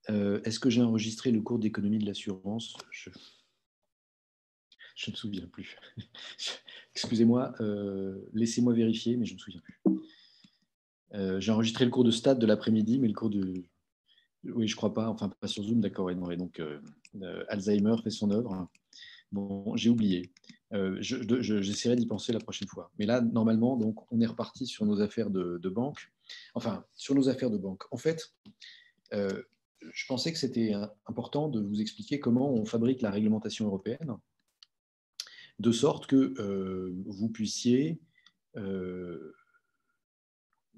Est-ce que j'ai enregistré le cours d'économie de l'assurance? Je ne me souviens plus. Excusez-moi, laissez-moi vérifier, mais je ne me souviens plus. J'ai enregistré le cours de stats de l'après-midi, mais le cours de... Oui, je ne crois pas, enfin pas sur Zoom, d'accord. Et donc, Alzheimer fait son œuvre. Bon, j'ai oublié. J'essaierai d'y penser la prochaine fois. Mais là, normalement, donc, on est reparti sur nos affaires de banque. Enfin, sur nos affaires de banque. En fait, je pensais que c'était important de vous expliquer comment on fabrique la réglementation européenne, de sorte que vous puissiez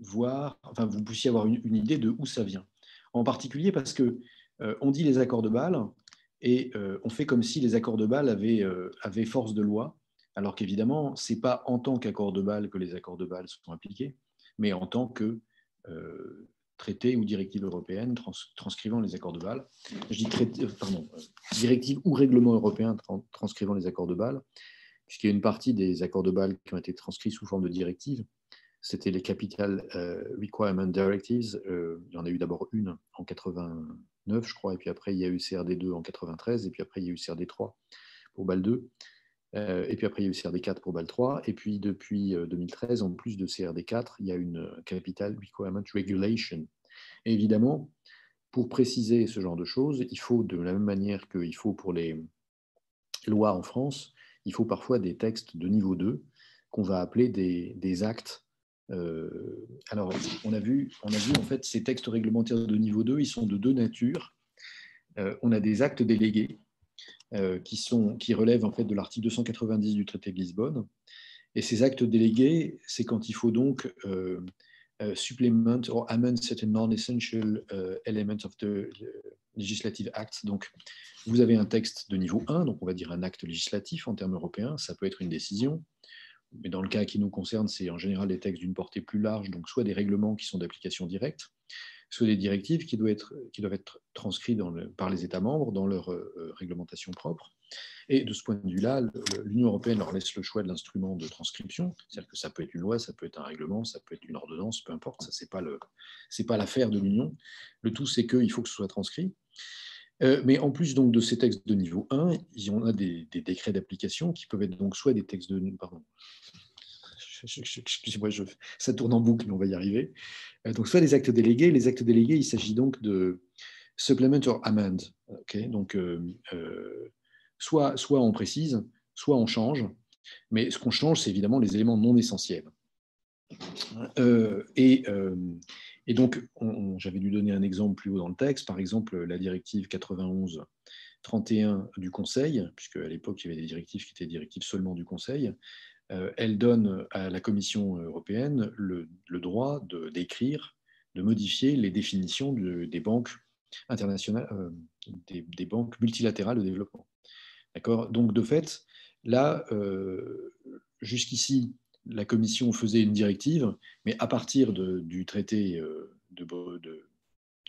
vous puissiez avoir une idée de où ça vient. En particulier parce que on dit les accords de Bâle et on fait comme si les accords de Bâle avaient force de loi, alors qu'évidemment, ce n'est pas en tant qu'accord de Bâle que les accords de Bâle sont appliqués, mais en tant que traité ou directive européenne transcrivant les accords de Bâle. Je dis directive ou règlement européen transcrivant les accords de Bâle, puisqu'il y a une partie des accords de Bâle qui ont été transcrits sous forme de directives. C'était les Capital Requirement Directives. Il y en a eu d'abord une en 89, je crois, et puis après, il y a eu CRD2 en 93, et puis après, il y a eu CRD3 pour Bâle 2, et puis après, il y a eu CRD4 pour Bâle 3, et puis depuis 2013, en plus de CRD4, il y a une Capital Requirement Regulation. Et évidemment, pour préciser ce genre de choses, il faut, de la même manière qu'il faut pour les lois en France, il faut parfois des textes de niveau 2 qu'on va appeler des actes. Alors, on a vu en fait ces textes réglementaires de niveau 2, ils sont de deux natures. On a des actes délégués qui relèvent en fait de l'article 290 du traité de Lisbonne. Et ces actes délégués, c'est quand il faut donc supplement or amend certain non-essential elements of the legislative acts. Donc, vous avez un texte de niveau 1, donc on va dire un acte législatif en termes européens, ça peut être une décision, mais dans le cas qui nous concerne, c'est en général des textes d'une portée plus large, donc soit des règlements qui sont d'application directe, soit des directives qui doivent être transcrites par les États membres dans leur réglementation propre. Et de ce point de vue-là, l'Union européenne leur laisse le choix de l'instrument de transcription, c'est-à-dire que ça peut être une loi, ça peut être un règlement, ça peut être une ordonnance, peu importe, ça c'est pas l'affaire de l'Union. Le tout, c'est qu'il faut que ce soit transcrit. Mais en plus donc de ces textes de niveau 1, il y en a des décrets d'application qui peuvent être donc soit des textes de... Pardon. Excusez-moi, ça tourne en boucle, mais on va y arriver. Donc soit des actes délégués. Les actes délégués, il s'agit donc de supplement or amend. Okay, donc soit on précise, soit on change. Mais ce qu'on change, c'est évidemment les éléments non essentiels. Et donc, j'avais dû donner un exemple plus haut dans le texte, par exemple la directive 91/31 du Conseil, puisque à l'époque, il y avait des directives qui étaient des directives seulement du Conseil. Elle donne à la Commission européenne le droit d'écrire, de modifier les définitions des banques internationales, des banques multilatérales de développement. D'accord ? Donc, de fait, là, jusqu'ici, la Commission faisait une directive, mais à partir du traité de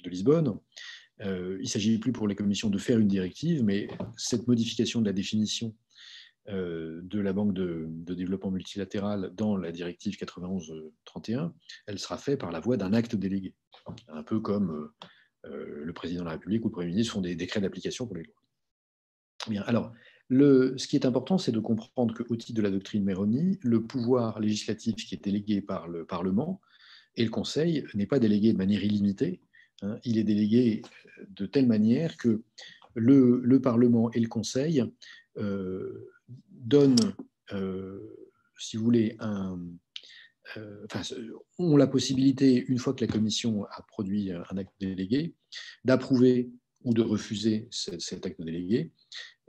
Lisbonne, il ne s'agit plus pour les commissions de faire une directive, mais cette modification de la définition de la Banque de développement multilatéral dans la directive 91/31, elle sera faite par la voie d'un acte délégué, un peu comme le président de la République ou le Premier ministre font des décrets d'application pour les lois. Bien, alors, ce qui est important, c'est de comprendre qu'au titre de la doctrine Meroni, le pouvoir législatif qui est délégué par le Parlement et le Conseil n'est pas délégué de manière illimitée, hein, il est délégué de telle manière que le Parlement et le Conseil donnent, si vous voulez, ont la possibilité, une fois que la Commission a produit un acte délégué, d'approuver ou de refuser cet acte délégué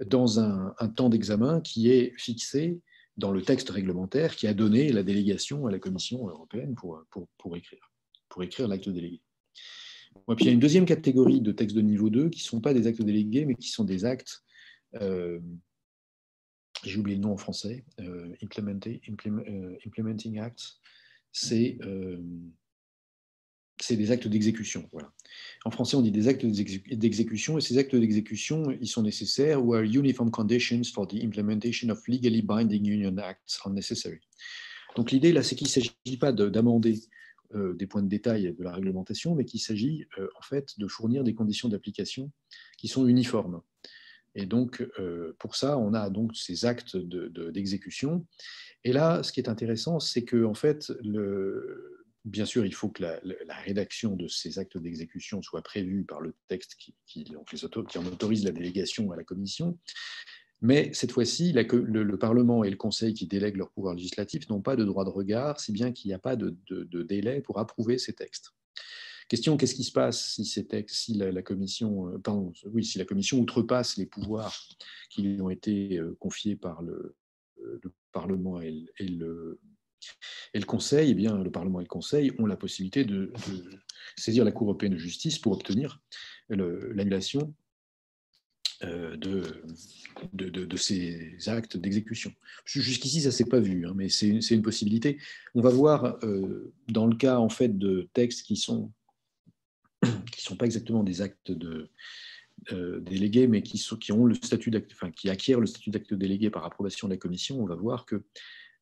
dans un temps d'examen qui est fixé dans le texte réglementaire qui a donné la délégation à la Commission européenne pour écrire l'acte délégué. Et puis il y a une deuxième catégorie de textes de niveau 2 qui ne sont pas des actes délégués, mais qui sont des actes, j'ai oublié le nom en français, Implementing Acts, c'est des actes d'exécution. Voilà. En français, on dit des actes d'exécution, et ces actes d'exécution, ils sont nécessaires where uniform conditions for the implementation of legally binding union acts are necessary. Donc l'idée, là, c'est qu'il ne s'agit pas d'amender des points de détail de la réglementation, mais qu'il s'agit en fait de fournir des conditions d'application qui sont uniformes. Et donc, pour ça, on a donc ces actes d'exécution. Et là, ce qui est intéressant, c'est que, en fait, bien sûr, il faut que la rédaction de ces actes d'exécution soit prévue par le texte qui en autorise la délégation à la Commission. Mais cette fois-ci, le Parlement et le Conseil qui délèguent leur pouvoir législatif n'ont pas de droit de regard, si bien qu'il n'y a pas de délai pour approuver ces textes. Question, qu'est-ce qui se passe si la Commission, si la Commission outrepasse les pouvoirs qui lui ont été confiés par le Parlement et le Conseil? Eh bien, le Parlement et le Conseil ont la possibilité de saisir la Cour européenne de justice pour obtenir l'annulation de ces actes d'exécution. Jusqu'ici, ça ne s'est pas vu, hein, mais c'est une possibilité. On va voir dans le cas en fait, de textes qui sont pas exactement des actes délégués, mais qui ont le statut qui acquièrent le statut d'acte délégué par approbation de la Commission. On va voir que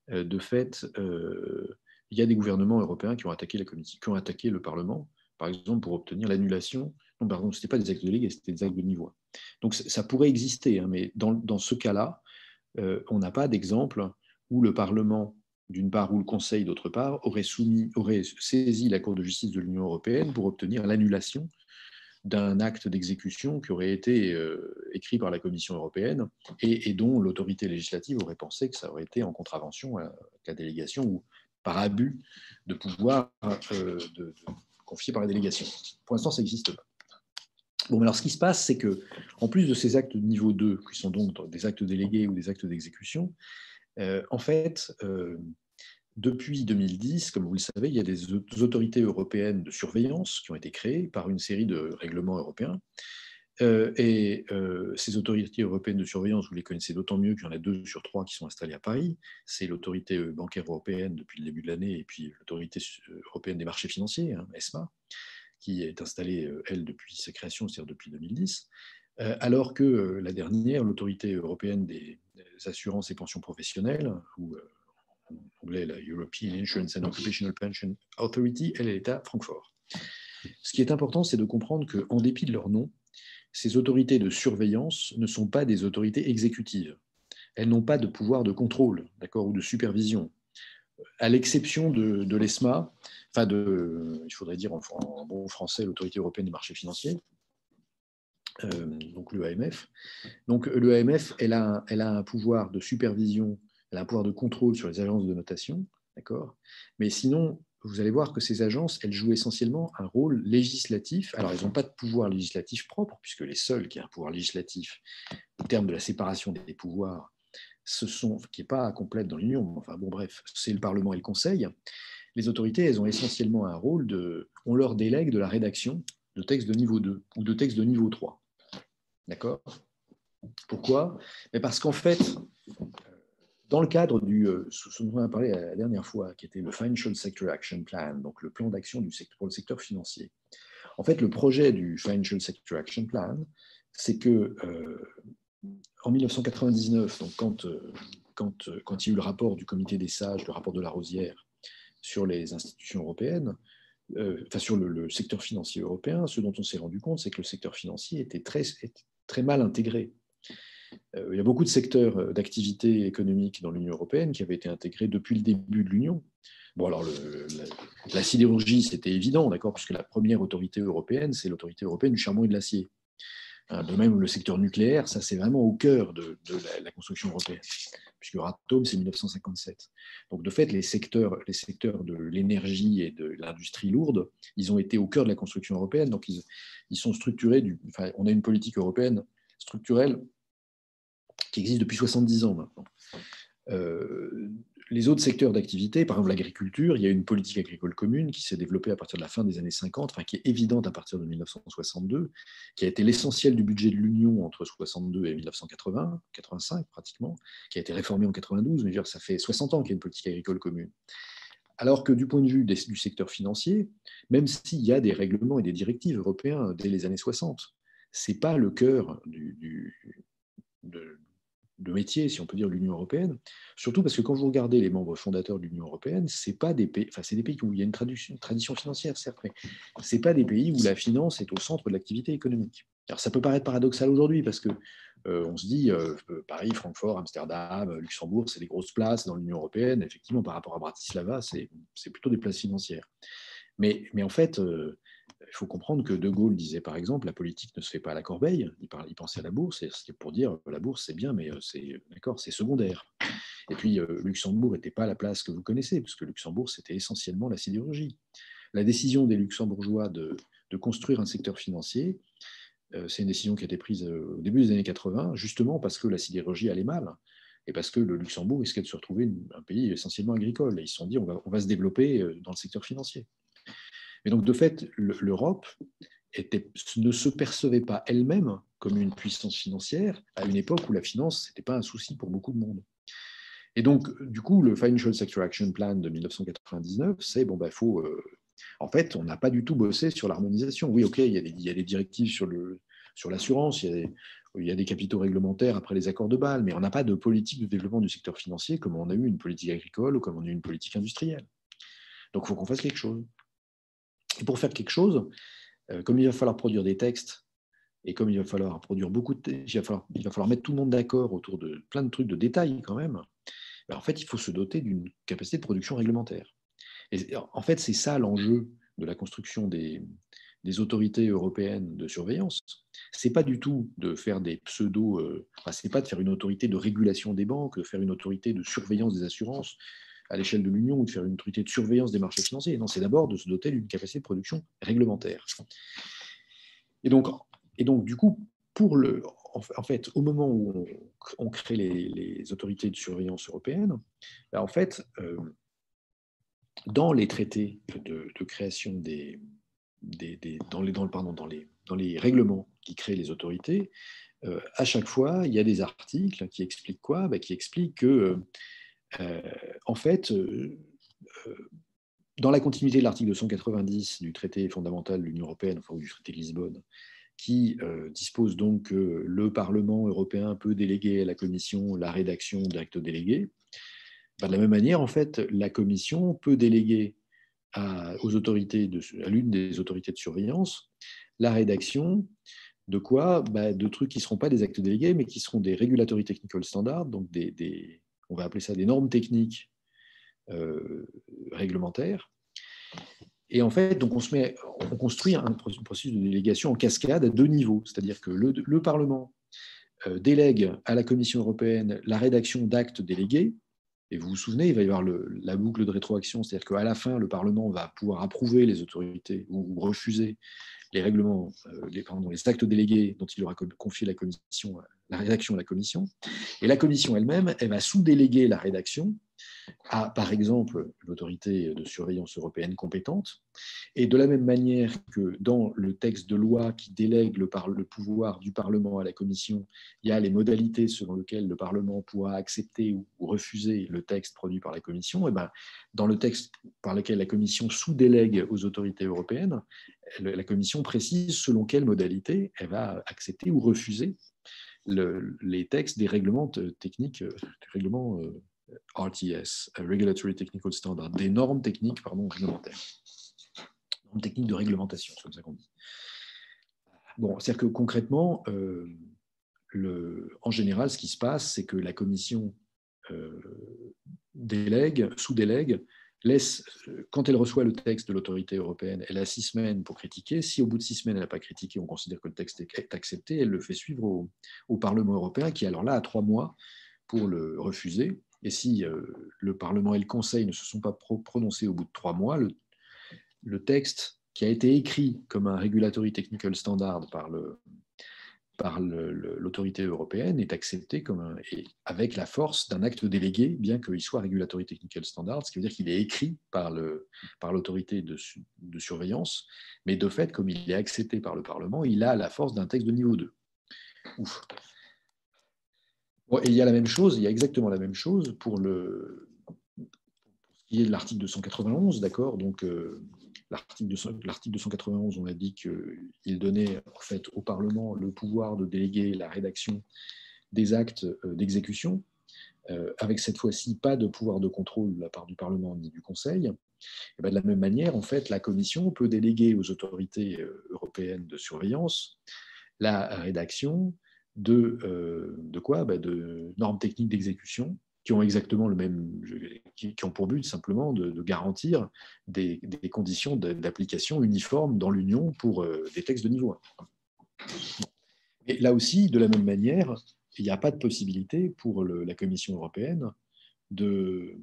de fait, il y a des gouvernements européens qui ont attaqué la Commission, qui ont attaqué le Parlement, par exemple pour obtenir l'annulation. Non, pardon, ce n'était pas des actes délégués, c'était des actes de niveau 1. Donc ça pourrait exister, hein, mais dans ce cas-là, on n'a pas d'exemple où le Parlement, d'une part, ou le Conseil, d'autre part, aurait saisi la Cour de justice de l'Union européenne pour obtenir l'annulation d'un acte d'exécution qui aurait été écrit par la Commission européenne et dont l'autorité législative aurait pensé que ça aurait été en contravention à la délégation ou par abus de pouvoir confié par la délégation. Pour l'instant, ça n'existe pas. Bon, mais alors ce qui se passe, c'est que, en plus de ces actes de niveau 2, qui sont donc des actes délégués ou des actes d'exécution, en fait, depuis 2010, comme vous le savez, il y a des autorités européennes de surveillance qui ont été créées par une série de règlements européens. Ces autorités européennes de surveillance, vous les connaissez d'autant mieux qu'il y en a 2 sur 3 qui sont installées à Paris. C'est l'autorité bancaire européenne depuis le début de l'année et puis l'autorité européenne des marchés financiers, hein, ESMA, qui est installée, elle, depuis sa création, c'est-à-dire depuis 2010. Alors que la dernière, l'autorité européenne des assurances et pensions professionnelles, ou en anglais la European Insurance and Occupational Pension Authority, elle est à Francfort. Ce qui est important, c'est de comprendre qu'en dépit de leur nom, ces autorités de surveillance ne sont pas des autorités exécutives. Elles n'ont pas de pouvoir de contrôle, d'accord, ou de supervision. À l'exception de l'ESMA, il faudrait dire en bon français, l'Autorité européenne des marchés financiers, donc l'EAMF. Donc l'EAMF, elle a un pouvoir de supervision, elle a un pouvoir de contrôle sur les agences de notation, d'accord. Mais sinon, vous allez voir que ces agences, elles jouent essentiellement un rôle législatif. Alors, elles n'ont pas de pouvoir législatif propre, puisque les seuls qui ont un pouvoir législatif, au terme de la séparation des pouvoirs, qui n'est pas complète dans l'Union, enfin bon, bref, c'est le Parlement et le Conseil. Les autorités, elles ont essentiellement un rôle on leur délègue de la rédaction de textes de niveau 2 ou de textes de niveau 3. D'accord? Pourquoi? Mais parce qu'en fait, dans le cadre ce dont on a parlé la dernière fois, qui était le Financial Sector Action Plan, donc le plan d'action pour le secteur financier, en fait, le projet du Financial Sector Action Plan, c'est que en 1999, donc quand il y a eu le rapport du comité des sages, le rapport de Larosière sur les institutions européennes, sur le secteur financier européen, ce dont on s'est rendu compte, c'est que le secteur financier était très mal intégré. Il y a beaucoup de secteurs d'activité économique dans l'Union européenne qui avaient été intégrés depuis le début de l'Union. Bon, alors la sidérurgie, c'était évident, d'accord, puisque la première autorité européenne, c'est l'autorité européenne du charbon et de l'acier. De même, le secteur nucléaire, ça c'est vraiment au cœur de la construction européenne, puisque Euratom, c'est 1957. Donc de fait, les secteurs de l'énergie et de l'industrie lourde, ils ont été au cœur de la construction européenne, donc ils sont structurés, on a une politique européenne structurelle qui existe depuis 70 ans maintenant. Les autres secteurs d'activité, par exemple l'agriculture, il y a une politique agricole commune qui s'est développée à partir de la fin des années 50, qui est évidente à partir de 1962, qui a été l'essentiel du budget de l'Union entre 62 et 1980, 85 pratiquement, qui a été réformée en 92, mais ça fait 60 ans qu'il y a une politique agricole commune. Alors que du point de vue du secteur financier, même s'il y a des règlements et des directives européens dès les années 60, ce n'est pas le cœur de métier, si on peut dire, de l'Union européenne, surtout parce que quand vous regardez les membres fondateurs de l'Union européenne, c'est pas des pays, enfin c'est des pays où il y a une tradition financière, certes, mais c'est pas des pays où la finance est au centre de l'activité économique. Alors ça peut paraître paradoxal aujourd'hui parce que on se dit Paris, Francfort, Amsterdam, Luxembourg, c'est des grosses places dans l'Union européenne. Effectivement, par rapport à Bratislava, c'est plutôt des places financières. Mais en fait, il faut comprendre que De Gaulle disait, par exemple, la politique ne se fait pas à la corbeille. Il pensait à la bourse, et c'était pour dire, la bourse, c'est bien, mais c'est secondaire. Et puis, Luxembourg n'était pas à la place que vous connaissez, puisque Luxembourg, c'était essentiellement la sidérurgie. La décision des Luxembourgeois de construire un secteur financier, c'est une décision qui a été prise au début des années 80, justement parce que la sidérurgie allait mal, et parce que le Luxembourg risquait de se retrouver un pays essentiellement agricole. Et ils se sont dit, on va se développer dans le secteur financier. Et donc, de fait, l'Europe ne se percevait pas elle-même comme une puissance financière à une époque où la finance, ce n'était pas un souci pour beaucoup de monde. Et donc, du coup, le Financial Sector Action Plan de 1999, c'est, faut... en fait, on n'a pas du tout bossé sur l'harmonisation. Oui, OK, il y a des directives sur l'assurance, il y a des capitaux réglementaires après les accords de Bâle, mais on n'a pas de politique de développement du secteur financier comme on a eu une politique agricole ou comme on a eu une politique industrielle. Donc, il faut qu'on fasse quelque chose. Et pour faire quelque chose, comme il va falloir produire des textes, et comme il va falloir produire beaucoup de textes, il va falloir mettre tout le monde d'accord autour de plein de trucs de détails quand même, ben en fait, il faut se doter d'une capacité de production réglementaire. Et en fait, c'est ça l'enjeu de la construction des autorités européennes de surveillance. C'est pas du tout de faire des pseudo, c'est pas de faire une autorité de régulation des banques, de faire une autorité de surveillance des assurances à l'échelle de l'Union ou de faire une autorité de surveillance des marchés financiers. Non, c'est d'abord de se doter d'une capacité de production réglementaire. Et donc du coup, en fait, au moment où on crée les autorités de surveillance européennes, en fait, dans les traités de création dans les règlements qui créent les autorités, à chaque fois, il y a des articles qui expliquent quoi? Qui expliquent que, en fait, dans la continuité de l'article 290 du traité fondamental de l'Union européenne, enfin, ou du traité de Lisbonne, qui dispose donc que le Parlement européen peut déléguer à la Commission la rédaction d'actes délégués. De la même manière, en fait, la Commission peut déléguer à l'une des autorités de surveillance la rédaction de quoi? De trucs qui ne seront pas des actes délégués, mais qui seront des regulatory technical standards, donc on va appeler ça des normes techniques réglementaires. Et en fait, donc on construit un processus de délégation en cascade à deux niveaux, c'est-à-dire que le Parlement délègue à la Commission européenne la rédaction d'actes délégués. Et vous vous souvenez, il va y avoir la boucle de rétroaction, c'est-à-dire qu'à la fin, le Parlement va pouvoir approuver les autorités ou refuser les règlements, les actes délégués dont il aura confié la rédaction à la Commission. Et la Commission elle-même, elle va sous-déléguer la rédaction à, par exemple, l'autorité de surveillance européenne compétente. Et de la même manière que dans le texte de loi qui délègue le pouvoir du Parlement à la Commission, il y a les modalités selon lesquelles le Parlement pourra accepter ou refuser le texte produit par la Commission, et dans le texte par lequel la Commission sous-délègue aux autorités européennes, la Commission précise selon quelles modalités elle va accepter ou refuser les textes des règlements techniques, des règlements RTS, Regulatory Technical Standard, des normes techniques réglementaires. Normes techniques de réglementation, c'est comme ça qu'on dit. Bon, c'est-à-dire que concrètement, en général, ce qui se passe, c'est que la Commission sous-délègue, laisse, quand elle reçoit le texte de l'autorité européenne, elle a 6 semaines pour critiquer. Si au bout de 6 semaines, elle n'a pas critiqué, on considère que le texte est accepté, elle le fait suivre au Parlement européen, qui alors là a 3 mois pour le refuser. Et si le Parlement et le Conseil ne se sont pas prononcés au bout de 3 mois, le texte qui a été écrit comme un regulatory technical standard par l'autorité européenne est accepté avec la force d'un acte délégué, bien qu'il soit regulatory technical standard, ce qui veut dire qu'il est écrit par l'autorité de surveillance, mais de fait, comme il est accepté par le Parlement, il a la force d'un texte de niveau 2. Ouf. Et il y a exactement la même chose pour ce qui est de l'article 291, d'accord. Donc, l'article 291, on a dit qu'il donnait en fait au Parlement le pouvoir de déléguer la rédaction des actes d'exécution, avec cette fois-ci pas de pouvoir de contrôle de la part du Parlement ni du Conseil. Et bien de la même manière, en fait, la Commission peut déléguer aux autorités européennes de surveillance la rédaction de quoi? De normes techniques d'exécution qui ont exactement le même, qui ont pour but simplement de garantir des conditions d'application uniformes dans l'Union pour des textes de niveau 1. Et là aussi, de la même manière, il n'y a pas de possibilité pour la Commission européenne de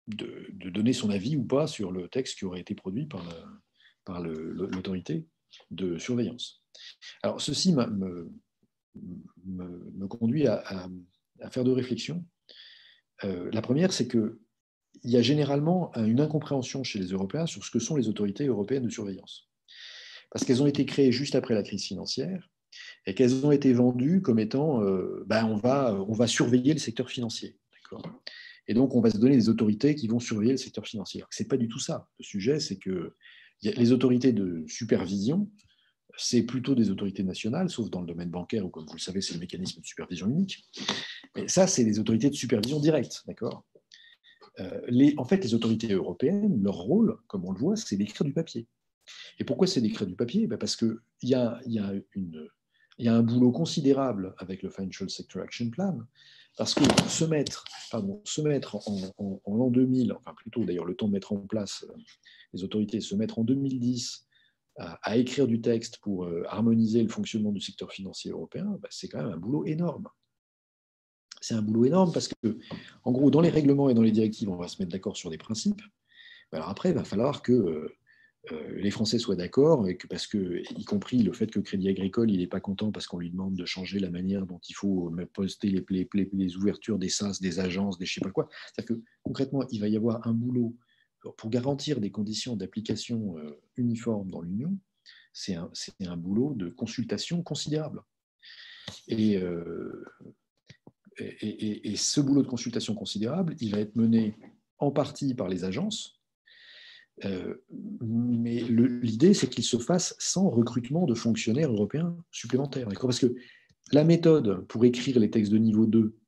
donner son avis ou pas sur le texte qui aurait été produit par l'autorité de surveillance. Alors, ceci me conduit à faire deux réflexions. La première, c'est qu'il y a généralement une incompréhension chez les Européens sur ce que sont les autorités européennes de surveillance. Parce qu'elles ont été créées juste après la crise financière et qu'elles ont été vendues comme étant on va surveiller le secteur financier. Et donc, on va se donner des autorités qui vont surveiller le secteur financier. Ce n'est pas du tout ça. Le sujet, c'est que les autorités de supervision, c'est plutôt des autorités nationales, sauf dans le domaine bancaire, où, comme vous le savez, c'est le mécanisme de supervision unique. Mais ça, c'est des autorités de supervision directe, d'accord ? En fait, les autorités européennes, leur rôle, comme on le voit, c'est d'écrire du papier. Et pourquoi c'est d'écrire du papier ? Parce qu'il y a un boulot considérable avec le Financial Sector Action Plan, parce que se mettre en l'an 2000, enfin plutôt d'ailleurs le temps de mettre en place les autorités, se mettre en 2010 à écrire du texte pour harmoniser le fonctionnement du secteur financier européen, c'est quand même un boulot énorme. C'est un boulot énorme parce que, en gros, dans les règlements et dans les directives, on va se mettre d'accord sur des principes. Alors après, il va falloir que les Français soient d'accord, parce que, y compris le fait que Crédit Agricole, il n'est pas content parce qu'on lui demande de changer la manière dont il faut poster les ouvertures des SAS, des agences, des je ne sais pas quoi. C'est-à-dire que concrètement, il va y avoir un boulot pour garantir des conditions d'application uniformes dans l'Union. C'est un boulot de consultation considérable. Et ce boulot de consultation considérable, il va être mené en partie par les agences, mais l'idée, c'est qu'il se fasse sans recrutement de fonctionnaires européens supplémentaires. Parce que la méthode pour écrire les textes de niveau 2,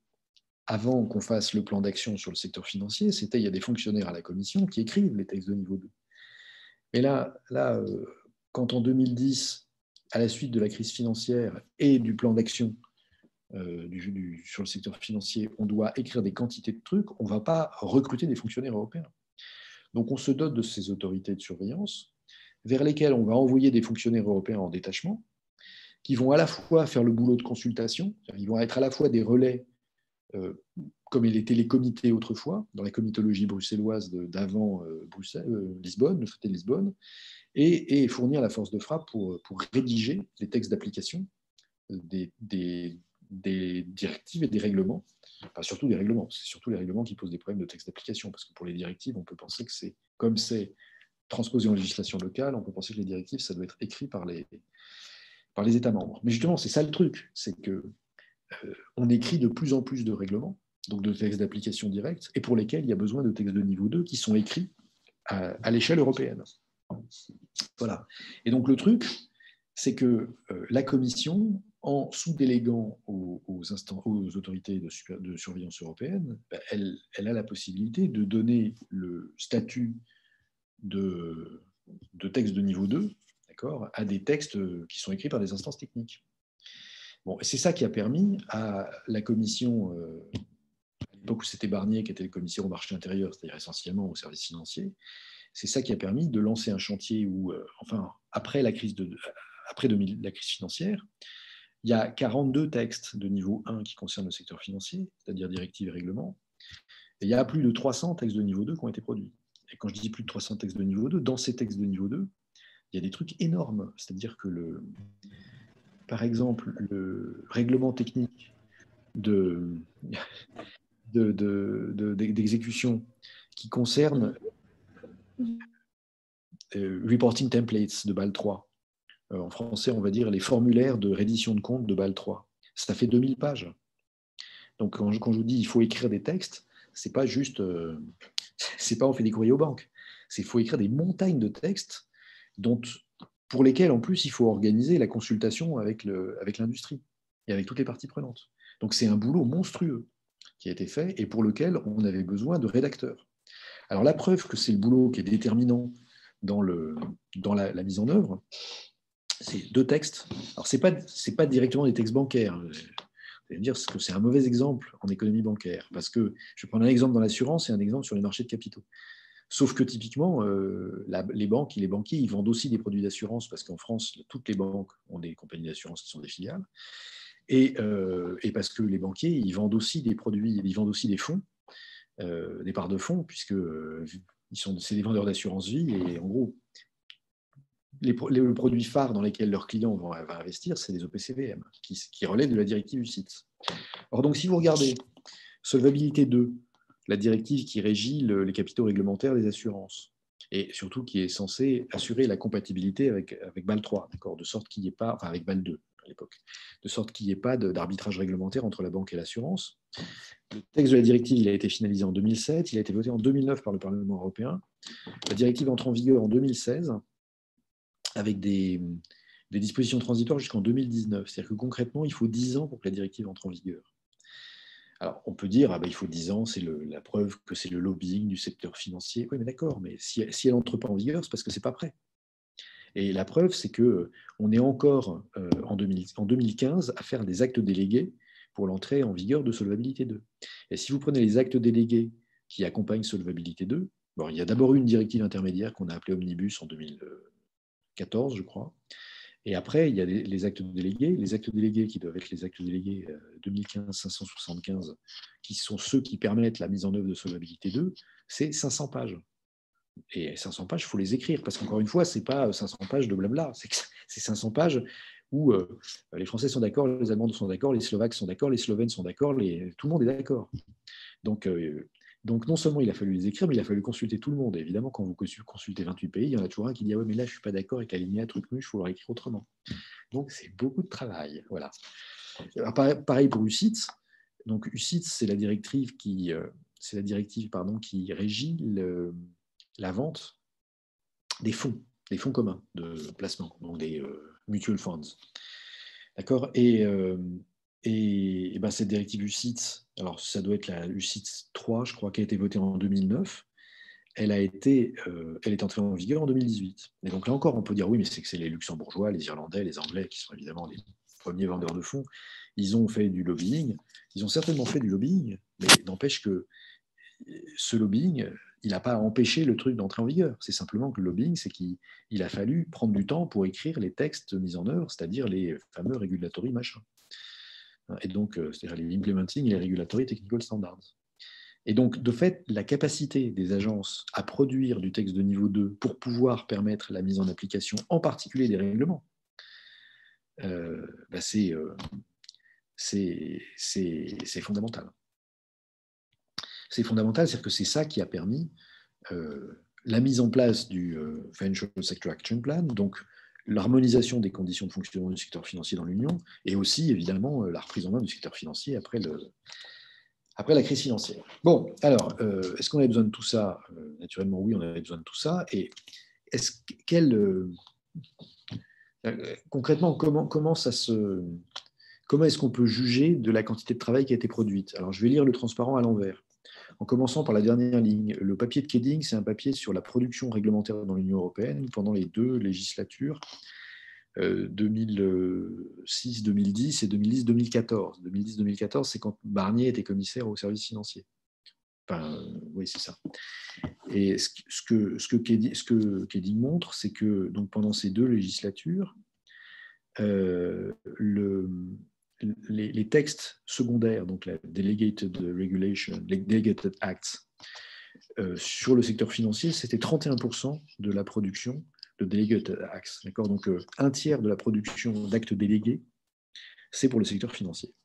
avant qu'on fasse le plan d'action sur le secteur financier, c'était il y a des fonctionnaires à la Commission qui écrivent les textes de niveau 2. Mais là quand en 2010, à la suite de la crise financière et du plan d'action sur le secteur financier, on doit écrire des quantités de trucs, on ne va pas recruter des fonctionnaires européens. Donc on se dote de ces autorités de surveillance vers lesquelles on va envoyer des fonctionnaires européens en détachement qui vont à la fois faire le boulot de consultation, ils vont être à la fois des relais, comme il était les comités autrefois, dans la comitologie bruxelloise d'avant Lisbonne, le traité de Lisbonne, et fournir la force de frappe pour rédiger les textes d'application des directives et des règlements, enfin, surtout des règlements, c'est surtout les règlements qui posent des problèmes de texte d'application, parce que pour les directives, on peut penser que comme c'est transposé en législation locale, on peut penser que les directives, ça doit être écrit par les États membres. Mais justement, c'est ça le truc, c'est qu'on écrit de plus en plus de règlements, donc de textes d'application directe, et pour lesquels il y a besoin de textes de niveau 2 qui sont écrits à l'échelle européenne. Voilà. Et donc le truc, c'est que la Commission, en sous-déléguant aux autorités de surveillance européennes, elle a la possibilité de donner le statut de texte de niveau 2, d'accord, à des textes qui sont écrits par des instances techniques. Bon, c'est ça qui a permis à la Commission, à l'époque où c'était Barnier qui était le commissaire au marché intérieur, c'est-à-dire essentiellement aux services financiers, c'est ça qui a permis de lancer un chantier où, après la crise la crise financière, il y a 42 textes de niveau 1 qui concernent le secteur financier, c'est-à-dire directives et règlements, et il y a plus de 300 textes de niveau 2 qui ont été produits. Et quand je dis plus de 300 textes de niveau 2, dans ces textes de niveau 2, il y a des trucs énormes, c'est-à-dire que par exemple, le règlement technique d'exécution qui concerne reporting templates de Bâle 3. En français, on va dire les formulaires de reddition de compte de Bâle 3. Ça fait 2000 pages. Donc, quand je vous dis il faut écrire des textes, c'est pas juste, c'est pas on fait des courriers aux banques. Il faut écrire des montagnes de textes pour lesquels, en plus, il faut organiser la consultation avec l'industrie et avec toutes les parties prenantes. Donc c'est un boulot monstrueux qui a été fait et pour lequel on avait besoin de rédacteurs. Alors la preuve que c'est le boulot qui est déterminant dans la mise en œuvre, c'est 2 textes. Alors c'est pas directement des textes bancaires. Je vais dire que c'est un mauvais exemple en économie bancaire, parce que je vais prendre un exemple dans l'assurance et un exemple sur les marchés de capitaux. Sauf que typiquement, les banques et les banquiers, ils vendent aussi des produits d'assurance, parce qu'en France, toutes les banques ont des compagnies d'assurance qui sont des filiales, et parce que les banquiers, ils vendent aussi des produits, ils vendent aussi des fonds, des parts de fonds, puisque c'est des vendeurs d'assurance vie, et en gros, les produits phares dans lesquels leurs clients vont investir, c'est des OPCVM, qui relèvent de la directive UCITS. Or, donc, si vous regardez Solvabilité 2, la directive qui régit les capitaux réglementaires des assurances, et surtout qui est censée assurer la compatibilité avec BAL 3, de sorte qu'il n'y ait pas, enfin avec BAL 2 à l'époque, de sorte qu'il n'y ait pas d'arbitrage réglementaire entre la banque et l'assurance. Le texte de la directive, il a été finalisé en 2007, il a été voté en 2009 par le Parlement européen. La directive entre en vigueur en 2016 avec des dispositions transitoires jusqu'en 2019. C'est-à-dire que concrètement, il faut 10 ans pour que la directive entre en vigueur. Alors, on peut dire, il faut 10 ans, c'est la preuve que c'est le lobbying du secteur financier. Oui, mais d'accord, mais si elle n'entre pas en vigueur, c'est parce que ce n'est pas prêt. Et la preuve, c'est qu'on est encore en 2015 à faire des actes délégués pour l'entrée en vigueur de Solvabilité 2. Et si vous prenez les actes délégués qui accompagnent Solvabilité 2, bon, il y a d'abord eu une directive intermédiaire qu'on a appelée Omnibus en 2014, je crois. Et après, il y a les actes délégués. Les actes délégués qui doivent être les actes délégués 2015-575, qui sont ceux qui permettent la mise en œuvre de Solvabilité 2, c'est 500 pages. Et 500 pages, il faut les écrire, parce qu'encore une fois, ce n'est pas 500 pages de blabla, c'est 500 pages où les Français sont d'accord, les Allemands sont d'accord, les Slovaques sont d'accord, les Slovènes sont d'accord, tout le monde est d'accord. Donc, non seulement il a fallu les écrire, mais il a fallu consulter tout le monde. Et évidemment, quand vous consultez 28 pays, il y en a toujours un qui dit « Ah ouais, mais là, je ne suis pas d'accord avec l'alinéa truc muche, il faut le réécrire autrement. » Donc, c'est beaucoup de travail. Voilà. Alors, pareil pour UCITS. Donc, UCITS, c'est la directive qui régit la vente des fonds communs de placement, donc des mutual funds. D'accord. Et cette directive UCITS, alors ça doit être la UCITS 3, je crois, qui a été votée en 2009. Elle est entrée en vigueur en 2018. Et donc là encore, on peut dire oui, mais c'est les Luxembourgeois, les Irlandais, les Anglais, qui sont évidemment les premiers vendeurs de fonds. Ils ont fait du lobbying. Ils ont certainement fait du lobbying, mais n'empêche que ce lobbying, il n'a pas empêché le truc d'entrer en vigueur. C'est simplement que le lobbying, c'est qu'il a fallu prendre du temps pour écrire les textes mis en œuvre, c'est-à-dire les fameux regulatory machins. Et donc, c'est-à-dire les implementing et les regulatory technical standards. Et donc, de fait, la capacité des agences à produire du texte de niveau 2 pour pouvoir permettre la mise en application, en particulier des règlements, c'est fondamental. C'est fondamental, c'est-à-dire que c'est ça qui a permis la mise en place du Financial Sector Action Plan, donc l'harmonisation des conditions de fonctionnement du secteur financier dans l'Union, et aussi, évidemment, la reprise en main du secteur financier après la crise financière. Bon, alors, est-ce qu'on avait besoin de tout ça? Naturellement, oui, on avait besoin de tout ça. Et concrètement, comment est-ce qu'on peut juger de la quantité de travail qui a été produite? Alors, je vais lire le transparent à l'envers. En commençant par la dernière ligne, le papier de Keding, c'est un papier sur la production réglementaire dans l'Union européenne pendant les 2 législatures, 2006-2010 et 2010-2014. 2010-2014, c'est quand Barnier était commissaire au service financier. Enfin, oui, c'est ça. Et ce que Keding montre, c'est que donc, pendant ces 2 législatures, les textes secondaires, donc la Delegated Regulation, les Delegated Acts, sur le secteur financier, c'était 31% de la production de Delegated Acts. D'accord. Donc, un tiers de la production d'actes délégués, c'est pour le secteur financier.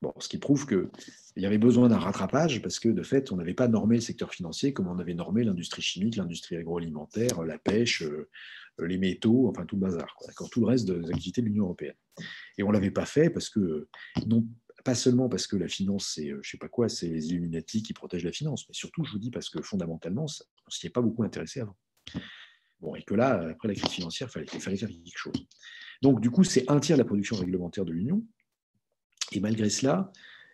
Bon, ce qui prouve qu'il y avait besoin d'un rattrapage parce que, de fait, on n'avait pas normé le secteur financier comme on avait normé l'industrie chimique, l'industrie agroalimentaire, la pêche, les métaux, enfin tout le bazar, d'accord, tout le reste des activités de l'Union européenne. Et on ne l'avait pas fait parce que, non, pas seulement parce que la finance, c'est, je ne sais pas quoi, c'est les Illuminati qui protègent la finance, mais surtout, je vous dis, parce que fondamentalement, on ne s'y est pas beaucoup intéressé avant. Bon, et que là, après la crise financière, il fallait faire quelque chose. Donc, du coup, c'est un tiers de la production réglementaire de l'Union. Et malgré cela,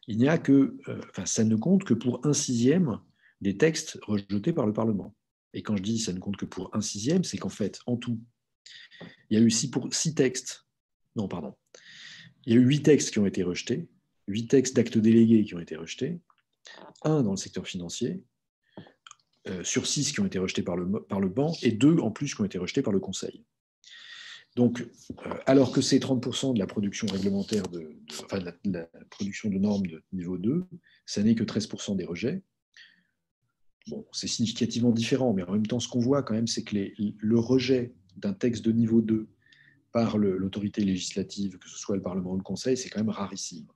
il n'y a que, ça ne compte que pour 1/6 des textes rejetés par le Parlement. Et quand je dis ça ne compte que pour 1/6, c'est qu'en fait, en tout, il y a eu 6 textes, non, pardon, il y a eu 8 textes qui ont été rejetés, 8 textes d'actes délégués qui ont été rejetés, un dans le secteur financier, sur 6 qui ont été rejetés par le banc, et 2 en plus qui ont été rejetés par le Conseil. Donc, alors que c'est 30% de la production réglementaire, de la production de normes de niveau 2, ça n'est que 13% des rejets. Bon, c'est significativement différent, mais en même temps, ce qu'on voit quand même, c'est que le rejet d'un texte de niveau 2 par l'autorité législative, que ce soit le Parlement ou le Conseil, c'est quand même rarissime.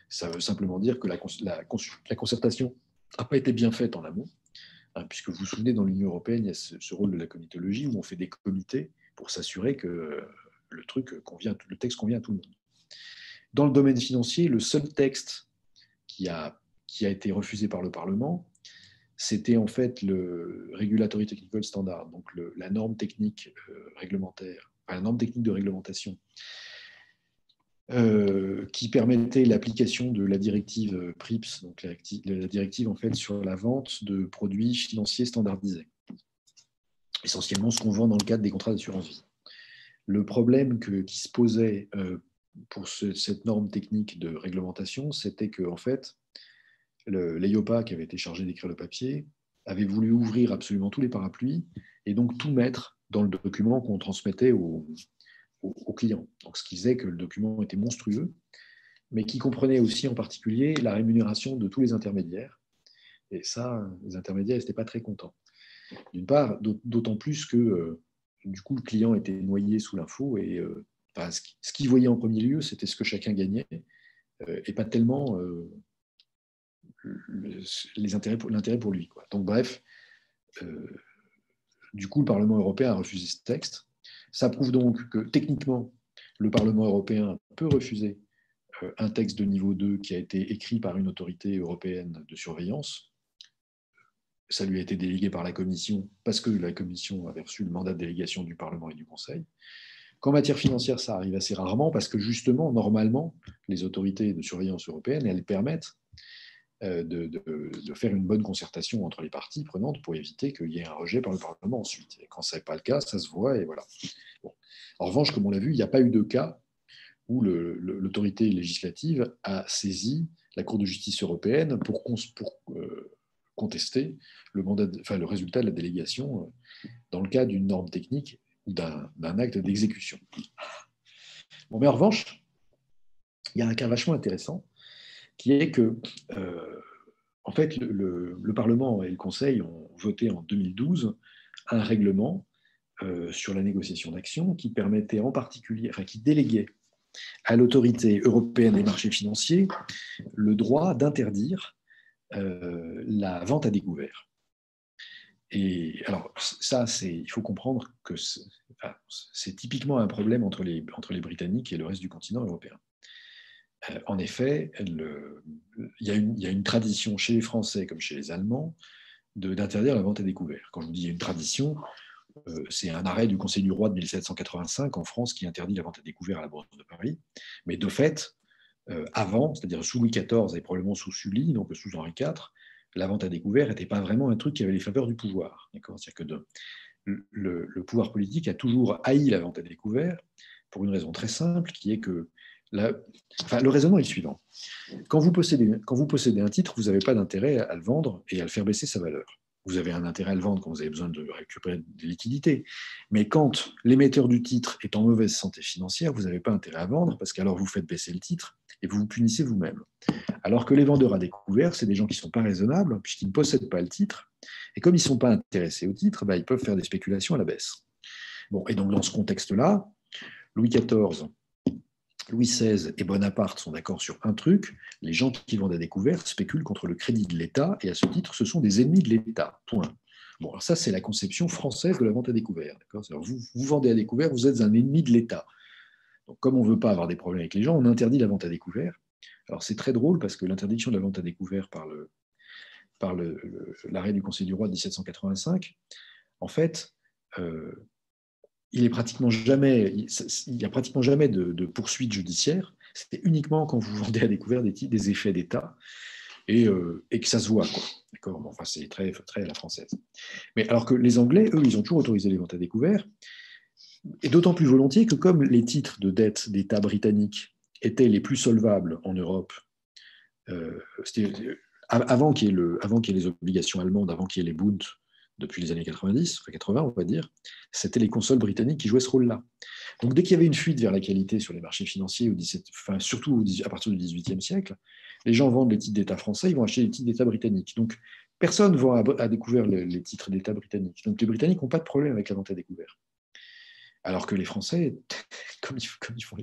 Ça veut simplement dire que la concertation n'a pas été bien faite en amont, hein, puisque vous vous souvenez, dans l'Union européenne, il y a ce rôle de la comitologie où on fait des comités pour s'assurer que le texte convient à tout le monde. Dans le domaine financier, le seul texte qui a été refusé par le Parlement, c'était en fait le Regulatory Technical Standard, donc la norme technique réglementaire, la norme technique de réglementation, qui permettait l'application de la directive PRIPS, donc la directive en fait sur la vente de produits financiers standardisés, essentiellement ce qu'on vend dans le cadre des contrats d'assurance vie. Le problème qui se posait pour cette norme technique de réglementation, c'était que en fait, l'EIOPA, qui avait été chargé d'écrire le papier, avait voulu ouvrir absolument tous les parapluies et donc tout mettre dans le document qu'on transmettait aux clients. Donc, ce qui faisait que le document était monstrueux, mais qui comprenait aussi en particulier la rémunération de tous les intermédiaires. Et ça, les intermédiaires n'étaient pas très contents. D'une part, d'autant plus que du coup, le client était noyé sous l'info et ce qu'il voyait en premier lieu, c'était ce que chacun gagnait et pas tellement l'intérêt pour lui, quoi. Donc bref, du coup, le Parlement européen a refusé ce texte. Ça prouve donc que techniquement, le Parlement européen peut refuser un texte de niveau 2 qui a été écrit par une autorité européenne de surveillance. Ça lui a été délégué par la Commission parce que la Commission avait reçu le mandat de délégation du Parlement et du Conseil. Qu'en matière financière, ça arrive assez rarement parce que justement, normalement, les autorités de surveillance européennes, elles permettent de faire une bonne concertation entre les parties prenantes pour éviter qu'il y ait un rejet par le Parlement ensuite. Et quand ce n'est pas le cas, ça se voit et voilà. Bon. En revanche, comme on l'a vu, il n'y a pas eu de cas où l'autorité législative a saisi la Cour de justice européenne pour contester le résultat de la délégation dans le cas d'une norme technique ou d'un acte d'exécution. Bon, mais en revanche, il y a un cas vachement intéressant qui est que, en fait, le Parlement et le Conseil ont voté en 2012 un règlement sur la négociation d'actions qui permettait en particulier, qui déléguait à l'autorité européenne des marchés financiers le droit d'interdire la vente à découvert. Et alors, ça, il faut comprendre que c'est typiquement un problème entre les Britanniques et le reste du continent européen. En effet, il y a une tradition chez les Français comme chez les Allemands d'interdire la vente à découvert. Quand je vous dis une tradition, c'est un arrêt du Conseil du Roi de 1785 en France qui interdit la vente à découvert à la Bourse de Paris. Mais de fait, avant, c'est-à-dire sous Louis XIV et probablement sous Sully, donc sous Henri IV, la vente à découvert n'était pas vraiment un truc qui avait les faveurs du pouvoir. C'est-à-dire que le pouvoir politique a toujours haï la vente à découvert pour une raison très simple, qui est que le raisonnement est le suivant. Quand vous possédez un titre, vous n'avez pas d'intérêt à le vendre et à le faire baisser sa valeur. Vous avez un intérêt à le vendre quand vous avez besoin de récupérer des liquidités. Mais quand l'émetteur du titre est en mauvaise santé financière, vous n'avez pas intérêt à vendre parce qu'alors vous faites baisser le titre et vous vous punissez vous-même. Alors que les vendeurs à découvert, c'est des gens qui ne sont pas raisonnables puisqu'ils ne possèdent pas le titre. Et comme ils ne sont pas intéressés au titre, ils peuvent faire des spéculations à la baisse. Bon, et donc dans ce contexte-là, Louis XIV, Louis XVI et Bonaparte sont d'accord sur un truc, les gens qui vendent à découvert spéculent contre le crédit de l'État et à ce titre, ce sont des ennemis de l'État. Point. Bon, alors ça, c'est la conception française de la vente à découvert. Vous vendez à découvert, vous êtes un ennemi de l'État. Donc, comme on ne veut pas avoir des problèmes avec les gens, on interdit la vente à découvert. Alors, c'est très drôle parce que l'interdiction de la vente à découvert par l'arrêt du Conseil du Roi de 1785, en fait, il n'y a pratiquement jamais de poursuite judiciaire C'est uniquement quand vous vendez à découvert des effets d'État et que ça se voit, quoi. D'accord. Bon, enfin, c'est très, très à la française. Mais alors que les Anglais, eux, ils ont toujours autorisé les ventes à découvert, et d'autant plus volontiers que comme les titres de dette d'État britanniques étaient les plus solvables en Europe, avant qu'il y ait les obligations allemandes, avant qu'il y ait les Bund depuis les années 90, enfin 80, on va dire, c'était les consols britanniques qui jouaient ce rôle-là. Donc dès qu'il y avait une fuite vers la qualité sur les marchés financiers, surtout à partir du XVIIIe siècle, les gens vendent les titres d'État français, ils vont acheter les titres d'État britanniques. Donc personne ne vend à découvert les titres d'État britanniques. Donc les Britanniques n'ont pas de problème avec la vente à découvert. Alors que les Français, comme ils font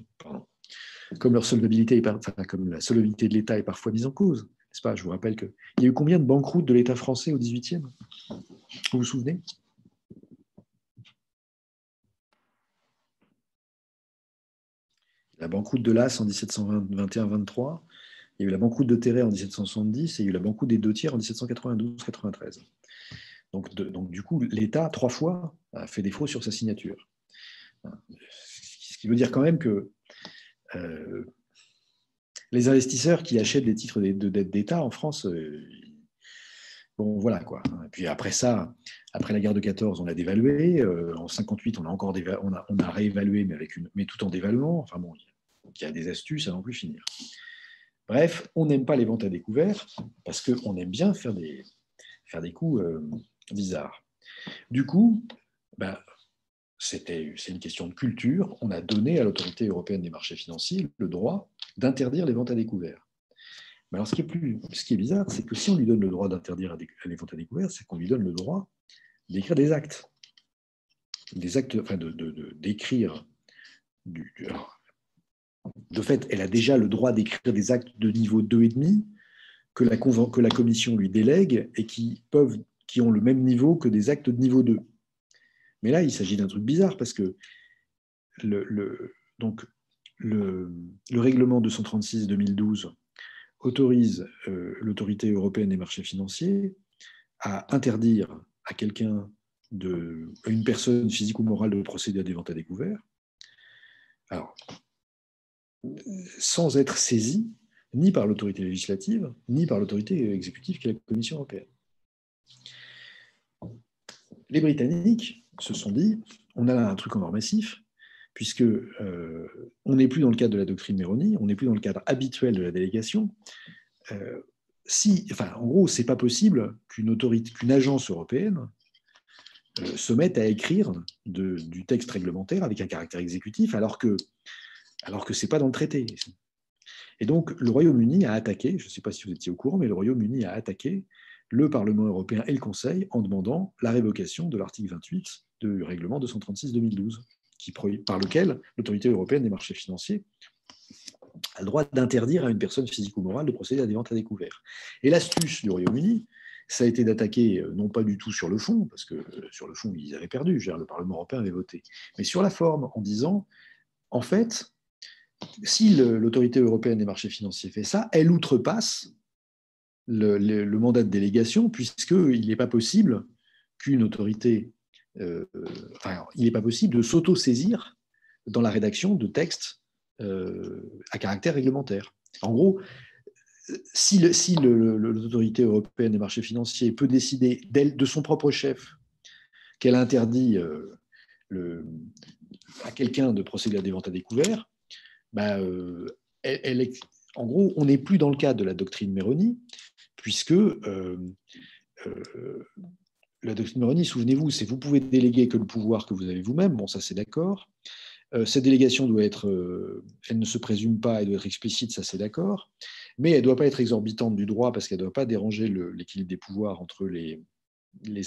comme leur solvabilité, comme la solvabilité de l'État est parfois mise en cause, n'est-ce pas? Je vous rappelle qu'il y a eu combien de banqueroutes de l'État français au XVIIIe? Vous vous souvenez? La banqueroute de Las en 1721-23, il y a eu la banqueroute de Terray en 1770 et il y a eu la banqueroute des Deux Tiers en 1792-93. Donc, du coup, l'État, 3 fois, a fait défaut sur sa signature. Ce qui veut dire quand même que les investisseurs qui achètent des titres de dette d'État en France, bon, voilà quoi. Et puis après ça, après la guerre de 14, on a dévalué. En 58, on a réévalué, mais tout en dévaluant. Enfin bon, il y a des astuces à n'en plus finir. Bref, on n'aime pas les ventes à découvert parce qu'on aime bien faire des coups bizarres. Du coup, ben, c'est une question de culture. On a donné à l'autorité européenne des marchés financiers le droit d'interdire les ventes à découvert. Mais alors, ce qui est bizarre, c'est que si on lui donne le droit d'interdire les ventes à découvert, c'est qu'on lui donne le droit d'écrire des actes. Enfin, d'écrire. De fait, elle a déjà le droit d'écrire des actes de niveau 2,5 que la commission lui délègue et qui ont le même niveau que des actes de niveau 2. Mais là, il s'agit d'un truc bizarre parce que donc, le règlement 236-2012 autorise l'autorité européenne des marchés financiers à interdire à à une personne physique ou morale de procéder à des ventes à découvert, alors, sans être saisi ni par l'autorité législative, ni par l'autorité exécutive qui est la Commission européenne. Les Britanniques se sont dit, on a là un truc en or massif, puisque on n'est plus dans le cadre de la doctrine Meroni, on n'est plus dans le cadre habituel de la délégation. En gros, c'est pas possible qu'une agence européenne se mette à écrire du texte réglementaire avec un caractère exécutif, alors que c'est pas dans le traité. Et donc, le Royaume-Uni a attaqué, je ne sais pas si vous étiez au courant, mais le Royaume-Uni a attaqué le Parlement européen et le Conseil en demandant la révocation de l'article 28 du règlement 236-2012, par lequel l'autorité européenne des marchés financiers a le droit d'interdire à une personne physique ou morale de procéder à des ventes à découvert. Et l'astuce du Royaume-Uni, ça a été d'attaquer, non pas du tout sur le fond, parce que sur le fond, ils avaient perdu, le Parlement européen avait voté, mais sur la forme, en disant, en fait, si l'autorité européenne des marchés financiers fait ça, elle outrepasse le mandat de délégation, puisqu'il n'est pas possible qu'une autorité, il n'est pas possible de s'auto-saisir dans la rédaction de textes à caractère réglementaire. En gros, si l'autorité européenne des marchés financiers peut décider de son propre chef qu'elle interdit à quelqu'un de procéder à des ventes à découvert, en gros, on n'est plus dans le cadre de la doctrine Meroni, puisque la doctrine Meroni, souvenez-vous, c'est vous pouvez déléguer que le pouvoir que vous avez vous-même, bon ça c'est d'accord. Cette délégation elle ne se présume pas, elle doit être explicite, ça c'est d'accord, mais elle ne doit pas être exorbitante du droit parce qu'elle ne doit pas déranger l'équilibre des pouvoirs entre les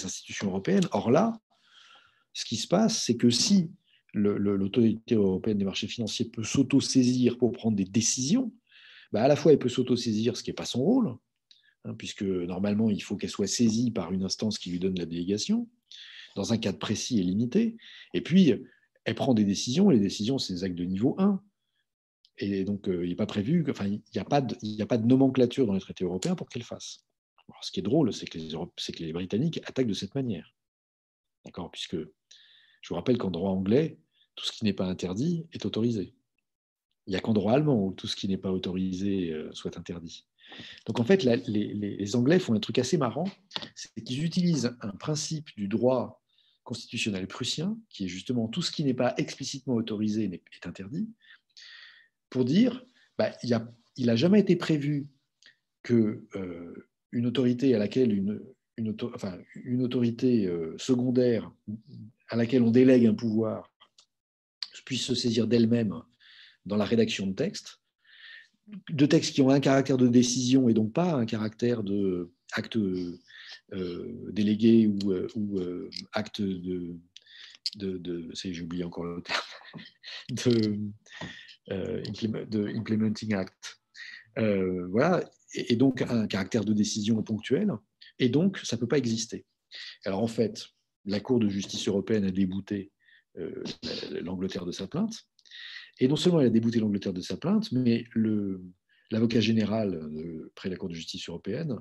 institutions européennes. Or là, ce qui se passe, c'est que si l'autorité européenne des marchés financiers peut s'auto-saisir pour prendre des décisions, à la fois elle peut s'auto-saisir, ce qui n'est pas son rôle, puisque normalement il faut qu'elle soit saisie par une instance qui lui donne la délégation, dans un cadre précis et limité, et puis elle prend des décisions, et les décisions c'est des actes de niveau 1, et donc il n'est pas prévu, il n'y a pas de nomenclature dans les traités européens pour qu'elle fasse. Alors, ce qui est drôle, c'est que les Britanniques attaquent de cette manière, d'accord, puisque je vous rappelle qu'en droit anglais, tout ce qui n'est pas interdit est autorisé. Il n'y a qu'en droit allemand où tout ce qui n'est pas autorisé soit interdit. Donc en fait, les Anglais font un truc assez marrant, c'est qu'ils utilisent un principe du droit constitutionnel prussien, qui est justement tout ce qui n'est pas explicitement autorisé est interdit, pour dire, bah, il n'a jamais été prévu que une autorité à laquelle une autorité secondaire à laquelle on délègue un pouvoir puisse se saisir d'elle-même dans la rédaction de textes qui ont un caractère de décision et donc pas un caractère de acte délégué ou acte j'ai oublié encore le terme, de implementing act. Voilà, et donc un caractère de décision ponctuelle, et donc ça ne peut pas exister. Alors en fait, la Cour de justice européenne a débouté l'Angleterre de sa plainte, et non seulement elle a débouté l'Angleterre de sa plainte, mais l'avocat général près de la Cour de justice européenne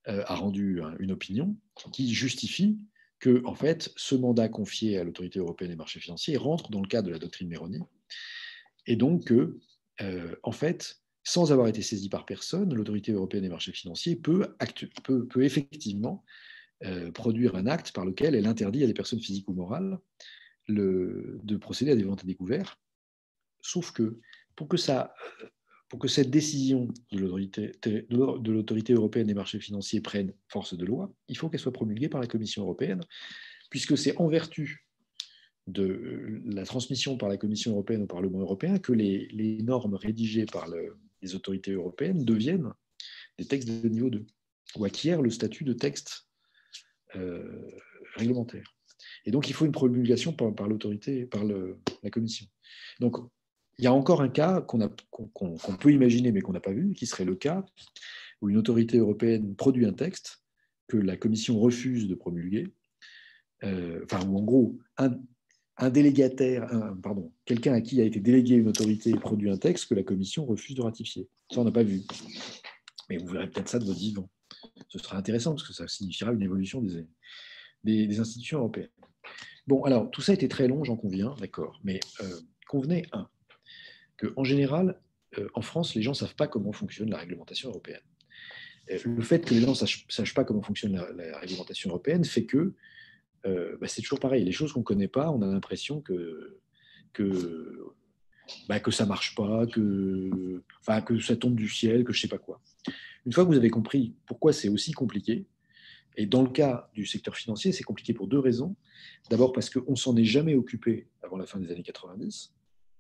a rendu une opinion qui justifie que en fait, ce mandat confié à l'autorité européenne des marchés financiers rentre dans le cadre de la doctrine Meroni, et donc que, en fait, sans avoir été saisie par personne, l'autorité européenne des marchés financiers peut effectivement produire un acte par lequel elle interdit à des personnes physiques ou morales de procéder à des ventes à découvert. Sauf que pour que cette décision de l'autorité européenne des marchés financiers prenne force de loi, il faut qu'elle soit promulguée par la Commission européenne, puisque c'est en vertu de la transmission par la Commission européenne au Parlement européen que les normes rédigées par les autorités européennes deviennent des textes de niveau 2 ou acquièrent le statut de texte réglementaire. Et donc, il faut une promulgation par l'autorité, par la Commission. Donc, il y a encore un cas qu'on peut imaginer, mais qu'on n'a pas vu, qui serait le cas où une autorité européenne produit un texte que la Commission refuse de promulguer, où en gros, un délégataire, quelqu'un à qui a été délégué une autorité produit un texte que la Commission refuse de ratifier. Ça, on n'a pas vu. Mais vous verrez peut-être ça de votre vivant. Ce sera intéressant parce que ça signifiera une évolution des institutions européennes. Bon, alors, tout ça a été très long, j'en conviens, d'accord. Mais convenez, qu'en général, en France, les gens ne savent pas comment fonctionne la réglementation européenne. Le fait que les gens ne sachent pas comment fonctionne la réglementation européenne fait que c'est toujours pareil. Les choses qu'on ne connaît pas, on a l'impression que ça ne marche pas, que ça tombe du ciel, que je ne sais pas quoi. Une fois que vous avez compris pourquoi c'est aussi compliqué, et dans le cas du secteur financier, c'est compliqué pour deux raisons. D'abord parce qu'on ne s'en est jamais occupé avant la fin des années 90.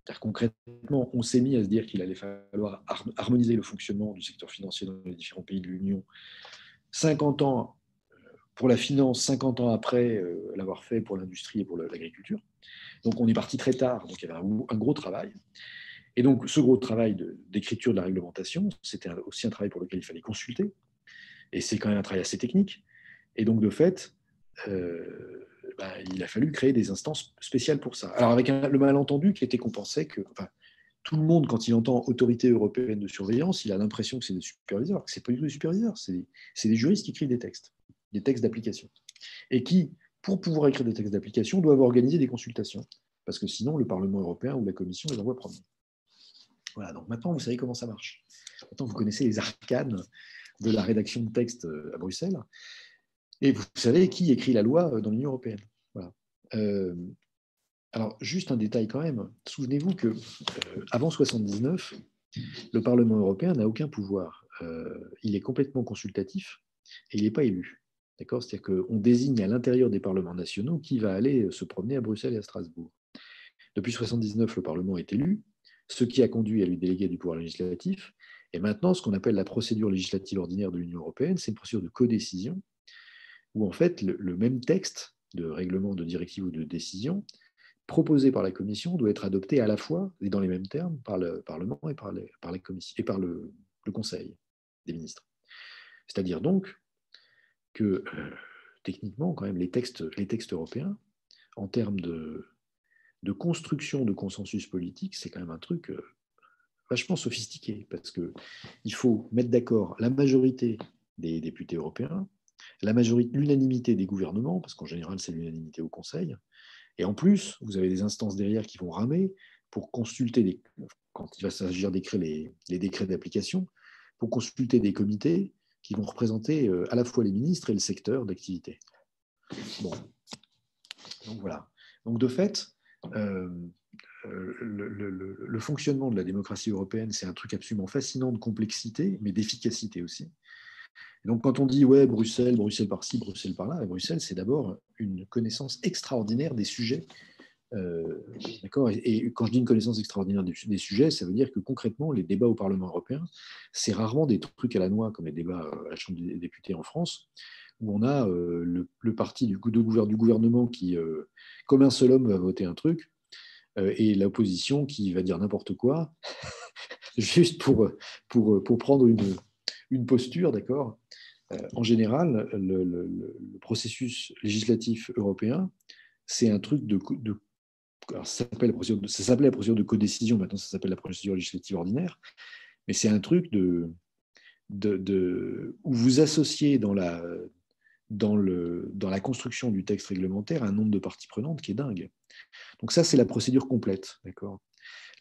C'est-à-dire concrètement, on s'est mis à se dire qu'il allait falloir harmoniser le fonctionnement du secteur financier dans les différents pays de l'Union 50 ans pour la finance, 50 ans après l'avoir fait pour l'industrie et pour l'agriculture. Donc on est parti très tard, donc il y avait un gros travail. Et donc ce gros travail d'écriture de la réglementation, c'était aussi un travail pour lequel il fallait consulter, et c'est quand même un travail assez technique. Et donc de fait, il a fallu créer des instances spéciales pour ça. Alors avec le malentendu qui était qu'on pensait que tout le monde, quand il entend autorité européenne de surveillance, il a l'impression que c'est des superviseurs, que ce n'est pas du tout des superviseurs, c'est des juristes qui écrivent des textes d'application, et qui, pour pouvoir écrire des textes d'application, doivent organiser des consultations, parce que sinon le Parlement européen ou la Commission les envoie promener. Voilà, donc maintenant vous savez comment ça marche. Maintenant vous connaissez les arcanes de la rédaction de textes à Bruxelles, et vous savez qui écrit la loi dans l'Union européenne. Voilà. Alors, juste un détail quand même. Souvenez-vous que avant 79, le Parlement européen n'a aucun pouvoir. Il est complètement consultatif et il n'est pas élu. D'accord ? C'est-à-dire qu'on désigne à l'intérieur des parlements nationaux qui va aller se promener à Bruxelles et à Strasbourg. Depuis 79, le Parlement est élu, ce qui a conduit à lui déléguer du pouvoir législatif. Et maintenant, ce qu'on appelle la procédure législative ordinaire de l'Union européenne, c'est une procédure de codécision où en fait le même texte de règlement, de directive ou de décision proposé par la Commission doit être adopté à la fois et dans les mêmes termes par le Parlement et par la Commission et par le Conseil des ministres. C'est-à-dire donc que techniquement, quand même, les textes européens, en termes de construction de consensus politique, c'est quand même un truc vachement sophistiqué, parce qu'il faut mettre d'accord la majorité des députés européens, l'unanimité des gouvernements, parce qu'en général, c'est l'unanimité au Conseil, et en plus, vous avez des instances derrière qui vont ramer pour consulter, quand il va s'agir d'écrire les décrets d'application, pour consulter des comités qui vont représenter à la fois les ministres et le secteur d'activité. Bon, donc voilà. Donc de fait, le fonctionnement de la démocratie européenne, c'est un truc absolument fascinant de complexité, mais d'efficacité aussi. Et donc quand on dit ouais, Bruxelles, Bruxelles par-ci, Bruxelles par-là, Bruxelles, c'est d'abord une connaissance extraordinaire des sujets. D'accord. Et quand je dis une connaissance extraordinaire des sujets, ça veut dire que concrètement, les débats au Parlement européen, c'est rarement des trucs à la noix comme les débats à la Chambre des députés en France, où on a le parti du gouvernement qui, comme un seul homme, va voter un truc, et l'opposition qui va dire n'importe quoi, juste pour prendre une posture, d'accord. En général, le processus législatif européen, c'est un truc alors, ça s'appelait la procédure de codécision, maintenant ça s'appelle la procédure législative ordinaire, mais c'est un truc où vous associez dans la construction du texte réglementaire un nombre de parties prenantes qui est dingue. Donc ça, c'est la procédure complète. D'accord.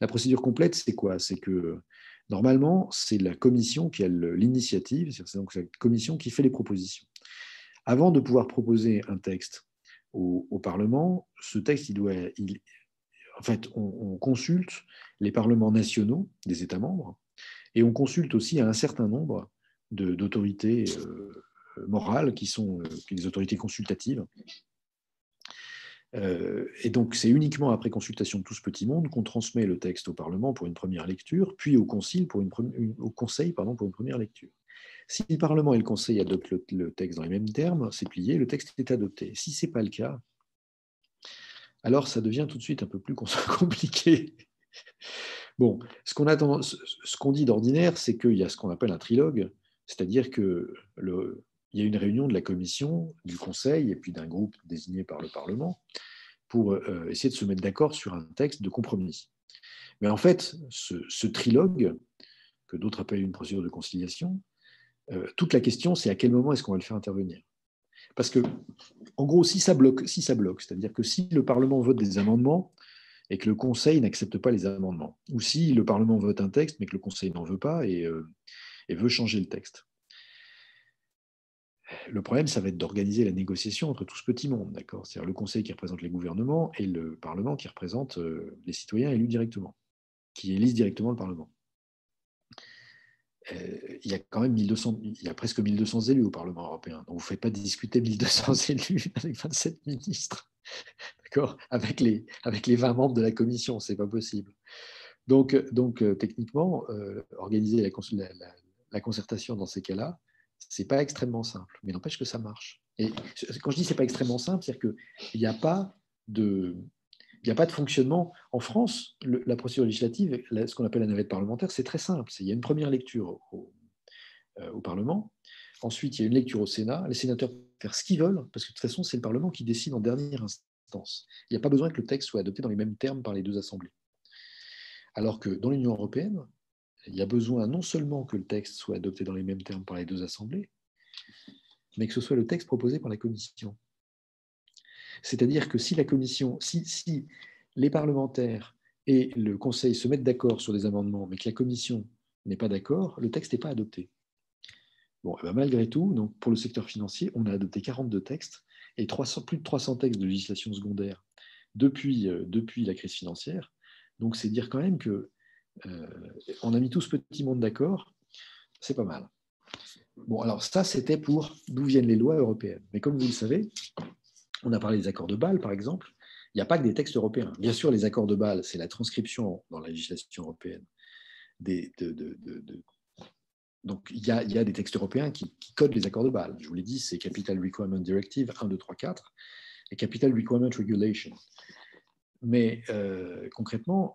La procédure complète, c'est quoi? C'est que normalement, c'est la commission qui a l'initiative, c'est donc la commission qui fait les propositions. Avant de pouvoir proposer un texte au Parlement, ce texte, en fait, on consulte les parlements nationaux des États membres et on consulte aussi un certain nombre d'autorités morales qui sont des autorités consultatives. Et donc, c'est uniquement après consultation de tout ce petit monde qu'on transmet le texte au Parlement pour une première lecture, puis au Conseil pour une première lecture. Si le Parlement et le Conseil adoptent le texte dans les mêmes termes, c'est plié, le texte est adopté. Si ce n'est pas le cas, alors ça devient tout de suite un peu plus compliqué. Bon, ce qu'on dit d'ordinaire, c'est qu'il y a ce qu'on appelle un trilogue, c'est-à-dire qu'il y a une réunion de la Commission, du Conseil et puis d'un groupe désigné par le Parlement pour essayer de se mettre d'accord sur un texte de compromis. Mais en fait, ce trilogue, que d'autres appellent une procédure de conciliation, toute la question, c'est à quel moment est-ce qu'on va le faire intervenir. Parce que, en gros, si ça bloque, c'est-à-dire que si le Parlement vote des amendements et que le Conseil n'accepte pas les amendements, ou si le Parlement vote un texte mais que le Conseil n'en veut pas et veut changer le texte. Le problème, ça va être d'organiser la négociation entre tout ce petit monde, d'accord? C'est-à-dire le Conseil qui représente les gouvernements et le Parlement qui représente les citoyens élus directement, qui élisent directement le Parlement. Il y a quand même il y a presque 1200 élus au Parlement européen. Donc vous ne faites pas discuter 1200 élus avec 27 ministres, d'accord, avec les 20 membres de la Commission, ce n'est pas possible. Donc techniquement, organiser la concertation dans ces cas-là, ce n'est pas extrêmement simple, mais n'empêche que ça marche. Et quand je dis que ce n'est pas extrêmement simple, c'est-à-dire qu'il n'y a pas de fonctionnement. En France, la procédure législative, ce qu'on appelle la navette parlementaire, c'est très simple. Il y a une première lecture au Parlement. Ensuite, il y a une lecture au Sénat. Les sénateurs peuvent faire ce qu'ils veulent, parce que de toute façon, c'est le Parlement qui décide en dernière instance. Il n'y a pas besoin que le texte soit adopté dans les mêmes termes par les deux assemblées. Alors que dans l'Union européenne, il y a besoin non seulement que le texte soit adopté dans les mêmes termes par les deux assemblées, mais que ce soit le texte proposé par la Commission. C'est-à-dire que si les parlementaires et le Conseil se mettent d'accord sur des amendements, mais que la Commission n'est pas d'accord, le texte n'est pas adopté. Bon, et bien malgré tout, donc pour le secteur financier, on a adopté 42 textes et plus de 300 textes de législation secondaire depuis la crise financière. Donc c'est dire quand même que on a mis tout ce petit monde d'accord, c'est pas mal. Bon, alors ça, c'était pour d'où viennent les lois européennes. Mais comme vous le savez, on a parlé des accords de Bâle, par exemple. Il n'y a pas que des textes européens. Bien sûr, les accords de Bâle, c'est la transcription dans la législation européenne. Donc, il y a des textes européens qui codent les accords de Bâle. Je vous l'ai dit, c'est Capital Requirement Directive 1, 2, 3, 4 et Capital Requirement Regulation. Mais concrètement,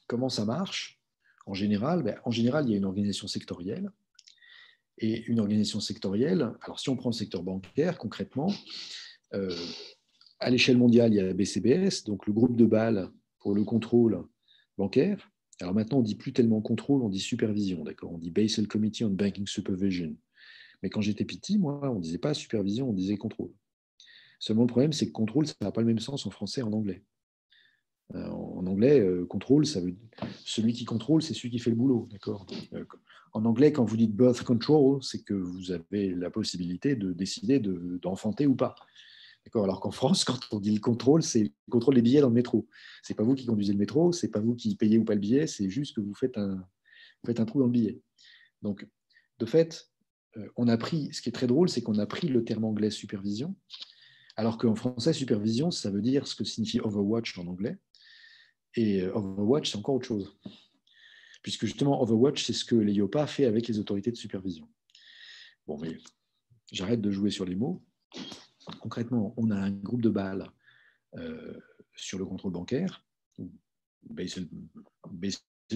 comment ça marche? En général, il y a une organisation sectorielle. Et une organisation sectorielle, alors si on prend le secteur bancaire, concrètement, à l'échelle mondiale, il y a la BCBS, donc le groupe de Bâle pour le contrôle bancaire. Alors maintenant, on ne dit plus tellement contrôle, on dit supervision, d'accord? On dit Basel Committee on Banking Supervision. Mais quand j'étais petit, moi, on ne disait pas supervision, on disait contrôle. Seulement, le problème, c'est que contrôle, ça n'a pas le même sens en français et en anglais. En anglais, contrôle, ça veut dire celui qui contrôle, c'est celui qui fait le boulot, d'accord. En anglais, quand vous dites birth control, c'est que vous avez la possibilité de décider d'enfanter ou pas. D'accord. Alors qu'en France, quand on dit le contrôle, c'est le contrôle des billets dans le métro. C'est pas vous qui conduisez le métro, c'est pas vous qui payez ou pas le billet, c'est juste que vous faites un trou dans le billet. Donc, de fait, on a pris. Ce qui est très drôle, c'est qu'on a pris le terme anglais supervision, alors qu'en français, supervision, ça veut dire ce que signifie overwatch en anglais. Et Overwatch, c'est encore autre chose. Puisque justement, Overwatch, c'est ce que l'EIOPA a fait avec les autorités de supervision. Bon, mais j'arrête de jouer sur les mots. Concrètement, on a un groupe de Bâle sur le contrôle bancaire, Basel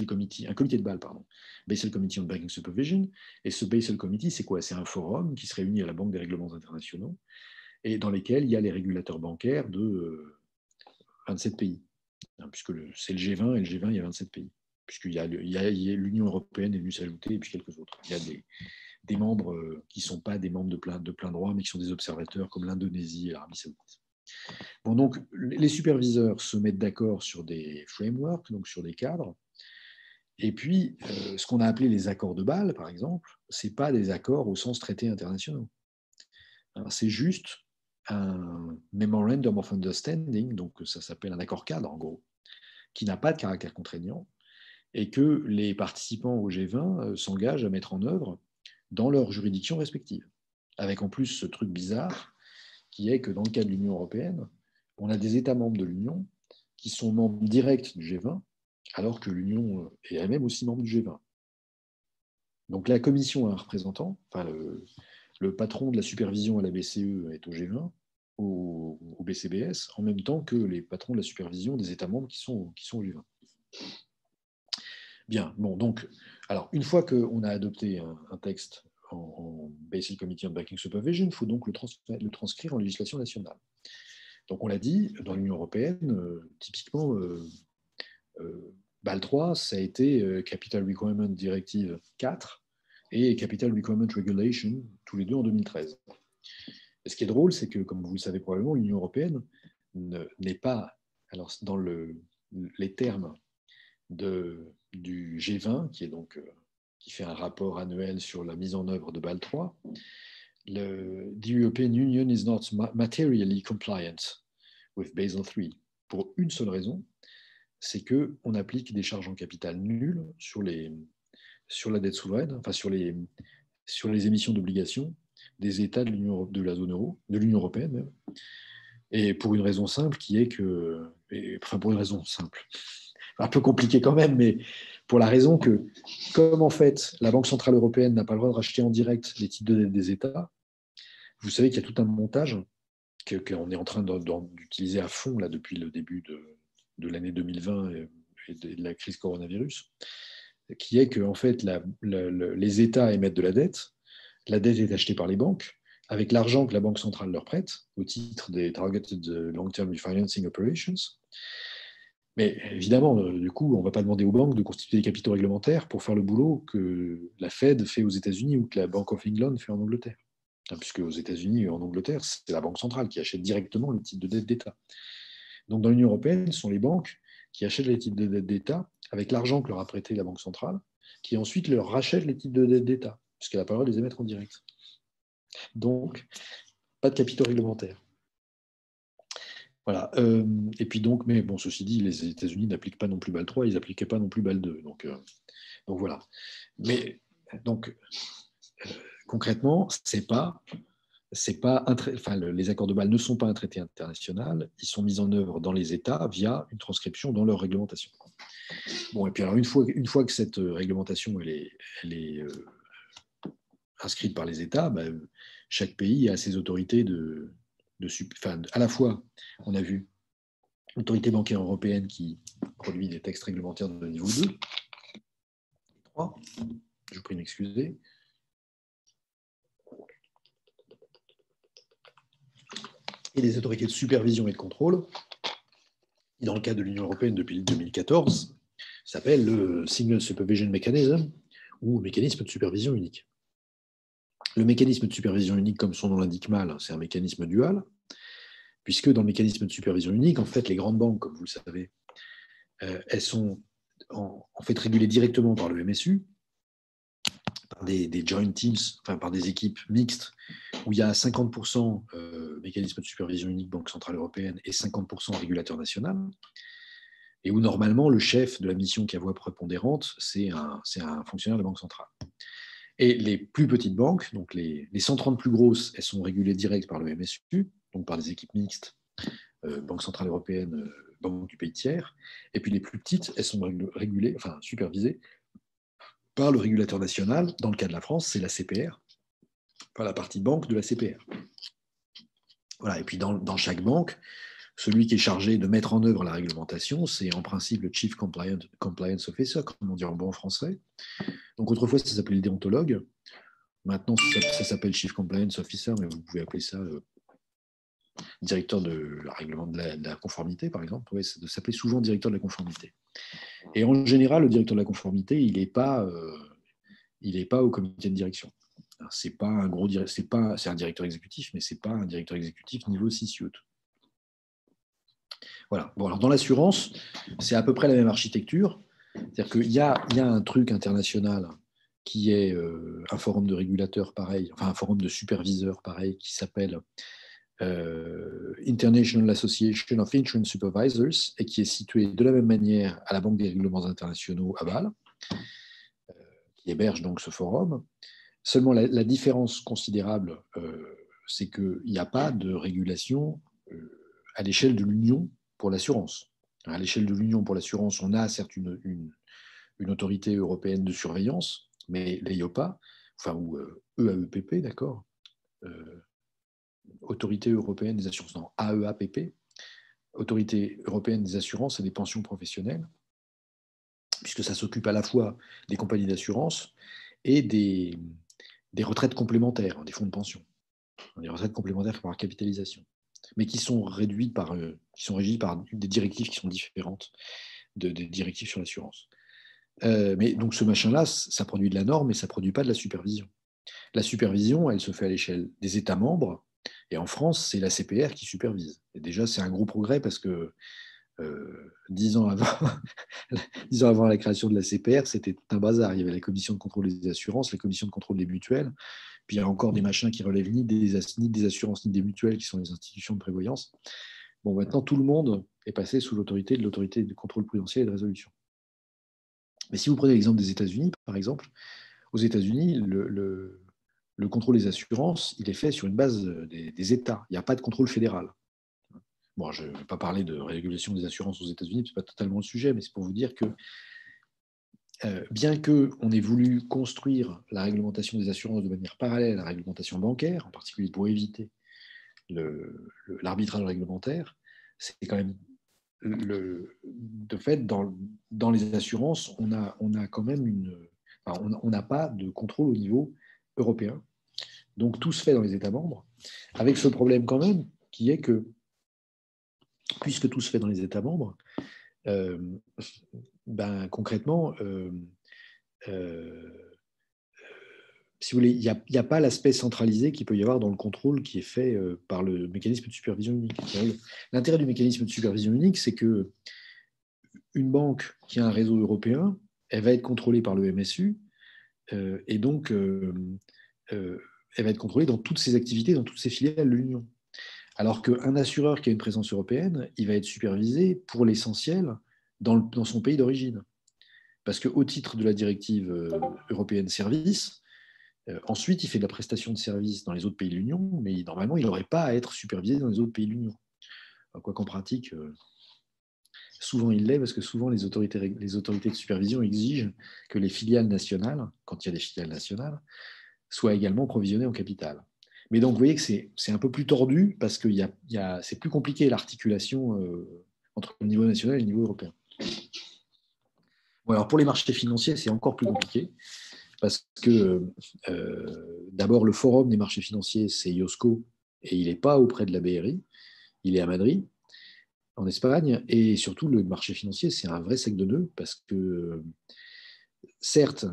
Committee, un comité de Bâle, pardon, Basel Committee on Banking Supervision. Et ce Basel Committee, c'est quoi? C'est un forum qui se réunit à la Banque des règlements internationaux et dans lesquels il y a les régulateurs bancaires de 27 pays. Puisque c'est le G20, et le G20, il y a 27 pays. Puisqu'il y a l'Union européenne est venue s'ajouter, et puis quelques autres. Il y a des membres qui ne sont pas des membres de plein droit, mais qui sont des observateurs, comme l'Indonésie et l'Arabie saoudite. Bon, donc, les superviseurs se mettent d'accord sur des frameworks, donc sur des cadres. Et puis, ce qu'on a appelé les accords de Bâle, par exemple, ce n'est pas des accords au sens traités internationaux. C'est juste un Memorandum of Understanding, donc ça s'appelle un accord cadre, en gros, qui n'a pas de caractère contraignant, et que les participants au G20 s'engagent à mettre en œuvre dans leurs juridictions respectives. Avec en plus ce truc bizarre, qui est que dans le cas de l'Union européenne, on a des États membres de l'Union qui sont membres directs du G20, alors que l'Union est elle-même aussi membre du G20. Donc la Commission a un représentant, enfin le patron de la supervision à la BCE est au G20, au BCBS, en même temps que les patrons de la supervision des États membres qui sont au G20. Bien, bon, donc, alors, une fois qu'on a adopté un texte en Basel Committee on Banking Supervision, il faut donc le transcrire en législation nationale. Donc, on l'a dit, dans l'Union européenne, typiquement, BAL 3, ça a été Capital Requirement Directive 4 et Capital Requirement Regulation, tous les deux en 2013. Et ce qui est drôle, c'est que, comme vous le savez probablement, l'Union européenne n'est pas, alors dans les termes du G20, qui fait un rapport annuel sur la mise en œuvre de Bâle 3, the European Union is not materially compliant with Basel III, pour une seule raison, c'est qu'on applique des charges en capital nulles sur la dette souveraine, enfin sur les émissions d'obligations des États de la zone euro, de l'Union européenne même, et pour une raison simple qui est que, pour une raison simple, un peu compliqué quand même, mais pour la raison que, comme en fait la Banque Centrale Européenne n'a pas le droit de racheter en direct les titres de dette des États, vous savez qu'il y a tout un montage qu'on est en train d'utiliser à fond là, depuis le début de l'année 2020 et de la crise coronavirus, qui est que en fait, les États émettent de la dette est achetée par les banques, avec l'argent que la Banque Centrale leur prête au titre des Targeted Long-Term Refinancing Operations. Mais évidemment, du coup, on ne va pas demander aux banques de constituer des capitaux réglementaires pour faire le boulot que la Fed fait aux États-Unis ou que la Bank of England fait en Angleterre. Puisque aux États-Unis et en Angleterre, c'est la Banque centrale qui achète directement les titres de dette d'État. Donc dans l'Union européenne, ce sont les banques qui achètent les titres de dette d'État avec l'argent que leur a prêté la Banque centrale, qui ensuite leur rachète les titres de dette d'État, puisqu'elle n'a pas le droit de les émettre en direct. Donc, pas de capitaux réglementaires. Voilà. Et puis donc, mais bon, ceci dit, les États-Unis n'appliquent pas non plus Bâle 3, ils n'appliquaient pas non plus Bâle 2. Donc voilà. Mais donc, concrètement, les accords de Bâle ne sont pas un traité international, ils sont mis en œuvre dans les États via une transcription dans leur réglementation. Bon, et puis alors, une fois que cette réglementation elle est inscrite par les États, chaque pays a ses autorités à la fois, on a vu l'autorité bancaire européenne qui produit des textes réglementaires de niveau 2, 3, je vous prie de m'excuser. Et des autorités de supervision et de contrôle, qui dans le cas de l'Union européenne depuis 2014, s'appelle le Single Supervision Mechanism, ou mécanisme de supervision unique. Le mécanisme de supervision unique, comme son nom l'indique mal, c'est un mécanisme dual, puisque dans le mécanisme de supervision unique, en fait, les grandes banques, comme vous le savez, elles sont en fait régulées directement par le MSU, par des joint teams, enfin par des équipes mixtes, où il y a 50% mécanisme de supervision unique Banque Centrale Européenne et 50% régulateur national, et où normalement le chef de la mission qui a voix prépondérante, c'est un fonctionnaire de la Banque centrale. Et les plus petites banques, donc les 130 plus grosses, elles sont régulées direct par le MSU, donc par des équipes mixtes, Banque Centrale Européenne, Banque du pays tiers. Et puis les plus petites, elles sont régulées, enfin supervisées par le régulateur national. Dans le cas de la France, c'est la CPR, par la partie banque de la CPR. Voilà. Et puis dans chaque banque, celui qui est chargé de mettre en œuvre la réglementation, c'est en principe le Chief Compliance Officer, comme on dit en bon français. Donc autrefois, ça s'appelait le déontologue. Maintenant, ça s'appelle Chief Compliance Officer, mais vous pouvez appeler ça directeur de la conformité, par exemple. Ouais, ça s'appelait souvent directeur de la conformité. Et en général, le directeur de la conformité, il n'est pas au comité de direction. C'est pas un gros c'est un directeur exécutif, mais c'est pas un directeur exécutif niveau CCO. Voilà. Bon, alors dans l'assurance, c'est à peu près la même architecture. C'est-à-dire qu'il y a un truc international qui est un forum de régulateurs pareil, enfin un forum de superviseurs pareil, qui s'appelle International Association of Insurance Supervisors, et qui est situé de la même manière à la Banque des règlements internationaux à Bâle, qui héberge donc ce forum. Seulement, la différence considérable, c'est qu'il n'y a pas de régulation à l'échelle de l'Union pour l'assurance. À l'échelle de l'Union pour l'assurance, on a certes une autorité européenne de surveillance, mais l'EIOPA, enfin, ou EAEPP, d'accord, Autorité européenne des assurances, non, AEAPP, Autorité européenne des assurances et des pensions professionnelles, puisque ça s'occupe à la fois des compagnies d'assurance et des retraites complémentaires, des fonds de pension, des retraites complémentaires par capitalisation, mais qui sont régies par des directives qui sont différentes des directives sur l'assurance. Mais donc ce machin-là, ça produit de la norme, mais ça ne produit pas de la supervision. La supervision, elle se fait à l'échelle des États membres, et en France, c'est la CPR qui supervise. Et déjà, c'est un gros progrès parce que 10 ans avant la création de la CPR, c'était un bazar. Il y avait la commission de contrôle des assurances, la commission de contrôle des mutuelles, puis il y a encore des machins qui relèvent ni des assurances ni des mutuelles, qui sont les institutions de prévoyance. Bon, maintenant, tout le monde est passé sous l'autorité de contrôle prudentiel et de résolution. Mais si vous prenez l'exemple des États-Unis, par exemple, aux États-Unis, le contrôle des assurances, il est fait sur une base des États. Il n'y a pas de contrôle fédéral. Bon, je ne vais pas parler de régulation des assurances aux États-Unis, ce n'est pas totalement le sujet, mais c'est pour vous dire que bien qu'on ait voulu construire la réglementation des assurances de manière parallèle à la réglementation bancaire, en particulier pour éviter l'arbitrage réglementaire, c'est quand même de fait, dans les assurances, on a quand même on n'a pas de contrôle au niveau européen. Donc tout se fait dans les États membres, avec ce problème quand même, qui est que, puisque tout se fait dans les États membres, concrètement, si vous voulez, il n'y a pas l'aspect centralisé qu'il peut y avoir dans le contrôle qui est fait par le mécanisme de supervision unique. L'intérêt du mécanisme de supervision unique, c'est que une banque qui a un réseau européen, elle va être contrôlée par le MSU, et donc elle va être contrôlée dans toutes ses activités, dans toutes ses filiales de l'Union. Alors qu'un assureur qui a une présence européenne, il va être supervisé pour l'essentiel dans son pays d'origine. Parce qu'au titre de la directive européenne service, ensuite, il fait de la prestation de services dans les autres pays de l'Union, mais normalement, il n'aurait pas à être supervisé dans les autres pays de l'Union. Quoi qu'en pratique, souvent il l'est, parce que souvent les autorités de supervision exigent que les filiales nationales, quand il y a des filiales nationales, soient également provisionnées en capital. Mais donc, vous voyez que c'est un peu plus tordu, parce que c'est plus compliqué l'articulation entre le niveau national et le niveau européen. Bon, alors pour les marchés financiers, c'est encore plus compliqué, parce que d'abord, le forum des marchés financiers, c'est IOSCO, et il n'est pas auprès de la BRI, il est à Madrid, en Espagne, et surtout, le marché financier, c'est un vrai sac de nœuds, parce que, certes,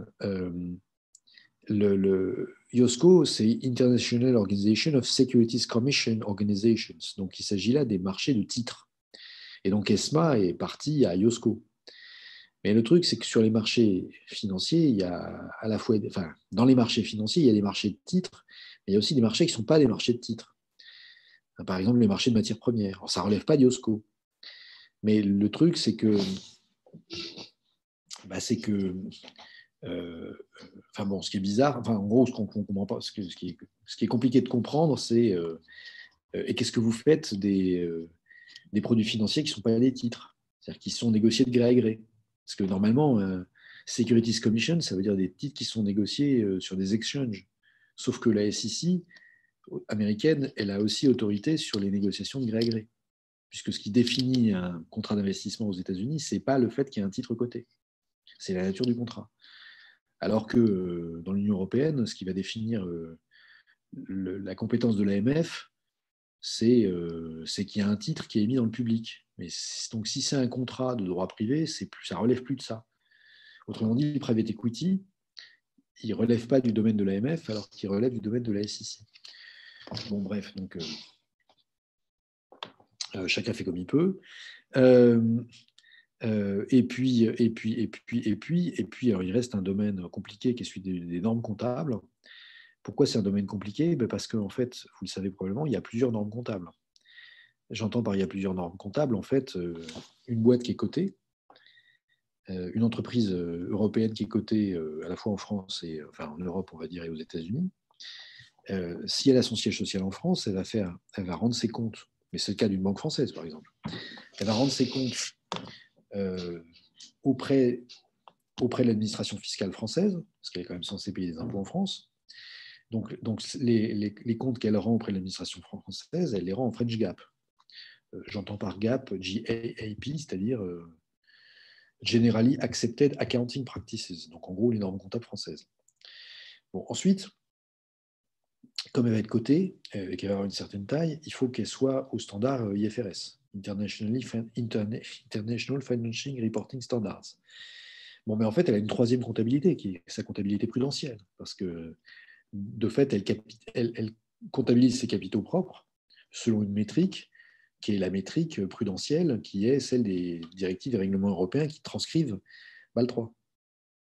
le IOSCO, c'est International Organization of Securities Commission Organizations, donc il s'agit là des marchés de titres. Et donc ESMA est partie à IOSCO. Mais le truc, c'est que sur les marchés financiers, il y a à la fois, enfin, dans les marchés financiers, il y a des marchés de titres, mais il y a aussi des marchés qui ne sont pas des marchés de titres. Par exemple, les marchés de matières premières. Alors, ça ne relève pas d'IOSCO. Mais le truc, c'est que, enfin bon, ce qui est bizarre, enfin, en gros, ce qu'on ne comprend pas, ce qui est compliqué de comprendre, c'est et qu'est-ce que vous faites des produits financiers qui ne sont pas des titres, c'est-à-dire qui sont négociés de gré à gré. Parce que normalement, Securities Commission, ça veut dire des titres qui sont négociés sur des exchanges. Sauf que la SEC américaine, elle a aussi autorité sur les négociations de gré à gré. Puisque ce qui définit un contrat d'investissement aux États-Unis, ce n'est pas le fait qu'il y ait un titre coté, c'est la nature du contrat. Alors que dans l'Union européenne, ce qui va définir la compétence de l'AMF, c'est qu'il y a un titre qui est émis dans le public. Mais donc, si c'est un contrat de droit privé, ça ne relève plus de ça. Autrement dit, le private equity, il ne relève pas du domaine de l'AMF, alors qu'il relève du domaine de la SEC. Bon, bref, donc chacun fait comme il peut. Et puis, alors, il reste un domaine compliqué qui est celui des normes comptables. Pourquoi c'est un domaine compliqué? Parce qu'en fait, vous le savez probablement, il y a plusieurs normes comptables. J'entends par il y a plusieurs normes comptables, en fait, une boîte qui est cotée, une entreprise européenne qui est cotée à la fois en France et enfin en Europe, on va dire, et aux États-Unis. Si elle a son siège social en France, elle va rendre ses comptes. Mais c'est le cas d'une banque française, par exemple. Elle va rendre ses comptes auprès de l'administration fiscale française, parce qu'elle est quand même censée payer des impôts en France. Donc les comptes qu'elle rend auprès de l'administration française, elle les rend en French GAAP. J'entends par GAAP, GAAP, c'est-à-dire Generally Accepted Accounting Practices, donc en gros les normes comptables françaises. Bon, ensuite, comme elle va être cotée et qu'elle va avoir une certaine taille, il faut qu'elle soit au standard IFRS, International Financial Reporting Standards. Bon, mais en fait, elle a une troisième comptabilité, qui est sa comptabilité prudentielle, parce que de fait, elle comptabilise ses capitaux propres selon une métrique qui est la métrique prudentielle, qui est celle des directives et règlements européens qui transcrivent BAL 3,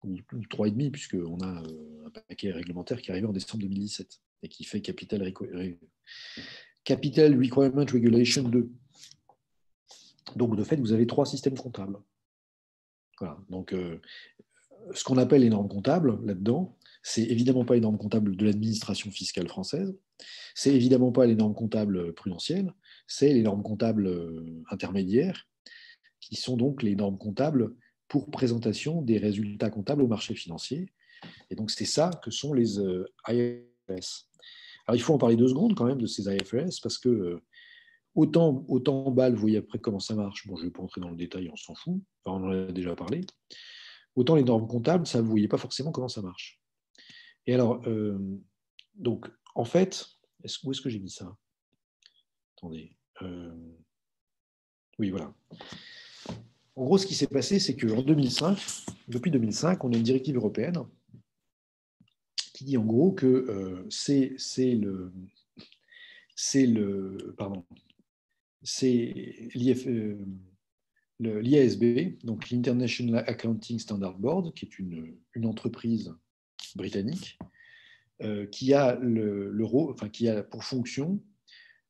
ou 3,5, puisqu'on a un paquet réglementaire qui arrive en décembre 2017 et qui fait Capital Requirement Regulation 2. Donc, de fait, vous avez 3 systèmes comptables. Voilà. Donc, ce qu'on appelle les normes comptables, là-dedans, c'est évidemment pas les normes comptables de l'administration fiscale française, c'est évidemment pas les normes comptables prudentielles, c'est les normes comptables intermédiaires, qui sont donc les normes comptables pour présentation des résultats comptables au marché financier. Et donc, c'est ça que sont les IFRS. Alors, il faut en parler 2 secondes quand même de ces IFRS, parce que autant BAL, vous voyez après comment ça marche, bon, je ne vais pas entrer dans le détail, on s'en fout, enfin, on en a déjà parlé, autant les normes comptables, ça, vous ne voyez pas forcément comment ça marche. Et alors, donc, en fait, où est-ce que j'ai mis ça? Attendez. Oui, voilà. En gros, ce qui s'est passé, c'est qu'en 2005, depuis 2005, on a une directive européenne qui dit en gros que c'est l'IASB, donc l'International Accounting Standard Board, qui est une entreprise britannique, qui a le rôle, enfin, qui a pour fonction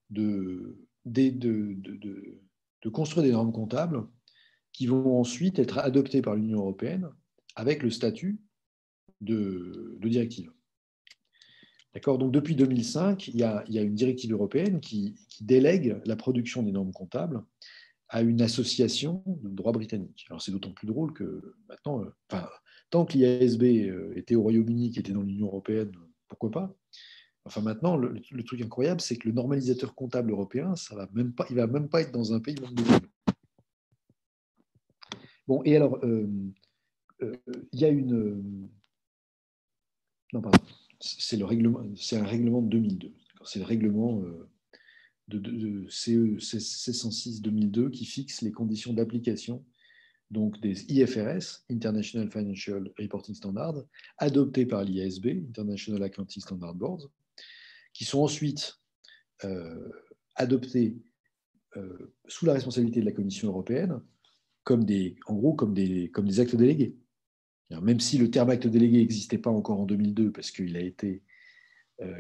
de construire des normes comptables qui vont ensuite être adoptées par l'Union européenne avec le statut de directive. D'accord. Donc depuis 2005, il y a une directive européenne qui délègue la production des normes comptables à une association de droit britannique. Alors c'est d'autant plus drôle que maintenant, tant que l'IASB était au Royaume-Uni, qui était dans l'Union européenne, pourquoi pas? Enfin maintenant, le truc incroyable, c'est que le normalisateur comptable européen, il ne va même pas être dans un pays membre de l'Union. Bon, et alors, il y a une... Non, pardon. C'est un règlement de 2002. C'est le règlement de CE 106-2002 qui fixe les conditions d'application donc des IFRS, International Financial Reporting Standards, adoptés par l'IASB, International Accounting Standard Board, qui sont ensuite adoptés sous la responsabilité de la Commission européenne en gros, comme des actes délégués. Même si le terme acte délégué n'existait pas encore en 2002, parce qu'il a été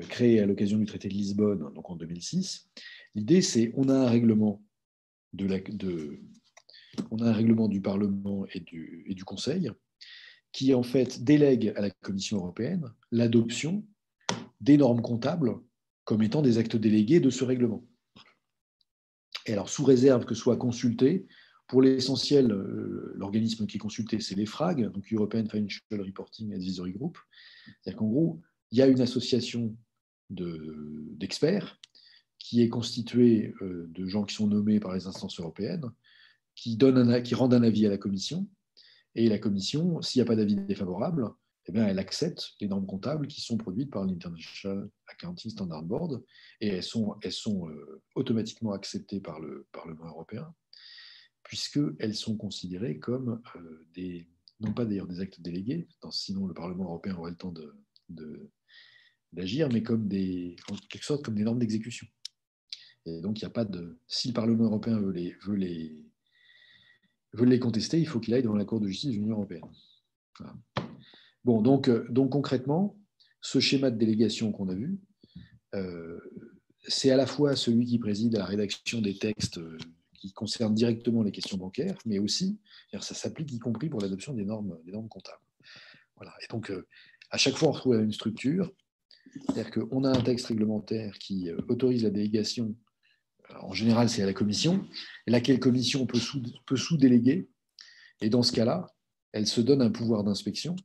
créé à l'occasion du traité de Lisbonne, donc en 2006, l'idée, c'est on a un règlement on a un règlement du Parlement et du Conseil qui, en fait, délègue à la Commission européenne l'adoption des normes comptables comme étant des actes délégués de ce règlement. Et alors, sous réserve que soit consulté, pour l'essentiel, l'organisme qui est consulté, c'est l'EFRAG, donc European Financial Reporting Advisory Group. C'est-à-dire qu'en gros, il y a une association d'experts qui est constituée de gens qui sont nommés par les instances européennes, qui rendent un avis à la Commission. Et la Commission, s'il n'y a pas d'avis défavorable, eh bien, elle accepte les normes comptables qui sont produites par l'International Accounting Standard Board, et elles sont automatiquement acceptées par le Parlement européen, puisqu'elles sont considérées comme non pas d'ailleurs des actes délégués, sinon le Parlement européen aurait le temps d'agir, mais en quelque sorte comme des normes d'exécution. Et donc, il n'y a pas de. Si le Parlement européen veut les contester, il faut qu'il aille devant la Cour de justice de l'Union européenne. Voilà. Bon, donc concrètement, ce schéma de délégation qu'on a vu, c'est à la fois celui qui préside à la rédaction des textes qui concernent directement les questions bancaires, mais aussi, ça s'applique y compris pour l'adoption des normes comptables. Voilà. Et donc, à chaque fois, on retrouve une structure, c'est-à-dire qu'on a un texte réglementaire qui autorise la délégation. Alors, en général, c'est à la commission, et laquelle commission peut sous-déléguer, et dans ce cas-là, elle se donne un pouvoir d'inspection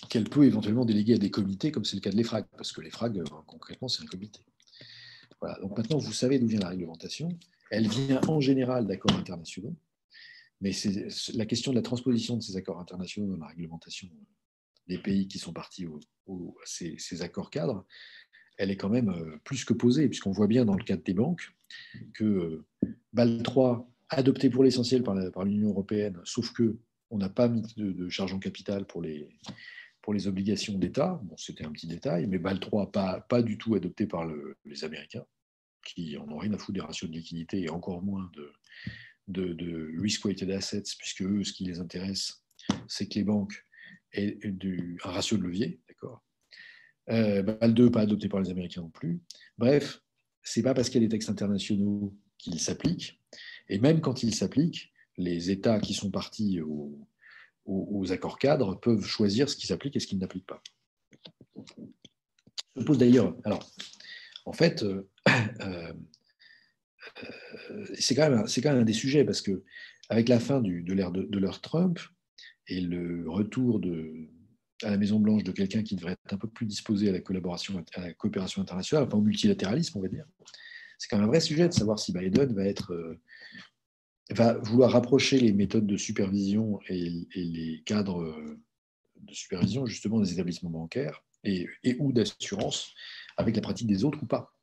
qu'elle peut éventuellement déléguer à des comités, comme c'est le cas de l'EFRAG, parce que l'EFRAG, concrètement, c'est un comité. Voilà. Donc maintenant, vous savez d'où vient la réglementation. Elle vient en général d'accords internationaux, mais la question de la transposition de ces accords internationaux dans la réglementation des pays qui sont partis à ces accords cadres, elle est quand même plus que posée, puisqu'on voit bien dans le cadre des banques que Bâle III, adopté pour l'essentiel par l'Union européenne, sauf qu'on n'a pas mis de charge en capital pour les obligations d'État. Bon, c'était un petit détail, mais Bâle III, pas du tout adopté par les Américains, qui en ont rien à foutre des ratios de liquidité et encore moins de risk-weighted assets, puisque eux, ce qui les intéresse, c'est que les banques aient un ratio de levier, d'accord. Bâle II, pas adopté par les Américains non plus. Bref, c'est pas parce qu'il y a des textes internationaux qu'ils s'appliquent, et même quand ils s'appliquent, les États qui sont partis aux accords cadres peuvent choisir ce qui s'applique et ce qui n'applique pas. Je pose d'ailleurs, alors, en fait, c'est quand même un des sujets, parce que avec la fin de l'ère Trump et le retour à la Maison-Blanche de quelqu'un qui devrait être un peu plus disposé à la coopération internationale, enfin au multilatéralisme, on va dire, c'est quand même un vrai sujet de savoir si Biden va vouloir rapprocher les méthodes de supervision et les cadres de supervision justement des établissements bancaires et ou d'assurance avec la pratique des autres ou pas.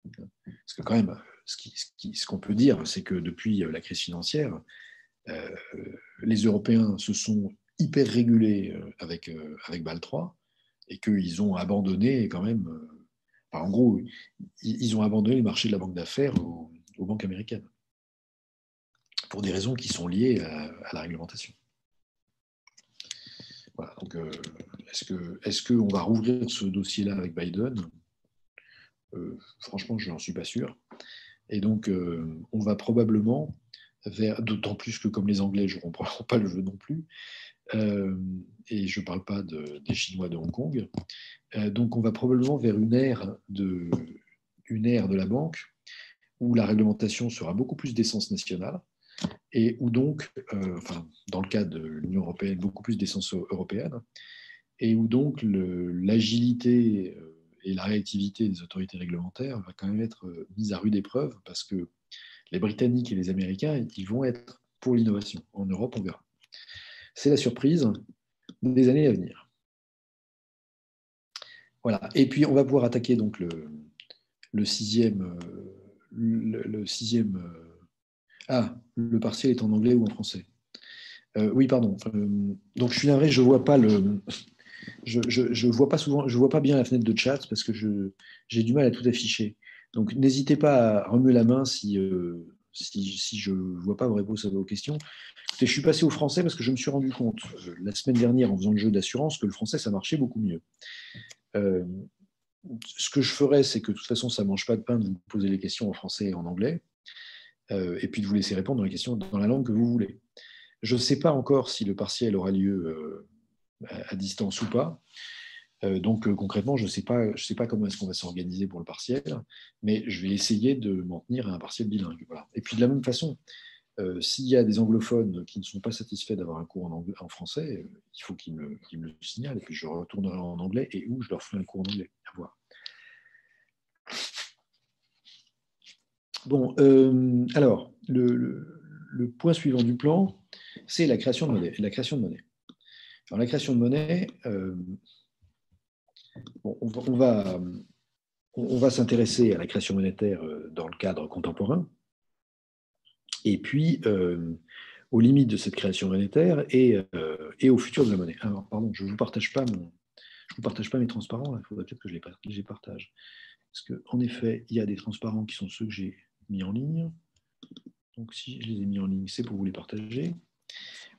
Parce que quand même, ce qu'on peut dire, c'est que depuis la crise financière, les Européens se sont hyper régulés avec Bâle III, et qu'ils ont abandonné quand même, en gros, ils ont abandonné le marché de la banque d'affaires aux banques américaines, pour des raisons qui sont liées à la réglementation. Voilà, donc est-ce qu'on va rouvrir ce dossier-là avec Biden ? Franchement, je n'en suis pas sûr. Et donc, on va probablement d'autant plus que comme les Anglais ne comprendront pas le jeu non plus, et je ne parle pas des Chinois de Hong Kong, donc on va probablement vers une ère de la banque où la réglementation sera beaucoup plus d'essence nationale, et où donc, dans le cas de l'Union européenne, beaucoup plus d'essence européenne, et où donc l'agilité et la réactivité des autorités réglementaires va quand même être mise à rude épreuve, parce que les Britanniques et les Américains, ils vont être pour l'innovation. En Europe, on verra. C'est la surprise des années à venir. Voilà. Et puis, on va pouvoir attaquer donc le sixième. Le partiel est en anglais ou en français. Oui, pardon. Donc, je suis navré, je vois pas je vois pas souvent, je vois pas bien la fenêtre de chat parce que j'ai du mal à tout afficher. Donc, n'hésitez pas à remuer la main si si je ne vois pas vos réponses à vos questions. Écoutez, je suis passé au français parce que je me suis rendu compte la semaine dernière en faisant le jeu d'assurance que le français, ça marchait beaucoup mieux. Ce que je ferais, c'est que de toute façon, ça ne mange pas de pain de vous poser les questions en français et en anglais, et puis de vous laisser répondre dans les questions dans la langue que vous voulez. Je ne sais pas encore si le partiel aura lieu à distance ou pas. Donc concrètement, je ne sais pas comment est-ce qu'on va s'organiser pour le partiel, mais je vais essayer de m'en tenir à un partiel bilingue. Voilà. Et puis de la même façon, s'il y a des anglophones qui ne sont pas satisfaits d'avoir un cours en français, il faut qu'ils me le signalent, et puis je retournerai en anglais, et où je leur ferai un cours en anglais. À voir. Bon, alors, le point suivant du plan, c'est la création de monnaie. Alors, la création de monnaie, bon, on va s'intéresser à la création monétaire dans le cadre contemporain, et puis aux limites de cette création monétaire et au futur de la monnaie. Alors, pardon, je ne vous partage pas mes transparents, il faudrait peut-être que je les partage. Parce qu'en effet, il y a des transparents qui sont ceux que j'ai mis en ligne. Donc, si je les ai mis en ligne, c'est pour vous les partager.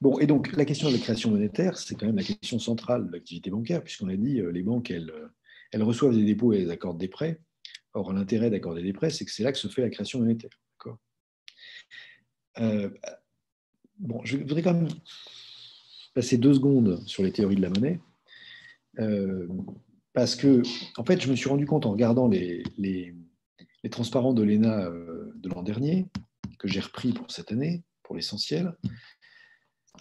Bon, et donc, la question de la création monétaire, c'est quand même la question centrale de l'activité bancaire, puisqu'on a dit, les banques, elles reçoivent des dépôts et elles accordent des prêts. Or, l'intérêt d'accorder des prêts, c'est que c'est là que se fait la création monétaire. D'accord. Bon, je voudrais quand même passer 2 secondes sur les théories de la monnaie, parce que, en fait, je me suis rendu compte en regardant les transparents de l'ENA de l'an dernier, que j'ai repris pour cette année, pour l'essentiel.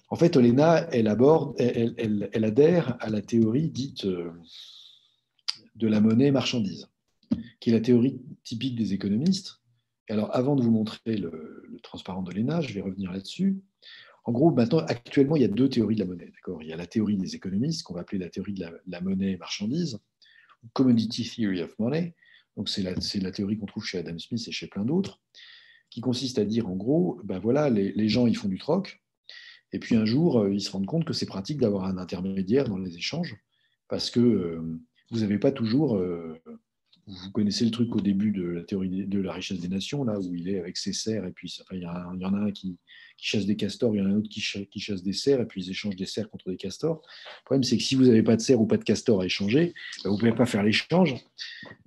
En fait, l'ENA, elle adhère à la théorie dite de la monnaie marchandise, qui est la théorie typique des économistes. Et alors, avant de vous montrer le transparent de l'ENA, je vais revenir là-dessus. En gros, maintenant, actuellement, il y a 2 théories de la monnaie. D'accord. Il y a la théorie des économistes, qu'on va appeler la théorie de la monnaie marchandise, Commodity Theory of Money. Donc, c'est la théorie qu'on trouve chez Adam Smith et chez plein d'autres, qui consiste à dire, en gros, ben voilà, les gens, ils font du troc, et puis un jour, ils se rendent compte que c'est pratique d'avoir un intermédiaire dans les échanges, parce que vous n'avez pas toujours vous connaissez le truc au début de la théorie de la richesse des nations, là où il est avec ses cerfs, et puis enfin, il y en a un qui chasse des castors, il y en a un autre qui chasse des cerfs, et puis ils échangent des cerfs contre des castors. Le problème, c'est que si vous n'avez pas de cerfs ou pas de castors à échanger, vous ne pouvez pas faire l'échange.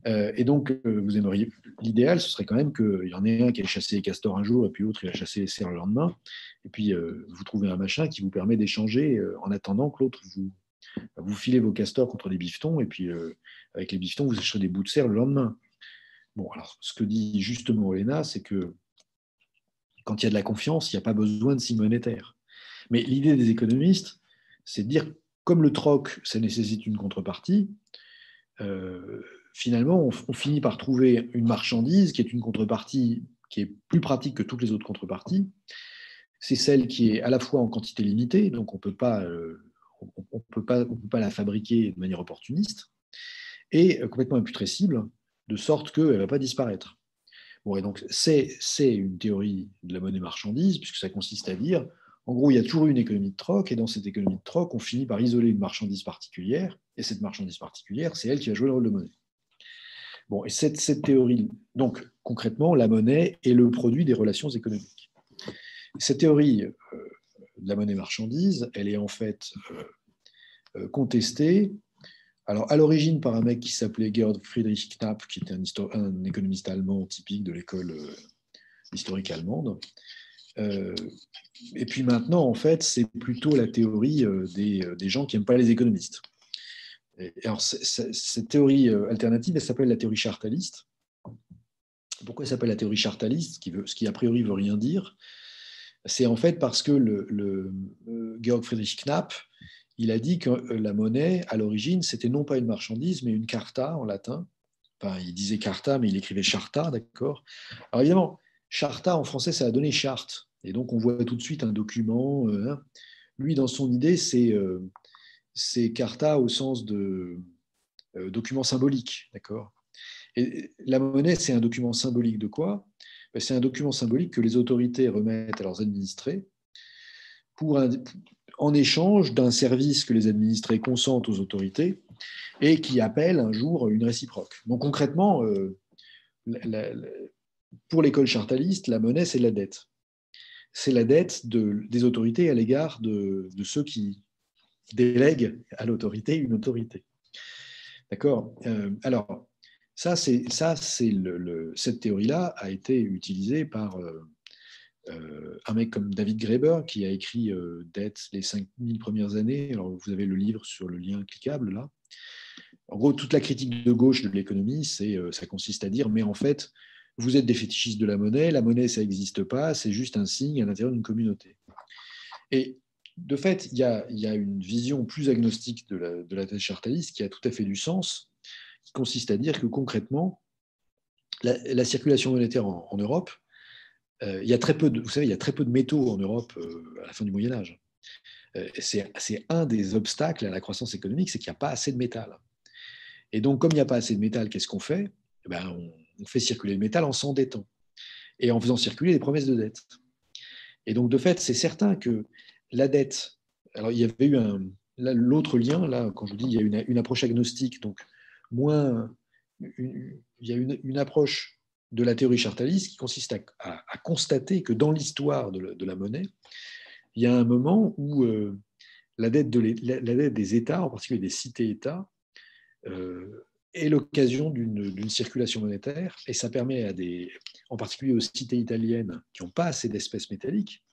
Et donc, vous aimeriez, l'idéal, ce serait quand même qu'il y en ait un qui a chassé les castors un jour, et puis l'autre, il a chassé les cerfs le lendemain. Et puis, vous trouvez un machin qui vous permet d'échanger en attendant que l'autre vous filez vos castors contre des bifetons, et puis avec les bifetons, vous écherez des bouts de cerf le lendemain. Bon, alors, ce que dit justement Olena, c'est que quand il y a de la confiance, il n'y a pas besoin de signes monétaires. Mais l'idée des économistes, c'est de dire, comme le troc, ça nécessite une contrepartie, finalement, on finit par trouver une marchandise qui est une contrepartie qui est plus pratique que toutes les autres contreparties. C'est celle qui est à la fois en quantité limitée, donc on ne peut pas la fabriquer de manière opportuniste, et complètement imputrescible, de sorte qu'elle ne va pas disparaître. Bon, et donc, c'est une théorie de la monnaie marchandise, puisque ça consiste à dire, en gros, il y a toujours eu une économie de troc, et dans cette économie de troc, on finit par isoler une marchandise particulière, et cette marchandise particulière, c'est elle qui va jouer le rôle de monnaie. Bon, et cette théorie, donc concrètement, la monnaie est le produit des relations économiques. Cette théorie de la monnaie marchandise, elle est en fait contestée, alors à l'origine par un mec qui s'appelait Georg Friedrich Knapp, qui était un économiste allemand typique de l'école historique allemande. Et puis maintenant, en fait, c'est plutôt la théorie des gens qui n'aiment pas les économistes. Et alors, cette théorie alternative, elle s'appelle la théorie chartaliste. Pourquoi elle s'appelle la théorie chartaliste, ce qui a priori veut rien dire? C'est en fait parce que le Georg Friedrich Knapp, il a dit que la monnaie, à l'origine, c'était non pas une marchandise, mais une carta en latin. Enfin, il disait carta, mais il écrivait charta, d'accord? Alors évidemment, charta en français, ça a donné charte. Et donc, on voit tout de suite un document. Lui, dans son idée, c'est carta au sens de document symbolique, d'accord? Et la monnaie, c'est un document symbolique de quoi? C'est un document symbolique que les autorités remettent à leurs administrés en échange d'un service que les administrés consentent aux autorités et qui appelle un jour une réciproque. Donc concrètement, pour l'école chartaliste, la monnaie, c'est la dette. C'est la dette des autorités à l'égard de ceux qui délèguent à l'autorité une autorité. D'accord. Alors, cette théorie-là a été utilisée par un mec comme David Graeber qui a écrit Dette les 5000 premières années. Alors, vous avez le livre sur le lien cliquable là. En gros, toute la critique de gauche de l'économie, ça consiste à dire, mais en fait, vous êtes des fétichistes de la monnaie, ça n'existe pas, c'est juste un signe à l'intérieur d'une communauté. Et de fait, il y a une vision plus agnostique de la thèse chartaliste qui a tout à fait du sens, qui consiste à dire que concrètement, la circulation monétaire en Europe, il y a très peu de, vous savez, il y a très peu de métaux en Europe à la fin du Moyen Âge. C'est un des obstacles à la croissance économique, c'est qu'il n'y a pas assez de métal. Et donc, comme il n'y a pas assez de métal, qu'est-ce qu'on fait? On fait circuler le métal en s'endettant et en faisant circuler les promesses de dette. Et donc, de fait, c'est certain que la dette. Alors, il y avait eu l'autre lien, là, quand je vous dis, il y a une approche agnostique, donc moins. Il y a une approche de la théorie chartaliste qui consiste à constater que dans l'histoire de la monnaie, il y a un moment où la dette des États, en particulier des cités-États, est l'occasion d'une circulation monétaire et ça permet en particulier aux cités italiennes qui n'ont pas assez d'espèces métalliques,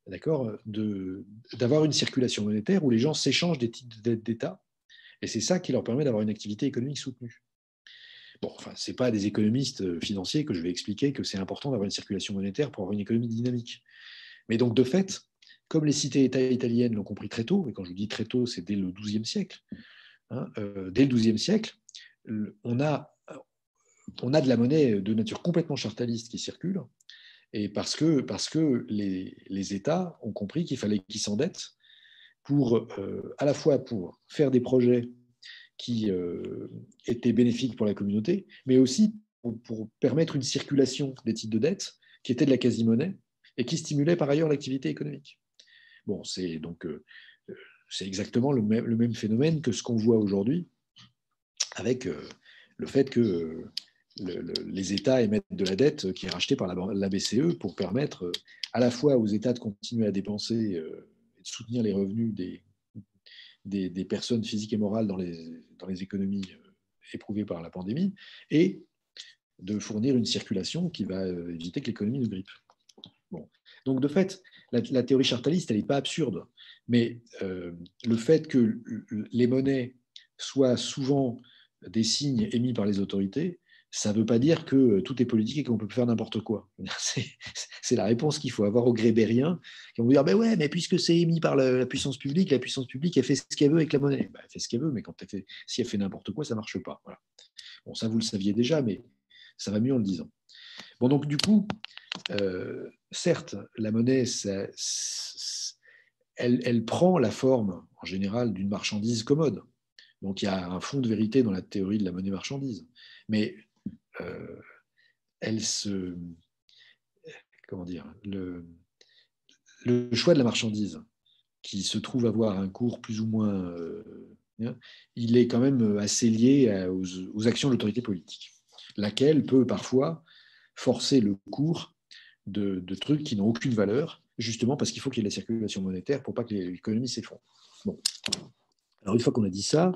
d'accord, d'avoir une circulation monétaire où les gens s'échangent des titres d'État et c'est ça qui leur permet d'avoir une activité économique soutenue. Bon, enfin, ce n'est pas à des économistes financiers que je vais expliquer que c'est important d'avoir une circulation monétaire pour avoir une économie dynamique. Mais donc, de fait, comme les cités-États italiennes l'ont compris très tôt, et quand je vous dis très tôt, c'est dès le XIIe siècle, dès le XIIe siècle, on a de la monnaie de nature complètement chartaliste qui circule, et parce que les États ont compris qu'il fallait qu'ils s'endettent à la fois pour faire des projets qui étaient bénéfiques pour la communauté, mais aussi pour permettre une circulation des titres de dette qui étaient de la quasi-monnaie et qui stimulait par ailleurs l'activité économique. Bon, c'est exactement le même phénomène que ce qu'on voit aujourd'hui avec le fait que les États émettent de la dette qui est rachetée par la BCE pour permettre à la fois aux États de continuer à dépenser et de soutenir les revenus des personnes physiques et morales dans les économies éprouvées par la pandémie et de fournir une circulation qui va éviter que l'économie ne grippe. Bon. Donc, de fait, la théorie chartaliste, elle n'est pas absurde, mais le fait que les monnaies soient souvent des signes émis par les autorités, ça ne veut pas dire que tout est politique et qu'on peut faire n'importe quoi. C'est la réponse qu'il faut avoir aux grébériens qui vont vous dire ben ouais, mais puisque c'est émis par la puissance publique, elle fait ce qu'elle veut avec la monnaie. Ben, elle fait ce qu'elle veut, mais si elle fait n'importe quoi, ça ne marche pas. Voilà. Bon, ça, vous le saviez déjà, mais ça va mieux en le disant. Bon, donc du coup, certes, la monnaie, elle prend la forme, en général, d'une marchandise commode. Donc il y a un fond de vérité dans la théorie de la monnaie marchandise. Mais elle se. Comment dire le choix de la marchandise, qui se trouve avoir un cours plus ou moins. Il est quand même assez lié aux actions de l'autorité politique, laquelle peut parfois forcer le cours de trucs qui n'ont aucune valeur, justement parce qu'il faut qu'il y ait de la circulation monétaire pour pas que l'économie s'effondre. Bon. Alors, une fois qu'on a dit ça,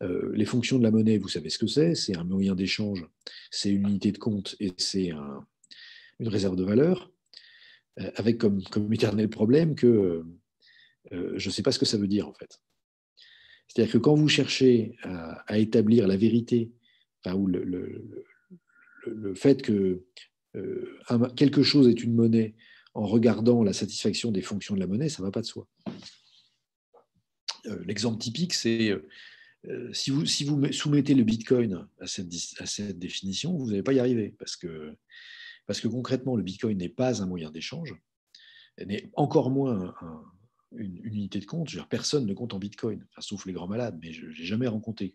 les fonctions de la monnaie, vous savez ce que c'est un moyen d'échange, c'est une unité de compte et c'est une réserve de valeur, avec comme éternel problème que je ne sais pas ce que ça veut dire en fait. C'est-à-dire que quand vous cherchez à établir la vérité, enfin, ou le fait que quelque chose est une monnaie en regardant la satisfaction des fonctions de la monnaie, ça ne va pas de soi. L'exemple typique, c'est si vous soumettez le Bitcoin à cette définition, vous n'allez pas y arriver, parce que concrètement, le Bitcoin n'est pas un moyen d'échange, n'est encore moins une unité de compte. Personne ne compte en Bitcoin, enfin, sauf les grands malades, mais je n'ai jamais rencontré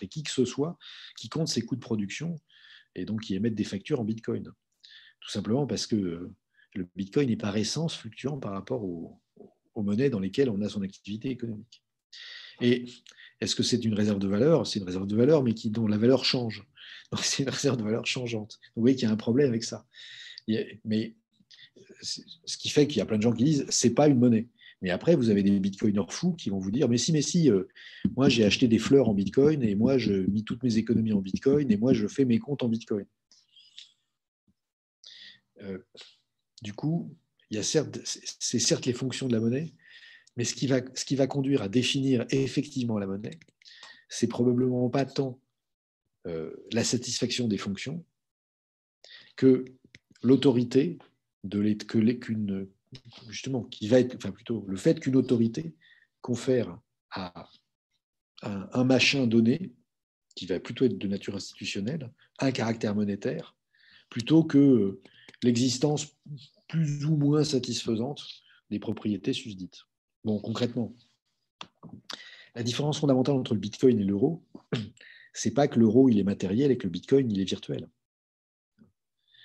qui que ce soit qui compte ses coûts de production et donc qui émettent des factures en Bitcoin. Tout simplement parce que le Bitcoin est par essence fluctuant par rapport aux monnaies dans lesquelles on a son activité économique. Et est-ce que c'est une réserve de valeur? C'est une réserve de valeur, mais dont la valeur change. Donc, c'est une réserve de valeur changeante. Donc, vous voyez qu'il y a un problème avec ça. Mais ce qui fait qu'il y a plein de gens qui disent c'est pas une monnaie. Mais après, vous avez des bitcoiners fous qui vont vous dire mais si, moi j'ai acheté des fleurs en bitcoin et moi je mis toutes mes économies en bitcoin et moi je fais mes comptes en bitcoin. Du coup, c'est certes les fonctions de la monnaie, mais ce qui va conduire à définir effectivement la monnaie, c'est probablement pas tant la satisfaction des fonctions que l'autorité justement, qui va être, enfin plutôt le fait qu'une autorité confère à un machin donné, qui va plutôt être de nature institutionnelle, un caractère monétaire, plutôt que l'existence plus ou moins satisfaisante des propriétés susdites. Bon, concrètement, la différence fondamentale entre le Bitcoin et l'euro, c'est pas que l'euro il est matériel et que le Bitcoin il est virtuel.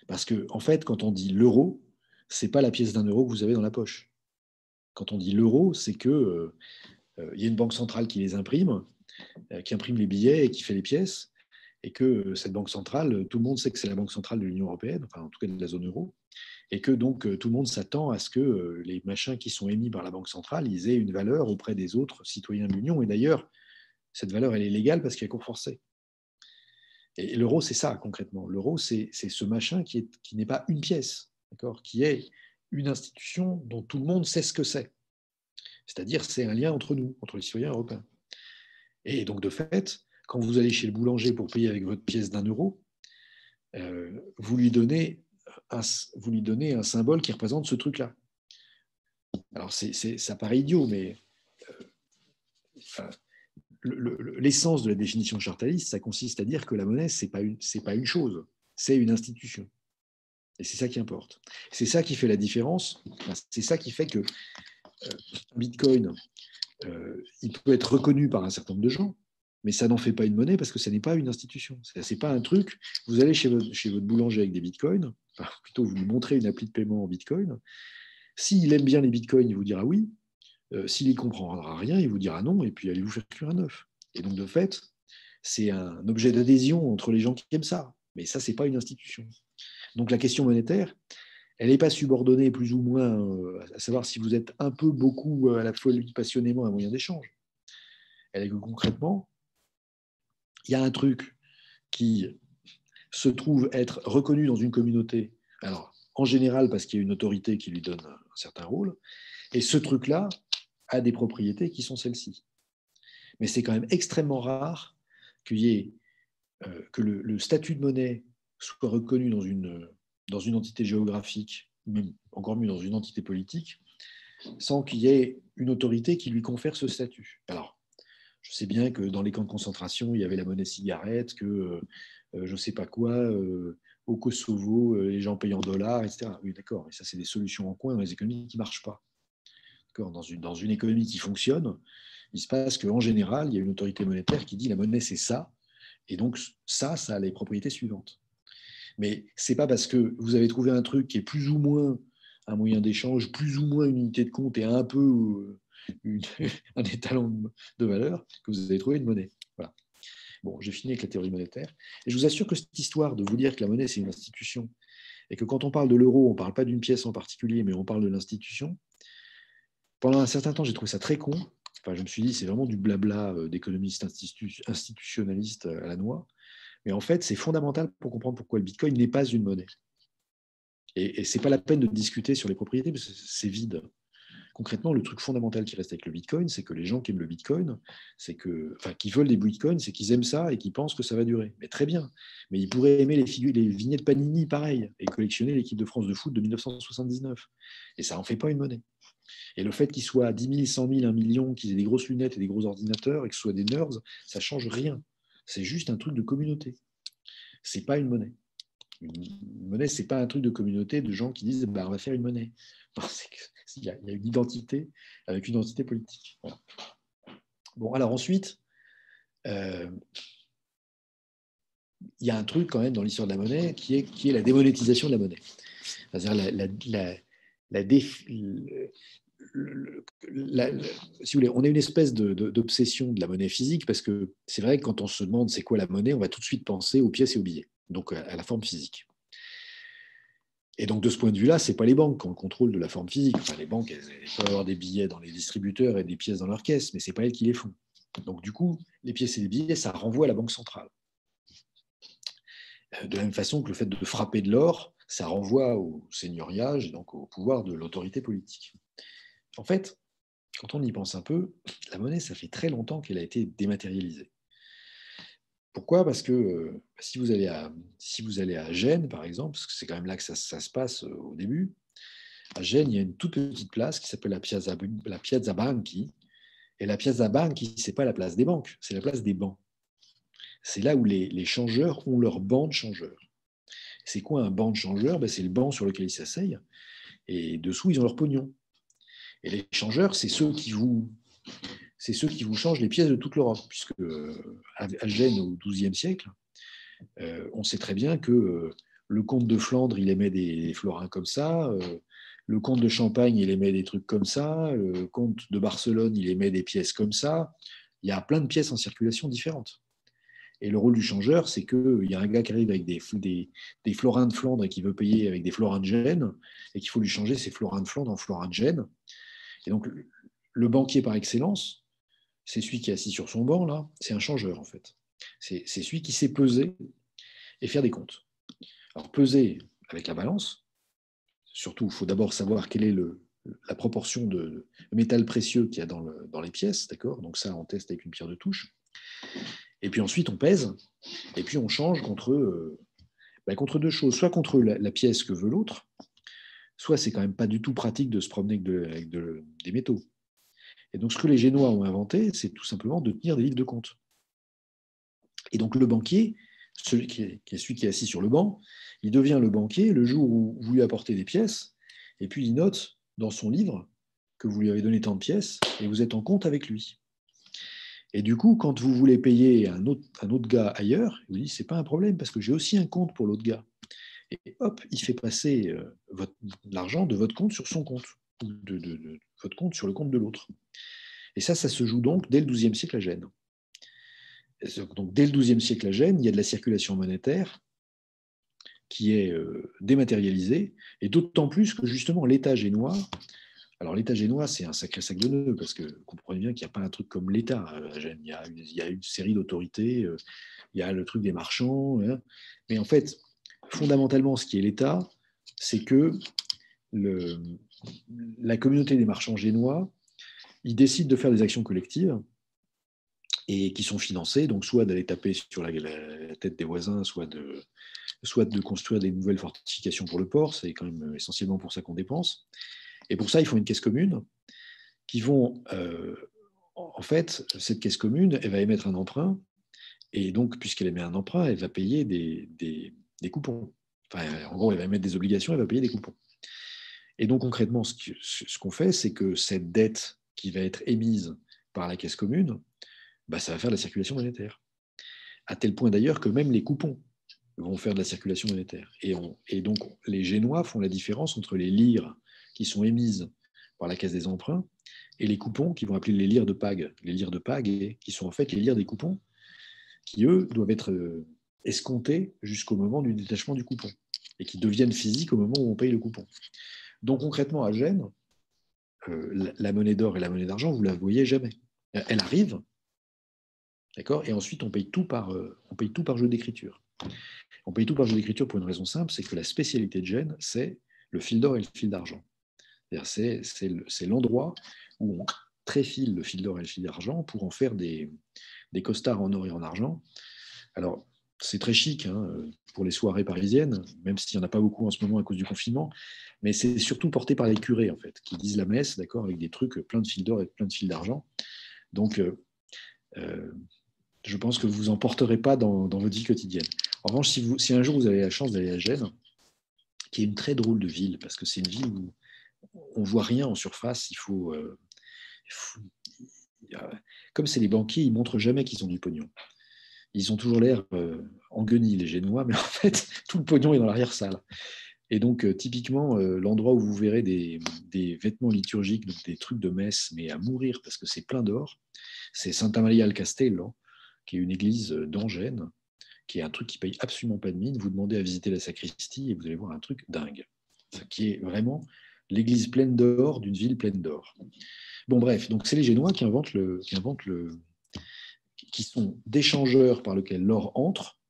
Parce que en fait, quand on dit l'euro, c'est pas la pièce d'un euro que vous avez dans la poche. Quand on dit l'euro, c'est que y a une banque centrale qui les imprime, qui imprime les billets et qui fait les pièces, et que cette banque centrale, tout le monde sait que c'est la banque centrale de l'Union européenne, enfin en tout cas de la zone euro, et que donc tout le monde s'attend à ce que les machins qui sont émis par la banque centrale, ils aient une valeur auprès des autres citoyens de l'Union. Et d'ailleurs, cette valeur, elle est légale parce qu'elle est cours forcée. Et l'euro, c'est ça concrètement. L'euro, c'est ce machin qui n'est pas une pièce, qui est une institution dont tout le monde sait ce que c'est. C'est-à-dire, c'est un lien entre nous, entre les citoyens européens. Et donc, de fait, quand vous allez chez le boulanger pour payer avec votre pièce d'1 euro, vous lui donnez un symbole qui représente ce truc-là. Alors, ça paraît idiot, mais l'essence de la définition chartaliste, ça consiste à dire que la monnaie, ce n'est pas une chose, c'est une institution. Et c'est ça qui importe. C'est ça qui fait la différence. C'est ça qui fait que Bitcoin, il peut être reconnu par un certain nombre de gens, mais ça n'en fait pas une monnaie parce que ça n'est pas une institution. Ce n'est pas un truc. Vous allez chez votre boulanger avec des bitcoins, enfin, plutôt vous lui montrez une appli de paiement en bitcoin. S'il aime bien les bitcoins, il vous dira oui. S'il n'y comprendra rien, il vous dira non, et puis allez vous faire cuire un œuf. Et donc, de fait, c'est un objet d'adhésion entre les gens qui aiment ça. Mais ça, ce n'est pas une institution. Donc, la question monétaire, elle n'est pas subordonnée plus ou moins à savoir si vous êtes un peu, beaucoup, à la folie, passionnément un moyen d'échange. Elle est que concrètement, il y a un truc qui se trouve être reconnu dans une communauté, alors en général parce qu'il y a une autorité qui lui donne un certain rôle, et ce truc-là a des propriétés qui sont celles-ci. Mais c'est quand même extrêmement rare qu'il y ait, que le statut de monnaie soit reconnu dans une entité géographique, même encore mieux dans une entité politique, sans qu'il y ait une autorité qui lui confère ce statut. Alors, je sais bien que dans les camps de concentration, il y avait la monnaie cigarette, que je ne sais pas quoi, au Kosovo, les gens payent en dollars, etc. Oui, d'accord, mais ça, c'est des solutions en coin dans les économies qui ne marchent pas. Dans une économie qui fonctionne, il se passe qu'en général, il y a une autorité monétaire qui dit la monnaie, c'est ça, et donc ça a les propriétés suivantes. Mais ce n'est pas parce que vous avez trouvé un truc qui est plus ou moins un moyen d'échange, plus ou moins une unité de compte et un peu un étalon de valeur que vous avez trouvé une monnaie. Voilà. Bon, j'ai fini avec la théorie monétaire. Et je vous assure que cette histoire de vous dire que la monnaie, c'est une institution, et que quand on parle de l'euro, on ne parle pas d'une pièce en particulier, mais on parle de l'institution, pendant un certain temps, j'ai trouvé ça très con. Enfin, je me suis dit, c'est vraiment du blabla d'économistes institutionnalistes à la noix. Mais en fait, c'est fondamental pour comprendre pourquoi le Bitcoin n'est pas une monnaie. Et ce n'est pas la peine de discuter sur les propriétés, parce que c'est vide. Concrètement, le truc fondamental qui reste avec le Bitcoin, c'est que les gens qui aiment le Bitcoin, qui veulent des Bitcoins, c'est qu'ils aiment ça et qu'ils pensent que ça va durer. Mais très bien. Mais ils pourraient aimer les vignettes Panini, pareil, et collectionner l'équipe de France de foot de 1979. Et ça n'en fait pas une monnaie. Et le fait qu'ils soient 10 000, 100 000, 1 million, qu'ils aient des grosses lunettes et des gros ordinateurs, et que ce soit des nerds, ça ne change rien. C'est juste un truc de communauté. Ce n'est pas une monnaie. Une monnaie, ce n'est pas un truc de communauté de gens qui disent bah, on va faire une monnaie. Il y a une identité avec une identité politique. Voilà. Bon, alors ensuite, il y a un truc quand même dans l'histoire de la monnaie qui est la démonétisation de la monnaie. C'est-à-dire si vous voulez, on a une espèce d'obsession de la monnaie physique parce que c'est vrai que quand on se demande c'est quoi la monnaie, on va tout de suite penser aux pièces et aux billets, donc à la forme physique. Et donc de ce point de vue-là, ce n'est pas les banques qui ont le contrôle de la forme physique. Enfin, les banques, elles peuvent avoir des billets dans les distributeurs et des pièces dans leurs caisses, mais ce n'est pas elles qui les font. Donc du coup, les pièces et les billets, ça renvoie à la banque centrale. De la même façon que le fait de frapper de l'or, ça renvoie au seigneuriage et donc au pouvoir de l'autorité politique. En fait, quand on y pense un peu, la monnaie, ça fait très longtemps qu'elle a été dématérialisée. Pourquoi ? Parce que si vous allez à Gênes, par exemple, parce que c'est quand même là que ça se passe au début, à Gênes, il y a une toute petite place qui s'appelle la Piazza Banchi. Et la Piazza Banchi, ce n'est pas la place des banques, c'est la place des bancs. C'est là où les changeurs ont leur banc de changeurs. C'est quoi un banc de changeurs ? C'est le banc sur lequel ils s'asseyent. Et dessous, ils ont leur pognon. Et les changeurs, c'est ceux qui vous changent les pièces de toute l'Europe, puisque à Gênes, au XIIe siècle, on sait très bien que le comte de Flandre, il émet des florins comme ça, le comte de Champagne, il émet des trucs comme ça, le comte de Barcelone, il émet des pièces comme ça. Il y a plein de pièces en circulation différentes. Et le rôle du changeur, c'est qu'il y a un gars qui arrive avec des florins de Flandre et qui veut payer avec des florins de Gênes, et qu'il faut lui changer ses florins de Flandre en florins de Gênes. Et donc, le banquier par excellence, c'est celui qui est assis sur son banc, là, c'est un changeur, en fait. C'est celui qui sait peser et faire des comptes. Alors, peser avec la balance, surtout, il faut d'abord savoir quelle est la proportion de métal précieux qu'il y a dans les pièces, d'accord ? Donc ça, on teste avec une pierre de touche. Et puis ensuite, on pèse, et puis on change contre deux choses. Soit contre la pièce que veut l'autre, soit c'est quand même pas du tout pratique de se promener avec des métaux. Et donc, ce que les Génois ont inventé, c'est tout simplement de tenir des livres de compte. Et donc, le banquier, celui qui est assis sur le banc, il devient le banquier le jour où vous lui apportez des pièces, et puis il note dans son livre que vous lui avez donné tant de pièces, et vous êtes en compte avec lui. Et du coup, quand vous voulez payer un autre gars ailleurs, il vous dit, c'est pas un problème, parce que j'ai aussi un compte pour l'autre gars. Et hop, il fait passer l'argent de votre compte sur son compte, ou de votre compte sur le compte de l'autre. Et ça se joue donc dès le XIIe siècle à Gênes. Donc, dès le XIIe siècle à Gênes, il y a de la circulation monétaire qui est dématérialisée, et d'autant plus que justement l'État génois, alors l'État génois, c'est un sacré sac de nœuds, parce que vous comprenez bien qu'il n'y a pas un truc comme l'État à Gênes. Il y a une série d'autorités, il y a le truc des marchands, hein. Mais en fait, fondamentalement, ce qui est l'État, c'est que la communauté des marchands génois, ils décident de faire des actions collectives, et qui sont financés, donc soit d'aller taper sur la tête des voisins, soit de construire des nouvelles fortifications pour le port, c'est quand même essentiellement pour ça qu'on dépense. Et pour ça, il faut une caisse commune qui vont, en fait, cette caisse commune, elle va émettre un emprunt, et donc, puisqu'elle émet un emprunt, elle va payer des coupons. Enfin, en gros, elle va émettre des obligations, elle va payer des coupons. Et donc, concrètement, ce qu'on fait, c'est que cette dette qui va être émise par la caisse commune, ça va faire de la circulation monétaire. À tel point d'ailleurs que même les coupons vont faire de la circulation monétaire. Et donc, les Génois font la différence entre les lires qui sont émises par la Caisse des emprunts et les coupons qui vont appeler les lires de Pag. Les lires de Pag, qui sont en fait les lires des coupons, qui, eux, doivent être escomptés jusqu'au moment du détachement du coupon et qui deviennent physiques au moment où on paye le coupon. Donc, concrètement, à Gênes, la monnaie d'or et la monnaie d'argent, vous ne la voyez jamais. Elle arrive, d'accord, et ensuite on paye tout par jeu d'écriture. On paye tout par jeu d'écriture pour une raison simple, c'est que la spécialité de Gênes, c'est le fil d'or et le fil d'argent. C'est l'endroit où on tréfile le fil d'or et le fil d'argent pour en faire des costards en or et en argent. Alors, c'est très chic pour les soirées parisiennes, même s'il n'y en a pas beaucoup en ce moment à cause du confinement, mais c'est surtout porté par les curés, en fait, qui disent la messe, d'accord, avec des trucs plein de fils d'or et plein de fils d'argent. Donc, je pense que vous n'en porterez pas dans votre vie quotidienne. En revanche, si un jour vous avez la chance d'aller à Gênes, qui est une très drôle de ville, parce que c'est une ville où on ne voit rien en surface, comme c'est les banquiers, ils ne montrent jamais qu'ils ont du pognon. Ils ont toujours l'air en guenilles, les Génois, mais en fait, tout le pognon est dans l'arrière-salle. Et donc, typiquement, l'endroit où vous verrez des vêtements liturgiques, donc des trucs de messe, mais à mourir parce que c'est plein d'or, c'est Santa Maria al Castello, qui est une église d'Angène, qui est un truc qui paye absolument pas de mine. Vous demandez à visiter la sacristie et vous allez voir un truc dingue, qui est vraiment l'église pleine d'or d'une ville pleine d'or. Bon, bref, donc c'est les Génois qui sont d'échangeurs par lesquels l'or entre,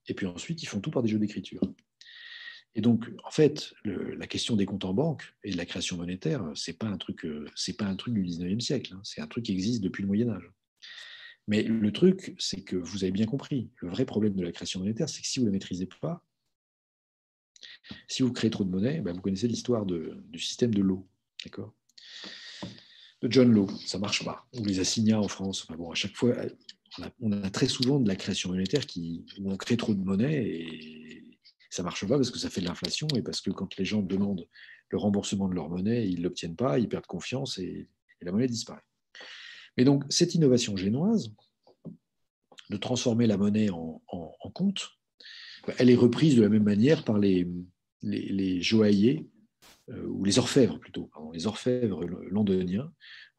et puis ensuite ils font tout par des jeux d'écriture. Et donc, en fait, la question des comptes en banque et de la création monétaire, c'est pas un truc du 19e siècle, hein, c'est un truc qui existe depuis le Moyen Âge. Mais le truc, c'est que vous avez bien compris, le vrai problème de la création monétaire, c'est que si vous ne la maîtrisez pas, si vous créez trop de monnaie, ben vous connaissez l'histoire du système de Law, d'accord, de John Law, ça ne marche pas. Ou les assignats en France. Enfin bon, à chaque fois, on a très souvent de la création monétaire où on crée trop de monnaie et ça ne marche pas parce que ça fait de l'inflation et parce que quand les gens demandent le remboursement de leur monnaie, ils ne l'obtiennent pas, ils perdent confiance et la monnaie disparaît. Mais donc, cette innovation génoise de transformer la monnaie en compte, elle est reprise de la même manière par les joailliers, ou les orfèvres plutôt, les orfèvres londoniens,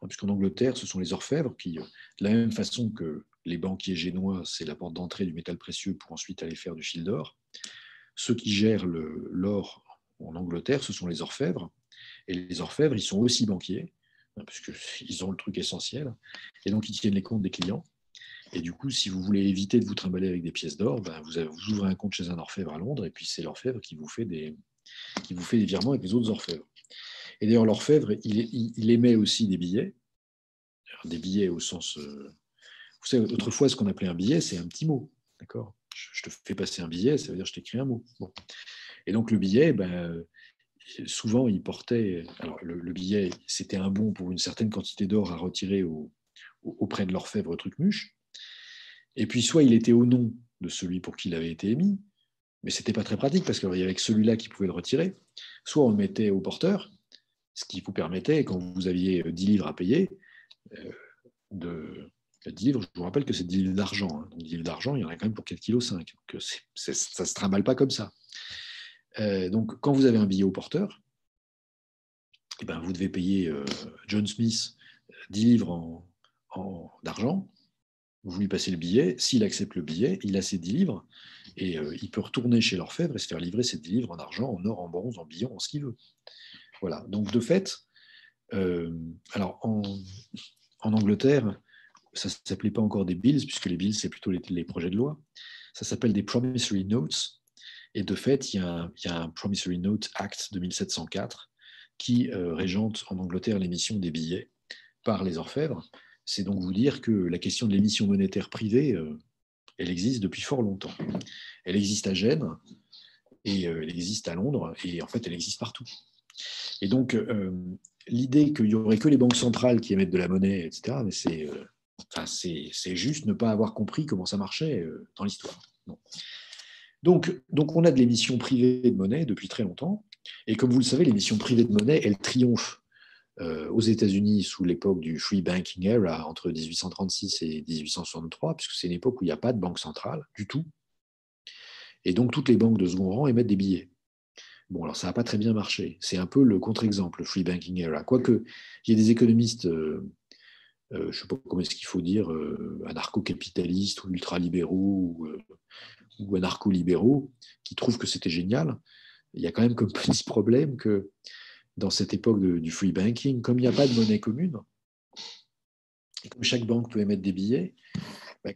puisqu'en Angleterre, ce sont les orfèvres qui, de la même façon que les banquiers génois, c'est la porte d'entrée du métal précieux pour ensuite aller faire du fil d'or, ceux qui gèrent l'or en Angleterre, ce sont les orfèvres, et les orfèvres, ils sont aussi banquiers, puisqu'ils ont le truc essentiel, et donc ils tiennent les comptes des clients. Et du coup, si vous voulez éviter de vous trimballer avec des pièces d'or, ben vous ouvrez un compte chez un orfèvre à Londres, et puis c'est l'orfèvre qui vous fait des virements avec les autres orfèvres. Et d'ailleurs, l'orfèvre, il émet aussi des billets au sens... vous savez, autrefois, ce qu'on appelait un billet, c'est un petit mot. D'accord ? Je te fais passer un billet, ça veut dire je t'écris un mot. Bon. Et donc, le billet, souvent, il portait... Alors, le billet, c'était un bon pour une certaine quantité d'or à retirer auprès de l'orfèvre Trucmuche. Et puis, soit il était au nom de celui pour qui il avait été émis, mais ce n'était pas très pratique parce qu'il y avait que celui-là qui pouvait le retirer. Soit on le mettait au porteur, ce qui vous permettait, quand vous aviez 10 livres à payer, de 10 livres, je vous rappelle que c'est 10 livres d'argent. Hein. Donc 10 livres d'argent, il y en a quand même pour 4,5 kg. Ça ne se trimballe pas comme ça. Donc, quand vous avez un billet au porteur, eh ben, vous devez payer John Smith 10 livres d'argent. Vous lui passez le billet. S'il accepte le billet, il a ses 10 livres et il peut retourner chez l'orfèvre et se faire livrer ses 10 livres en argent, en or, en bronze, en billon, en ce qu'il veut. Voilà. Donc, de fait, alors en Angleterre, ça ne s'appelait pas encore des bills, puisque les bills, c'est plutôt les projets de loi. Ça s'appelle des promissory notes. Et de fait, il y a un Promissory Note Act de 1704 qui régente en Angleterre l'émission des billets par les orfèvres. C'est donc vous dire que la question de l'émission monétaire privée, elle existe depuis fort longtemps. Elle existe à Gênes et elle existe à Londres et en fait, elle existe partout. Et donc, l'idée qu'il n'y aurait que les banques centrales qui émettent de la monnaie, etc., mais c'est juste ne pas avoir compris comment ça marchait dans l'histoire. Non. Donc, on a de l'émission privée de monnaie depuis très longtemps. Et comme vous le savez, l'émission privée de monnaie, elle triomphe aux États-Unis sous l'époque du Free Banking Era, entre 1836 et 1863, puisque c'est une époque où il n'y a pas de banque centrale du tout. Et donc, toutes les banques de second rang émettent des billets. Bon, alors ça n'a pas très bien marché. C'est un peu le contre-exemple, le Free Banking Era. Quoique, il y a des économistes, je ne sais pas comment est-ce qu'il faut dire, anarcho-capitalistes ou ultralibéraux ou anarcho-libéraux, qui trouvent que c'était génial. Il y a quand même comme petit problème que dans cette époque du free banking, comme il n'y a pas de monnaie commune, et comme chaque banque peut émettre des billets,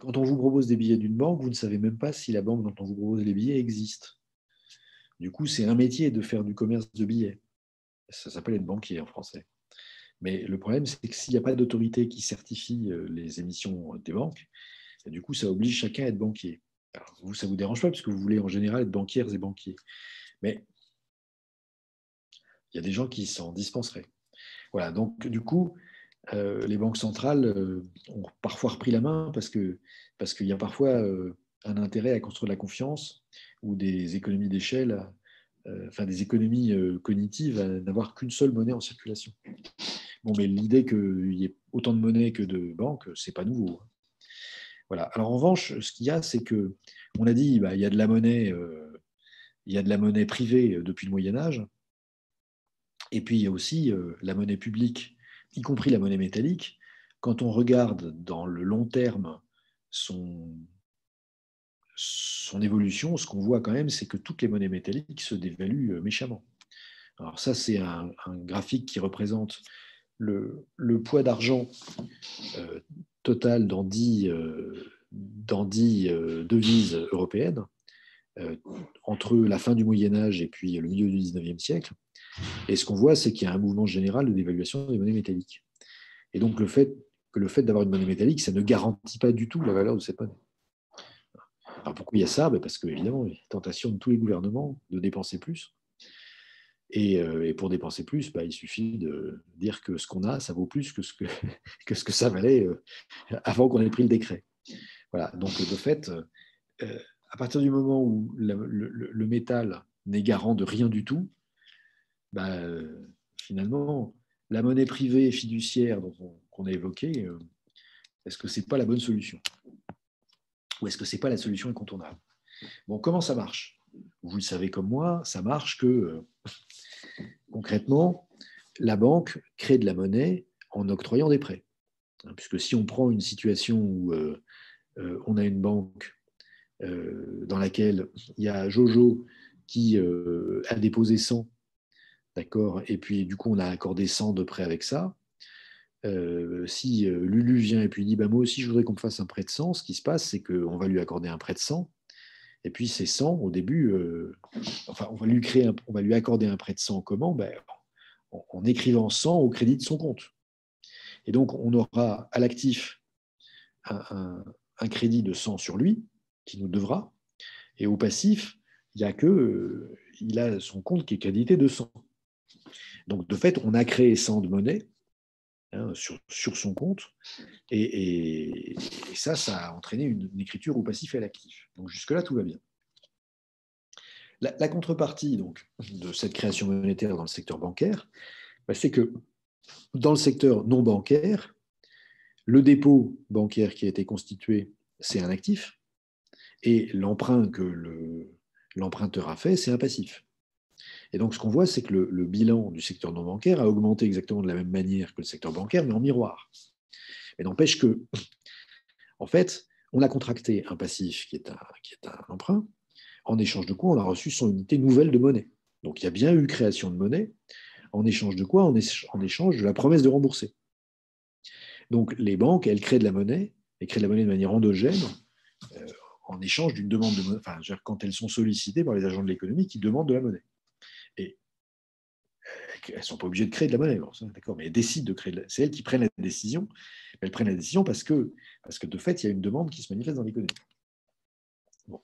quand on vous propose des billets d'une banque, vous ne savez même pas si la banque dont on vous propose les billets existe. Du coup, c'est un métier de faire du commerce de billets. Ça s'appelle être banquier en français. Mais le problème, c'est que s'il n'y a pas d'autorité qui certifie les émissions des banques, et du coup, ça oblige chacun à être banquier. Alors, vous, ça ne vous dérange pas, parce que vous voulez en général être banquières et banquiers. Mais il y a des gens qui s'en dispenseraient. Voilà, donc du coup, les banques centrales ont parfois repris la main parce qu'il y a parfois un intérêt à construire de la confiance ou des économies d'échelle, enfin des économies cognitives à n'avoir qu'une seule monnaie en circulation. Bon, mais l'idée qu'il y ait autant de monnaie que de banques, c'est pas nouveau. Voilà. Alors en revanche, ce qu'il y a, c'est que on a dit, il y a de la monnaie il y a de la monnaie privée depuis le Moyen-Âge, et puis il y a aussi la monnaie publique, y compris la monnaie métallique. Quand on regarde dans le long terme son, son évolution, ce qu'on voit quand même, c'est que toutes les monnaies métalliques se dévaluent méchamment. Alors ça, c'est un graphique qui représente le poids d'argent total dans 10 devises européennes entre la fin du Moyen-Âge et puis le milieu du 19e siècle. Et ce qu'on voit, c'est qu'il y a un mouvement général de dévaluation des monnaies métalliques. Et donc le fait d'avoir une monnaie métallique, ça ne garantit pas du tout la valeur de cette monnaie. Alors pourquoi il y a ça? Parce qu'évidemment, il y a la tentation de tous les gouvernements de dépenser plus. Et pour dépenser plus, il suffit de dire que ce qu'on a, ça vaut plus que ce que ça valait avant qu'on ait pris le décret. Voilà. Donc, de fait, à partir du moment où le métal n'est garant de rien du tout, finalement, la monnaie privée fiduciaire qu'on a évoquée, est-ce que ce n'est pas la bonne solution? Ou est-ce que ce n'est pas la solution incontournable? Bon, comment ça marche? Vous le savez comme moi, ça marche que, concrètement, la banque crée de la monnaie en octroyant des prêts. Puisque si on prend une situation où on a une banque dans laquelle il y a Jojo qui a déposé 100, d'accord, et puis du coup on a accordé 100 de prêt avec ça. Si Lulu vient et puis dit moi aussi je voudrais qu'on me fasse un prêt de 100, ce qui se passe c'est qu'on va lui accorder un prêt de 100, et puis ces 100 au début, on va lui accorder un prêt de 100 comment? En écrivant 100 au crédit de son compte. Et donc on aura à l'actif un crédit de 100 sur lui qui nous devra, et au passif, il a son compte qui est crédité de 100. Donc, de fait, on a créé 100 de monnaie sur son compte, et ça a entraîné une écriture au passif et à l'actif. Donc, jusque-là, tout va bien. La contrepartie donc, de cette création monétaire dans le secteur bancaire, c'est que dans le secteur non bancaire, le dépôt bancaire qui a été constitué, c'est un actif, et l'emprunt que l'emprunteur a fait, c'est un passif. Et donc, ce qu'on voit, c'est que le bilan du secteur non bancaire a augmenté exactement de la même manière que le secteur bancaire, mais en miroir. Mais n'empêche que, en fait, on a contracté un passif qui est un emprunt. En échange de quoi, on a reçu son unité nouvelle de monnaie. Donc, il y a bien eu création de monnaie. En échange de quoi? En échange de la promesse de rembourser. Donc, les banques, elles créent de la monnaie, elles créent de la monnaie de manière endogène, en échange d'une demande de monnaie, enfin, quand elles sont sollicitées par les agents de l'économie qui demandent de la monnaie. Et elles ne sont pas obligées de créer de la monnaie, d'accord, mais elles décident de créer. C'est elles qui prennent la décision. Elles prennent la décision parce que de fait, il y a une demande qui se manifeste dans l'économie. Bon.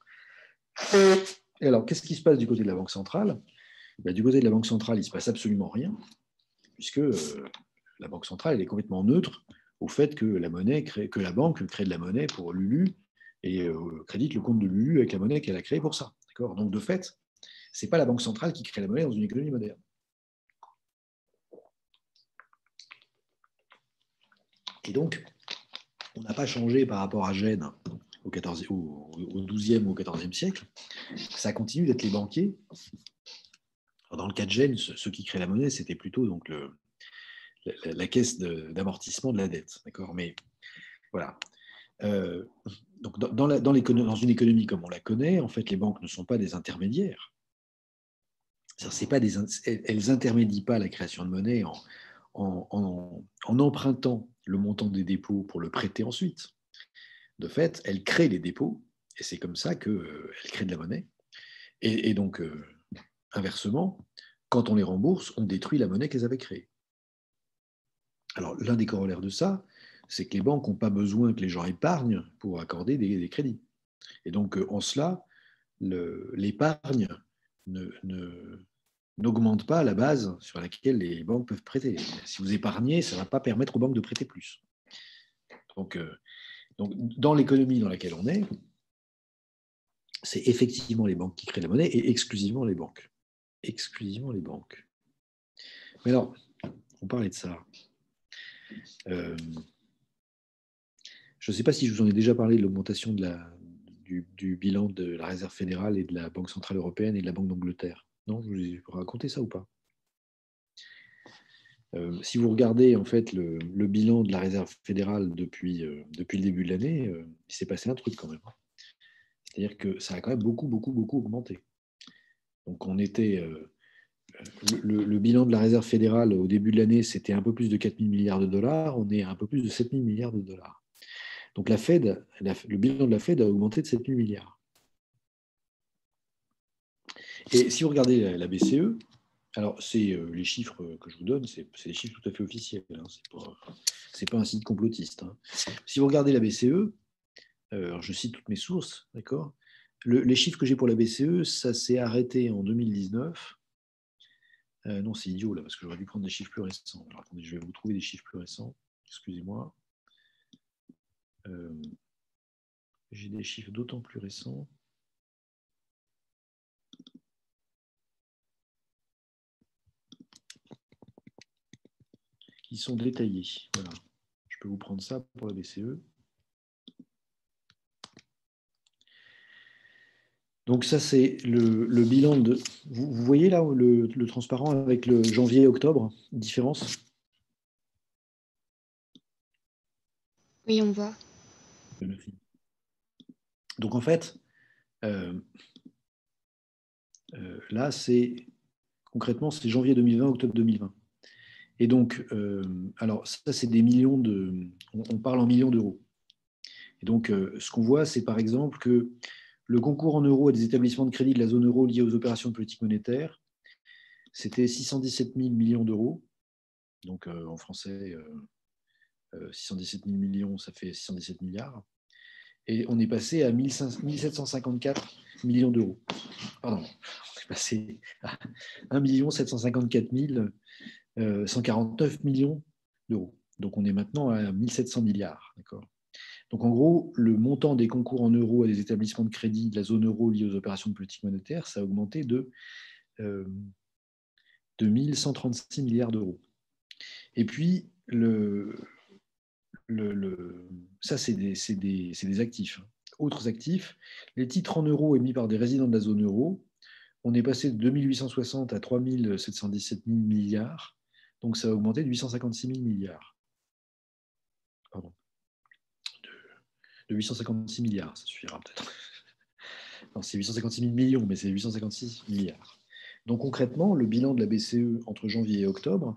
Et alors, qu'est-ce qui se passe du côté de la Banque centrale? Du côté de la Banque centrale, il ne se passe absolument rien, puisque la Banque centrale elle est complètement neutre au fait que la banque crée de la monnaie pour Lulu et crédite le compte de Lulu avec la monnaie qu'elle a créée pour ça. D'accord. Donc, de fait, ce n'est pas la Banque centrale qui crée la monnaie dans une économie moderne. Et donc, on n'a pas changé par rapport à Gênes au XIIe ou au XIVe siècle. Ça continue d'être les banquiers. Alors, dans le cas de Gênes, ceux qui créent la monnaie, c'était plutôt donc la caisse d'amortissement de la dette. D'accord. Mais voilà. Donc dans une économie comme on la connaît, en fait, les banques ne sont pas des intermédiaires. Elles n'intermédient pas la création de monnaie en empruntant le montant des dépôts pour le prêter ensuite. De fait, elles créent les dépôts, et c'est comme ça qu'elles créent de la monnaie. Et donc, inversement, quand on les rembourse, on détruit la monnaie qu'elles avaient créée. Alors, l'un des corollaires de ça, c'est que les banques n'ont pas besoin que les gens épargnent pour accorder des crédits. Et donc, en cela, l'épargne n'augmente pas la base sur laquelle les banques peuvent prêter. Si vous épargnez, ça ne va pas permettre aux banques de prêter plus. Donc dans l'économie dans laquelle on est, c'est effectivement les banques qui créent la monnaie et exclusivement les banques. Exclusivement les banques. Mais alors, on parlait de ça. Je ne sais pas si je vous en ai déjà parlé de l'augmentation du bilan de la Réserve fédérale et de la Banque centrale européenne et de la Banque d'Angleterre. Non, je vous ai raconté ça ou pas? Si vous regardez en fait le bilan de la Réserve fédérale depuis le début de l'année, il s'est passé un truc quand même. C'est-à-dire que ça a quand même beaucoup, beaucoup, beaucoup augmenté. Donc on était le bilan de la Réserve fédérale au début de l'année, c'était un peu plus de 4 000 milliards de dollars. On est à un peu plus de 7 000 milliards de dollars. Donc la Fed, le bilan de la Fed a augmenté de 7 000 milliards. Et si vous regardez la BCE, alors c'est les chiffres que je vous donne, c'est des chiffres tout à fait officiels. Hein, c'est pas un site complotiste. Hein. Si vous regardez la BCE, alors je cite toutes mes sources, d'accord. Les chiffres que j'ai pour la BCE, ça s'est arrêté en 2019. Non, c'est idiot là, parce que j'aurais dû prendre des chiffres plus récents. Alors attendez, je vais vous trouver des chiffres plus récents. Excusez-moi. J'ai des chiffres d'autant plus récents. Qui sont détaillés. Voilà. Je peux vous prendre ça pour la BCE. Donc ça, c'est le bilan de... Vous voyez là le transparent avec le janvier-octobre, différence? Oui, on voit. Donc en fait, là, concrètement, c'est janvier 2020, octobre 2020. Et donc, alors ça, c'est des millions de... On parle en millions d'euros. Et donc, ce qu'on voit, c'est par exemple que le concours en euros à des établissements de crédit de la zone euro liés aux opérations de politique monétaire, c'était 617 000 millions d'euros. Donc, en français, 617 000 millions, ça fait 617 milliards. Et on est passé à 1 754 millions d'euros. Pardon, on est passé à 1 754 149 millions d'euros. Donc, on est maintenant à 1 700 milliards. D'accord. Donc, en gros, le montant des concours en euros à des établissements de crédit de la zone euro liés aux opérations de politique monétaire, ça a augmenté de 1 136 milliards d'euros. Et puis, ça, c'est des actifs. Autres actifs, les titres en euros émis par des résidents de la zone euro, on est passé de 2 860 à 3 717 000 milliards. Donc, ça a augmenté de 856 000 milliards. Pardon. De 856 milliards, ça suffira peut-être. Non, c'est 856 000 millions, mais c'est 856 milliards. Donc concrètement, le bilan de la BCE entre janvier et octobre,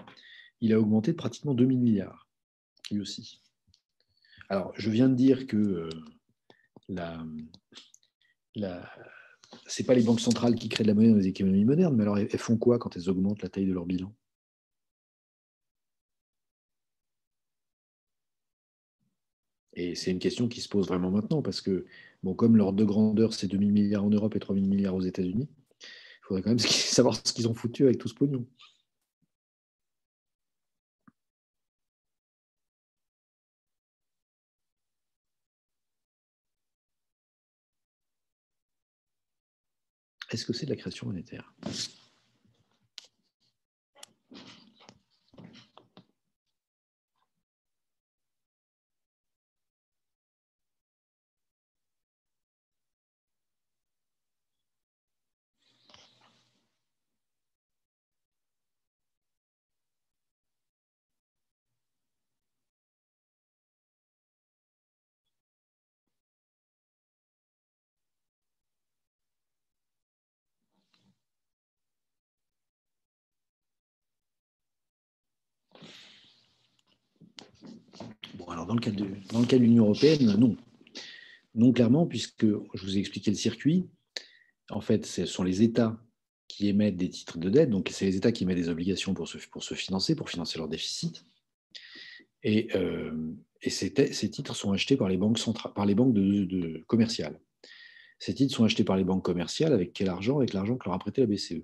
il a augmenté de pratiquement 2 000 milliards, lui aussi. Alors, je viens de dire que ce n'est pas les banques centrales qui créent de la monnaie dans les économies modernes, mais alors elles font quoi quand elles augmentent la taille de leur bilan? Et c'est une question qui se pose vraiment maintenant, parce que, bon, comme l'ordre de grandeur, c'est 2 000 milliards en Europe et 3 000 milliards aux États-Unis, il faudrait quand même savoir ce qu'ils ont foutu avec tout ce pognon. Est-ce que c'est de la création monétaire? Bon, alors dans le cas de l'Union européenne, non. Non, clairement, puisque je vous ai expliqué le circuit. En fait, ce sont les États qui émettent des titres de dette, donc c'est les États qui émettent des obligations pour se financer, pour financer leur déficit. Et ces titres sont achetés par les banques centrales, par les banques commerciales. Ces titres sont achetés par les banques commerciales avec quel argent? Avec l'argent que leur a prêté la BCE.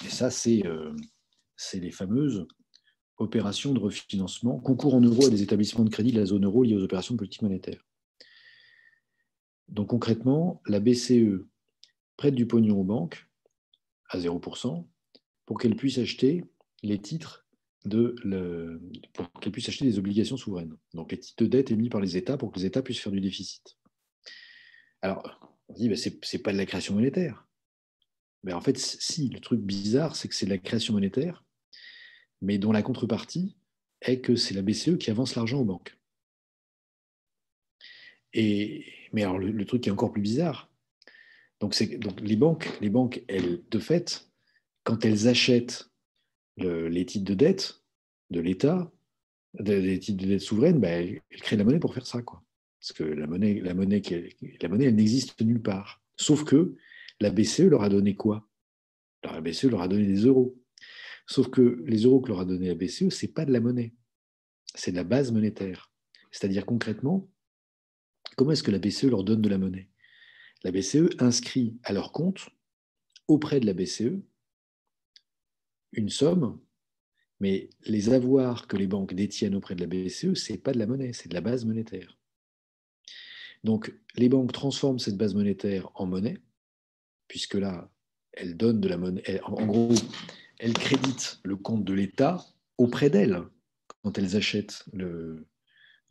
Et ça, c'est les fameuses opérations de refinancement, concours en euros à des établissements de crédit de la zone euro liés aux opérations de politique monétaire. Donc concrètement, la BCE prête du pognon aux banques à 0% pour qu'elles puissent acheter les titres pour qu'elles puissent acheter des obligations souveraines. Donc les titres de dette émis par les États pour que les États puissent faire du déficit. Alors, on se dit, c'est pas de la création monétaire. Mais en fait, si, le truc bizarre, c'est que c'est de la création monétaire, mais dont la contrepartie est que c'est la BCE qui avance l'argent aux banques. Mais alors, le truc qui est encore plus bizarre, donc les banques, elles, de fait, quand elles achètent les titres de dette de l'État, des titres de dette souveraine, elles créent de la monnaie pour faire ça, quoi. Parce que la monnaie, elle n'existe nulle part. Sauf que la BCE leur a donné quoi? Alors, la BCE leur a donné des euros. Sauf que les euros que leur a donné la BCE, ce n'est pas de la monnaie, c'est de la base monétaire. C'est-à-dire concrètement, comment est-ce que la BCE leur donne de la monnaie? La BCE inscrit à leur compte, auprès de la BCE, une somme, mais les avoirs que les banques détiennent auprès de la BCE, ce n'est pas de la monnaie, c'est de la base monétaire. Donc, les banques transforment cette base monétaire en monnaie, puisque là, elles donnent de la monnaie. En gros, elles créditent le compte de l'État auprès d'elles quand elles achètent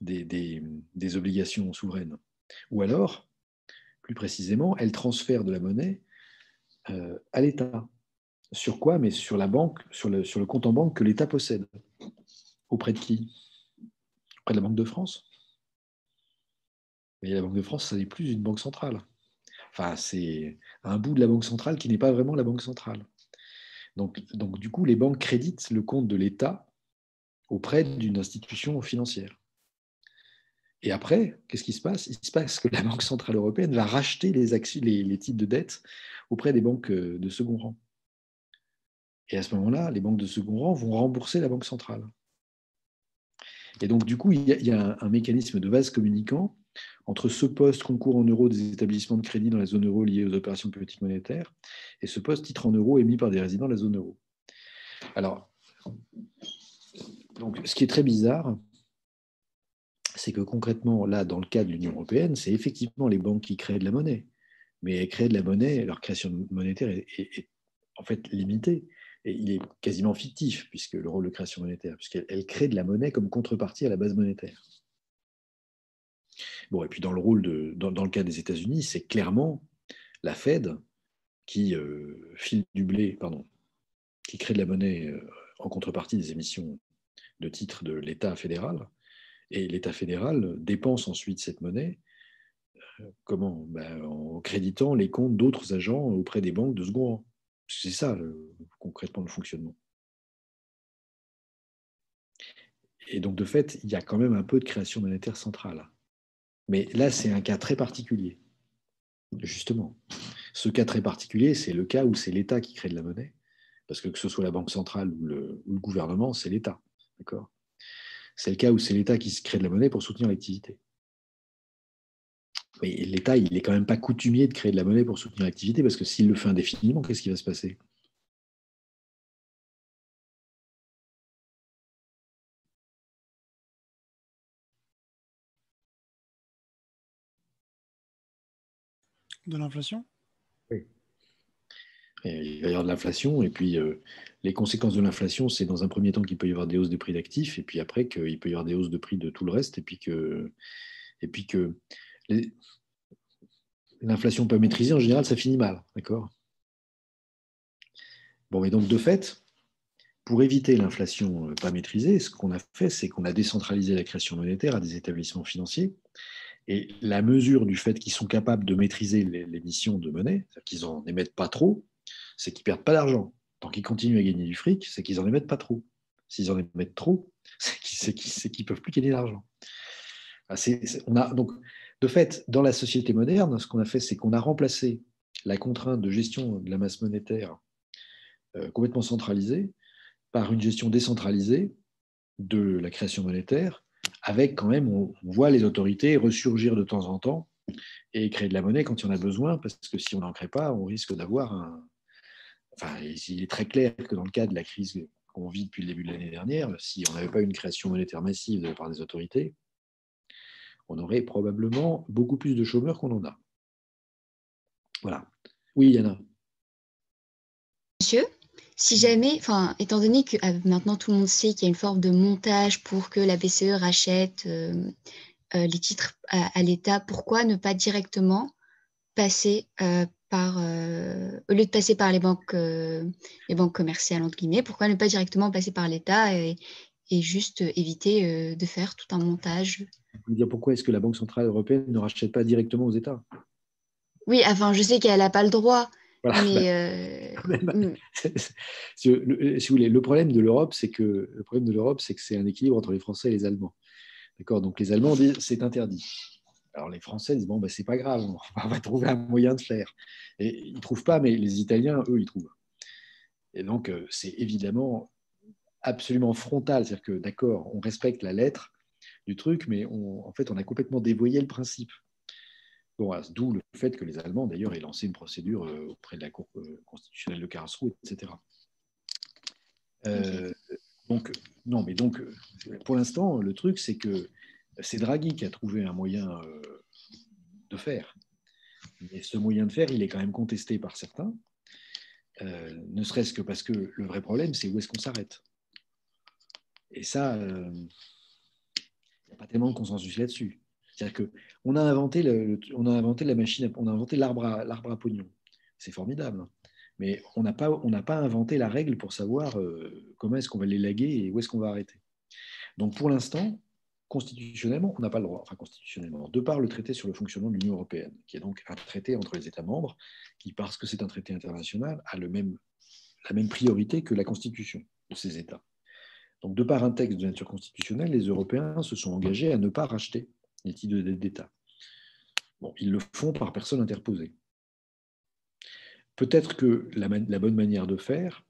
des obligations souveraines. Ou alors, plus précisément, elles transfèrent de la monnaie à l'État. Sur quoi? Mais sur la banque, sur le compte en banque que l'État possède. Auprès de qui? Auprès de la Banque de France. Mais la Banque de France, ça n'est plus une banque centrale. Enfin, c'est un bout de la banque centrale qui n'est pas vraiment la banque centrale. Donc, du coup, les banques créditent le compte de l'État auprès d'une institution financière. Et après, qu'est-ce qui se passe? Il se passe que la Banque centrale européenne va racheter les titres de dette auprès des banques de second rang. Et à ce moment-là, les banques de second rang vont rembourser la Banque centrale. Et donc, du coup, il y a un mécanisme de vase communicant entre ce poste concours en euros des établissements de crédit dans la zone euro liés aux opérations de politique monétaire et ce poste titre en euros émis par des résidents de la zone euro. Alors, donc, ce qui est très bizarre, c'est que concrètement, là, dans le cas de l'Union européenne, c'est effectivement les banques qui créent de la monnaie. Mais elles créent de la monnaie, leur création monétaire est en fait limitée. Et il est quasiment fictif, puisque le rôle de création monétaire, puisqu'elle crée de la monnaie comme contrepartie à la base monétaire. Bon, et puis dans le cas des États-Unis, c'est clairement la Fed qui file du blé, qui crée de la monnaie en contrepartie des émissions de titres de l'État fédéral. Et l'État fédéral dépense ensuite cette monnaie comment? En créditant les comptes d'autres agents auprès des banques de second rang. C'est ça, concrètement, le fonctionnement. Et donc, de fait, il y a quand même un peu de création monétaire centrale. Mais là, c'est un cas très particulier. Justement, ce cas très particulier, c'est le cas où c'est l'État qui crée de la monnaie, parce que ce soit la Banque centrale ou le gouvernement, c'est l'État. D'accord? C'est le cas où c'est l'État qui se crée de la monnaie pour soutenir l'activité. Mais l'État, il n'est quand même pas coutumier de créer de la monnaie pour soutenir l'activité, parce que s'il le fait indéfiniment, qu'est-ce qui va se passer? De l'inflation? Oui. Il va y avoir de l'inflation, et puis les conséquences de l'inflation, c'est dans un premier temps qu'il peut y avoir des hausses des prix d'actifs, et puis après qu'il peut y avoir des hausses de prix de tout le reste, et puis que l'inflation pas maîtrisée, en général, ça finit mal. D'accord? Bon, et donc de fait, pour éviter l'inflation pas maîtrisée, ce qu'on a fait, c'est qu'on a décentralisé la création monétaire à des établissements financiers. Et la mesure du fait qu'ils sont capables de maîtriser l'émission de monnaie, c'est-à-dire qu'ils n'en émettent pas trop, c'est qu'ils ne perdent pas d'argent. Tant qu'ils continuent à gagner du fric, c'est qu'ils n'en émettent pas trop. S'ils en émettent trop, c'est qu'ils ne peuvent plus gagner d'argent. Donc, de fait, dans la société moderne, ce qu'on a fait, c'est qu'on a remplacé la contrainte de gestion de la masse monétaire complètement centralisée par une gestion décentralisée de la création monétaire, avec quand même, on voit les autorités ressurgir de temps en temps et créer de la monnaie quand il y en a besoin, parce que si on n'en crée pas, on risque d'avoir un... Enfin, il est très clair que dans le cas de la crise qu'on vit depuis le début de l'année dernière, si on n'avait pas une création monétaire massive de la part des autorités, on aurait probablement beaucoup plus de chômeurs qu'on en a. Voilà. Oui, Yana. Monsieur, si jamais, étant donné que maintenant tout le monde sait qu'il y a une forme de montage pour que la BCE rachète les titres à l'État, pourquoi ne pas directement passer au lieu de passer par les banques commerciales, entre guillemets, pourquoi ne pas directement passer par l'État et juste éviter de faire tout un montage? Je veux dire, pourquoi est-ce que la Banque centrale européenne ne rachète pas directement aux États? Oui, enfin, je sais qu'elle n'a pas le droit, Voilà, mais quand même. Si vous voulez, le problème de l'Europe, c'est que c'est un équilibre entre les Français et les Allemands. D'accord? Donc les Allemands disent c'est interdit. Alors les Français disent bon, ben, c'est pas grave, on va trouver un moyen de faire. Et ils trouvent pas, mais les Italiens, eux, ils trouvent. Et donc c'est évidemment absolument frontal. C'est-à-dire que d'accord, on respecte la lettre du truc, mais en fait, on a complètement dévoyé le principe. Bon, d'où le fait que les Allemands, d'ailleurs, aient lancé une procédure auprès de la Cour constitutionnelle de Karlsruhe, etc. ok. Euh, donc, non, mais donc, pour l'instant, le truc, c'est que c'est Draghi qui a trouvé un moyen de faire. Mais ce moyen de faire, il est quand même contesté par certains, ne serait-ce que parce que le vrai problème, c'est où est-ce qu'on s'arrête. Et ça, il n'y a pas tellement de consensus là-dessus. C'est-à-dire qu'on a inventé, on a inventé la machine, on a inventé l'arbre à pognon. C'est formidable. Mais on n'a pas inventé la règle pour savoir comment est-ce qu'on va l'élaguer et où est-ce qu'on va arrêter. Donc pour l'instant, constitutionnellement, on n'a pas le droit, enfin constitutionnellement, de par le traité sur le fonctionnement de l'Union européenne, qui est donc un traité entre les États membres, qui, parce que c'est un traité international, a la même priorité que la Constitution de ces États. Donc de par un texte de nature constitutionnelle, les Européens se sont engagés à ne pas racheter les titres d'État. Bon, ils le font par personne interposée. Peut-être que la bonne manière de faire,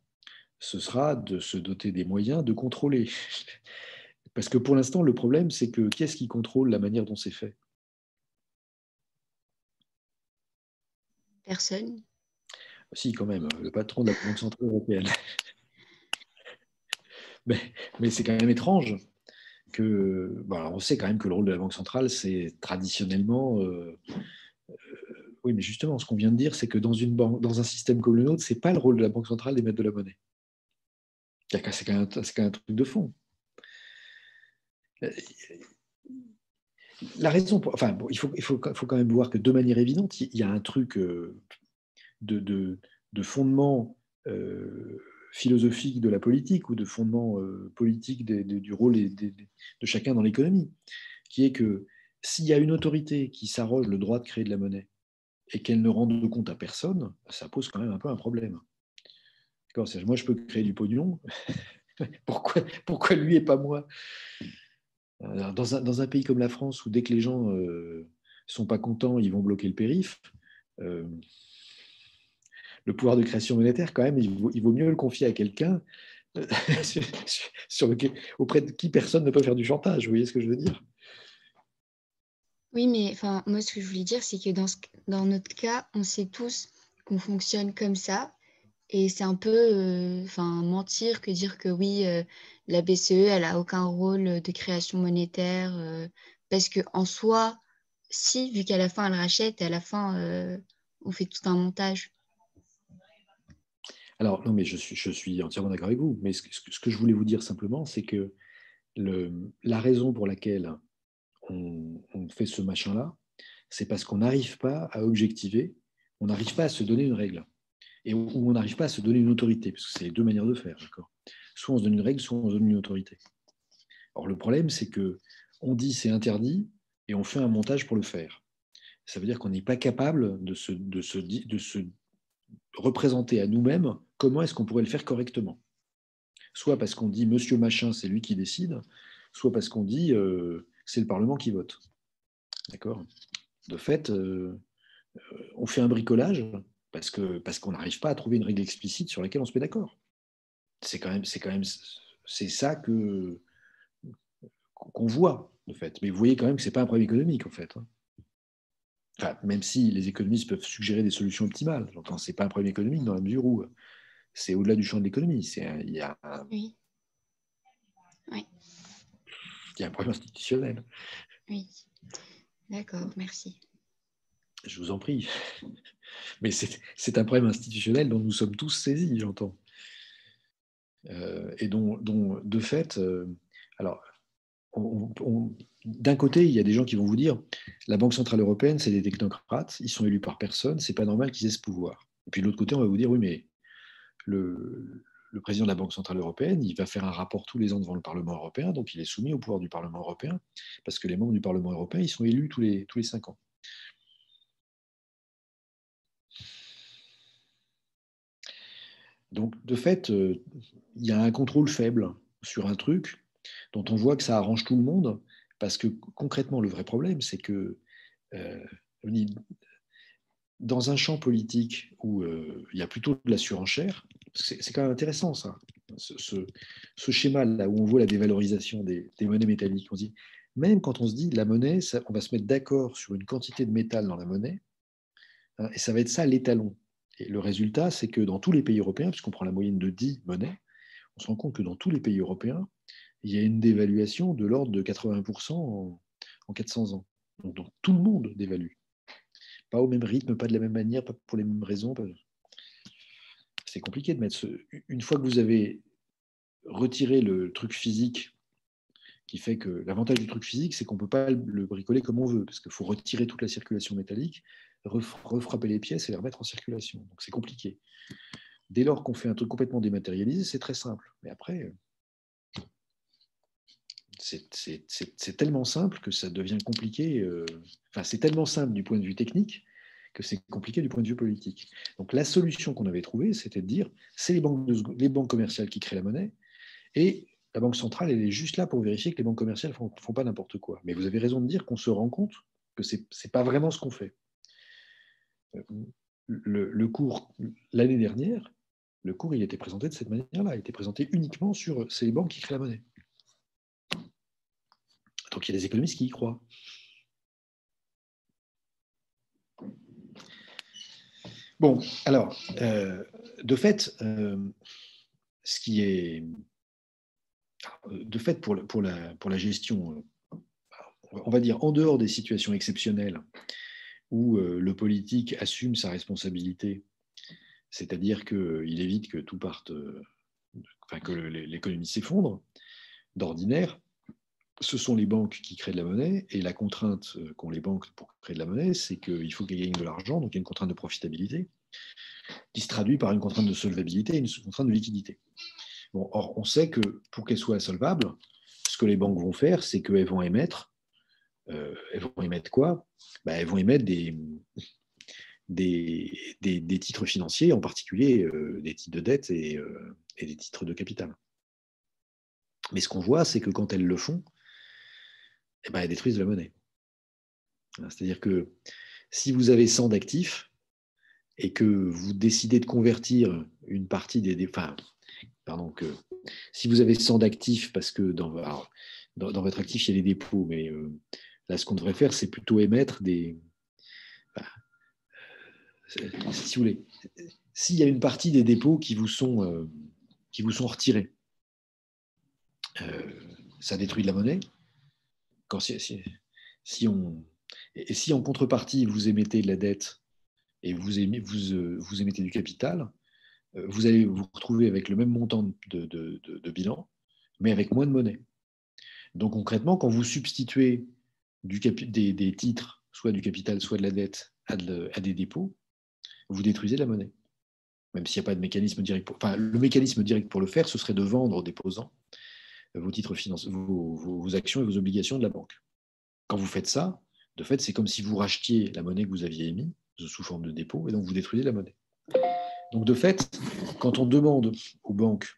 ce sera de se doter des moyens de contrôler. Parce que pour l'instant, le problème, c'est que qui est-ce qui contrôle la manière dont c'est fait? Personne. Si, quand même, le patron de la Banque centrale européenne. Mais c'est quand même étrange que. Bon, alors on sait quand même que le rôle de la Banque centrale, c'est traditionnellement. Oui, mais justement, ce qu'on vient de dire, c'est que dans un système comme le nôtre, ce n'est pas le rôle de la Banque centrale d'émettre de la monnaie. C'est quand même un truc de fond. La raison pour. Enfin, bon, il faut quand même voir que de manière évidente, il y a un truc de fondement philosophique de la politique ou de fondement politique du rôle de chacun dans l'économie, qui est que s'il y a une autorité qui s'arroge le droit de créer de la monnaie et qu'elle ne rende compte à personne, ça pose quand même un peu un problème. Moi, je peux créer du pognon. Pourquoi lui et pas moi? Dans un pays comme la France, où dès que les gens sont pas contents, ils vont bloquer le périph', euh, le pouvoir de création monétaire, quand même, il vaut mieux le confier à quelqu'un auprès de qui personne ne peut faire du chantage. Vous voyez ce que je veux dire? Oui, mais enfin, moi, ce que je voulais dire, c'est que dans notre cas, on sait tous qu'on fonctionne comme ça. Et c'est un peu mentir que dire que oui, la BCE, elle a aucun rôle de création monétaire. Parce que en soi, si, vu qu'à la fin, elle rachète, à la fin, on fait tout un montage. Alors, non, mais je suis entièrement d'accord avec vous. Mais ce que je voulais vous dire simplement, c'est que la raison pour laquelle on fait ce machin-là, c'est parce qu'on n'arrive pas à objectiver, on n'arrive pas à se donner une règle, et où on n'arrive pas à se donner une autorité, parce que c'est deux manières de faire, d'accord? Soit on se donne une règle, soit on se donne une autorité. Or, le problème, c'est que on dit c'est interdit, et on fait un montage pour le faire. Ça veut dire qu'on n'est pas capable de se représenter à nous-mêmes comment est-ce qu'on pourrait le faire correctement. Soit parce qu'on dit monsieur machin, c'est lui qui décide, soit parce qu'on dit c'est le Parlement qui vote. D'accord? De fait, on fait un bricolage parce qu'on n'arrive pas à trouver une règle explicite sur laquelle on se met d'accord. C'est ça qu'on voit, de fait. Mais vous voyez quand même que ce n'est pas un problème économique, en fait. Enfin, même si les économistes peuvent suggérer des solutions optimales. J'entends, ce n'est pas un problème économique dans la mesure où c'est au-delà du champ de l'économie. Oui, oui, Il y a un problème institutionnel. oui. D'accord, merci. Je vous en prie. Mais c'est un problème institutionnel dont nous sommes tous saisis, j'entends. Et dont, de fait, alors, d'un côté, il y a des gens qui vont vous dire la Banque Centrale Européenne, c'est des technocrates, ils sont élus par personne, c'est pas normal qu'ils aient ce pouvoir. Et puis de l'autre côté, on va vous dire oui, mais le président de la Banque Centrale Européenne, il va faire un rapport tous les ans devant le Parlement européen, donc il est soumis au pouvoir du Parlement européen, parce que les membres du Parlement européen, ils sont élus tous les 5 ans. Donc, de fait, il y a un contrôle faible sur un truc dont on voit que ça arrange tout le monde, parce que concrètement, le vrai problème, c'est que dans un champ politique où il y a plutôt de la surenchère, c'est quand même intéressant ça, ce schéma-là où on voit la dévalorisation des monnaies métalliques. On se dit, même quand on se dit la monnaie, on va se mettre d'accord sur une quantité de métal dans la monnaie, hein, et ça va être ça l'étalon. Et le résultat, c'est que dans tous les pays européens, puisqu'on prend la moyenne de 10 monnaies, on se rend compte que dans tous les pays européens, il y a une dévaluation de l'ordre de 80% en 400 ans. Donc tout le monde dévalue. Pas au même rythme, pas de la même manière, pas pour les mêmes raisons. C'est compliqué de mettre Une fois que vous avez retiré le truc physique, qui fait que l'avantage du truc physique, c'est qu'on ne peut pas le bricoler comme on veut, parce qu'il faut retirer toute la circulation métallique, refrapper les pièces et les remettre en circulation. Donc c'est compliqué. Dès lors qu'on fait un truc complètement dématérialisé, c'est très simple. Mais après, c'est tellement simple que ça devient compliqué. Enfin, c'est tellement simple du point de vue technique que c'est compliqué du point de vue politique. Donc la solution qu'on avait trouvée, c'était de dire, c'est les banques commerciales qui créent la monnaie, et la Banque centrale, elle est juste là pour vérifier que les banques commerciales ne font pas n'importe quoi. Mais vous avez raison de dire qu'on se rend compte que ce n'est pas vraiment ce qu'on fait. Le cours, l'année dernière, le cours, il était présenté de cette manière-là. Il était présenté uniquement sur c'est les banques qui créent la monnaie. Donc il y a des économistes qui y croient. Bon, alors, de fait, ce qui est... De fait, pour la gestion, on va dire, en dehors des situations exceptionnelles où le politique assume sa responsabilité, c'est-à-dire qu'il évite que tout parte, que l'économie s'effondre, d'ordinaire, ce sont les banques qui créent de la monnaie, et la contrainte qu'ont les banques pour créer de la monnaie, c'est qu'il faut qu'elles gagnent de l'argent, donc il y a une contrainte de profitabilité, qui se traduit par une contrainte de solvabilité et une contrainte de liquidité. Bon, or, on sait que pour qu'elles soient solvables, ce que les banques vont faire, c'est qu'elles vont émettre, quoi? Elles vont émettre des titres financiers, en particulier des titres de dette et des titres de capital. Mais ce qu'on voit, c'est que quand elles le font, elles détruisent la monnaie. C'est-à-dire que si vous avez 100 d'actifs et que vous décidez de convertir une partie si vous avez 100 d'actifs, parce que dans votre actif, il y a des dépôts, mais là, ce qu'on devrait faire, c'est plutôt émettre si vous voulez, s'il y a une partie des dépôts qui vous sont retirés, ça détruit de la monnaie. Si en contrepartie, vous émettez de la dette et vous émettez du capital, vous allez vous retrouver avec le même montant de bilan, mais avec moins de monnaie. Donc concrètement, quand vous substituez des titres, soit du capital, soit de la dette, à des dépôts, vous détruisez la monnaie. Même s'il n'y a pas de mécanisme direct le mécanisme direct pour le faire, ce serait de vendre aux déposants vos titres financiers, vos actions et vos obligations de la banque. Quand vous faites ça, de fait, c'est comme si vous rachetiez la monnaie que vous aviez émise sous forme de dépôt, et donc vous détruisez la monnaie. Donc de fait, quand on demande aux banques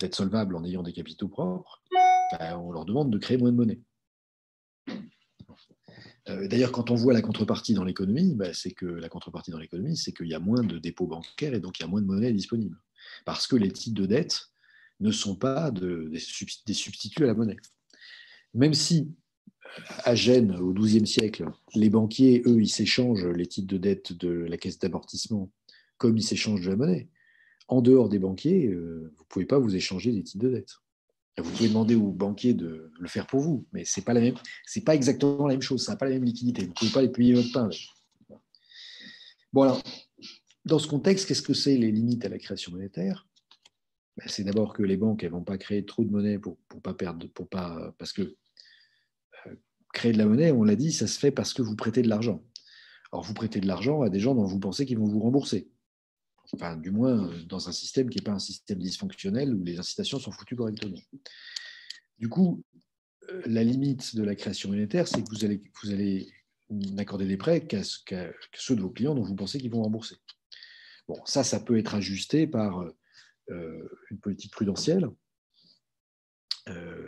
d'être solvables en ayant des capitaux propres, on leur demande de créer moins de monnaie. D'ailleurs, quand on voit la contrepartie dans l'économie, c'est qu'il y a moins de dépôts bancaires et donc il y a moins de monnaie disponible. Parce que les titres de dette ne sont pas des substituts à la monnaie. Même si, à Gênes, au XIIe siècle, les banquiers, eux, ils s'échangent les titres de dette de la caisse d'amortissement comme ils s'échangent de la monnaie. En dehors des banquiers, vous ne pouvez pas vous échanger des titres de dette. Vous pouvez demander aux banquiers de le faire pour vous, mais ce n'est pas exactement la même chose, ça n'a pas la même liquidité. Vous ne pouvez pas les payer votre pain. Bon, alors, dans ce contexte, qu'est-ce que c'est les limites à la création monétaire? C'est d'abord que les banques ne vont pas créer trop de monnaie pour pas perdre, parce que créer de la monnaie, on l'a dit, ça se fait parce que vous prêtez de l'argent. Alors, vous prêtez de l'argent à des gens dont vous pensez qu'ils vont vous rembourser. Enfin, du moins, dans un système qui n'est pas un système dysfonctionnel où les incitations sont foutues correctement. Du coup, la limite de la création monétaire, c'est que vous allez n'accorder des prêts qu'à ceux de vos clients dont vous pensez qu'ils vont rembourser. Bon, ça peut être ajusté par une politique prudentielle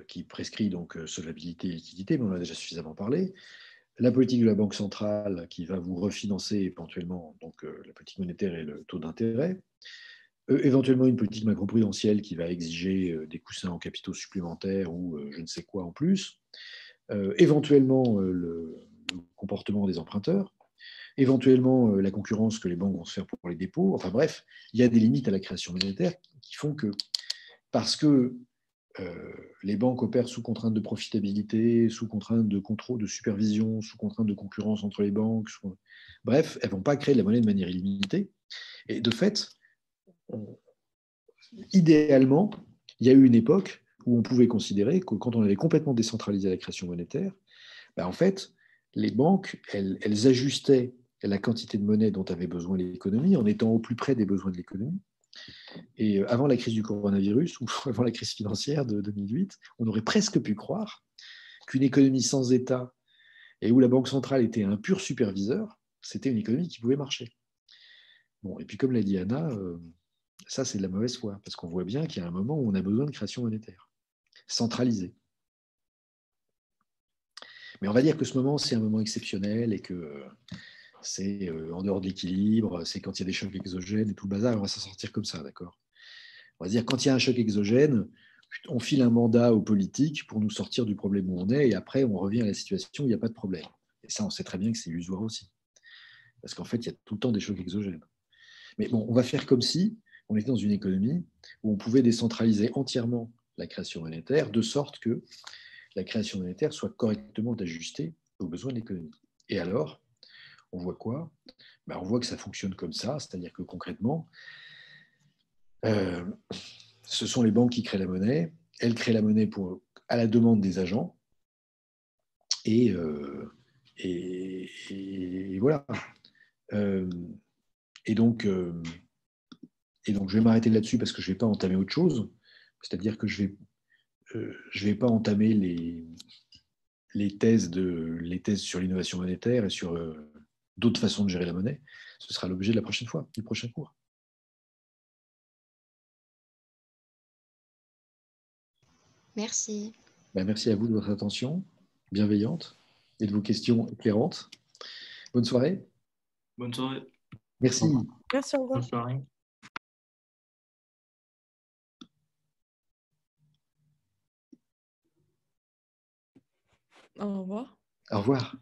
qui prescrit donc solvabilité et liquidité, mais on en a déjà suffisamment parlé. La politique de la Banque centrale qui va vous refinancer éventuellement donc, la politique monétaire et le taux d'intérêt. Éventuellement une politique macroprudentielle qui va exiger des coussins en capitaux supplémentaires ou je ne sais quoi en plus. Éventuellement le comportement des emprunteurs. Éventuellement la concurrence que les banques vont se faire pour les dépôts. Enfin bref, il y a des limites à la création monétaire qui font que parce que les banques opèrent sous contrainte de profitabilité, sous contrainte de contrôle, de supervision, sous contrainte de concurrence entre les banques. Bref, elles ne vont pas créer de la monnaie de manière illimitée. Et de fait, idéalement, il y a eu une époque où on pouvait considérer que quand on avait complètement décentralisé la création monétaire, ben en fait, les banques, elles ajustaient la quantité de monnaie dont avait besoin l'économie en étant au plus près des besoins de l'économie. Et avant la crise du coronavirus ou avant la crise financière de 2008, on aurait presque pu croire qu'une économie sans État et où la Banque centrale était un pur superviseur, c'était une économie qui pouvait marcher. Bon, et puis comme l'a dit Anna, ça c'est de la mauvaise foi, parce qu'on voit bien qu'il y a un moment où on a besoin de création monétaire, centralisée. Mais on va dire que ce moment, c'est un moment exceptionnel et que c'est en dehors de l'équilibre, c'est quand il y a des chocs exogènes et tout le bazar, on va s'en sortir comme ça, d'accord? On va dire quand il y a un choc exogène, on file un mandat aux politiques pour nous sortir du problème où on est et après on revient à la situation où il n'y a pas de problème. Et ça, on sait très bien que c'est illusoire aussi. Parce qu'en fait, il y a tout le temps des chocs exogènes. Mais bon, on va faire comme si on était dans une économie où on pouvait décentraliser entièrement la création monétaire de sorte que la création monétaire soit correctement ajustée aux besoins de l'économie. Et alors, on voit quoi? Ben, on voit que ça fonctionne comme ça, c'est-à-dire que concrètement, ce sont les banques qui créent la monnaie. Elles créent la monnaie à la demande des agents. Et voilà. Et donc, je vais m'arrêter là-dessus parce que je ne vais pas entamer autre chose. C'est-à-dire que je vais pas entamer les thèses sur l'innovation monétaire et sur d'autres façons de gérer la monnaie. Ce sera l'objet de la prochaine fois, du prochain cours. Merci. Ben, merci à vous de votre attention bienveillante et de vos questions éclairantes. Bonne soirée. Bonne soirée. Merci. Merci, au revoir. Bonne soirée. Au revoir. Au revoir.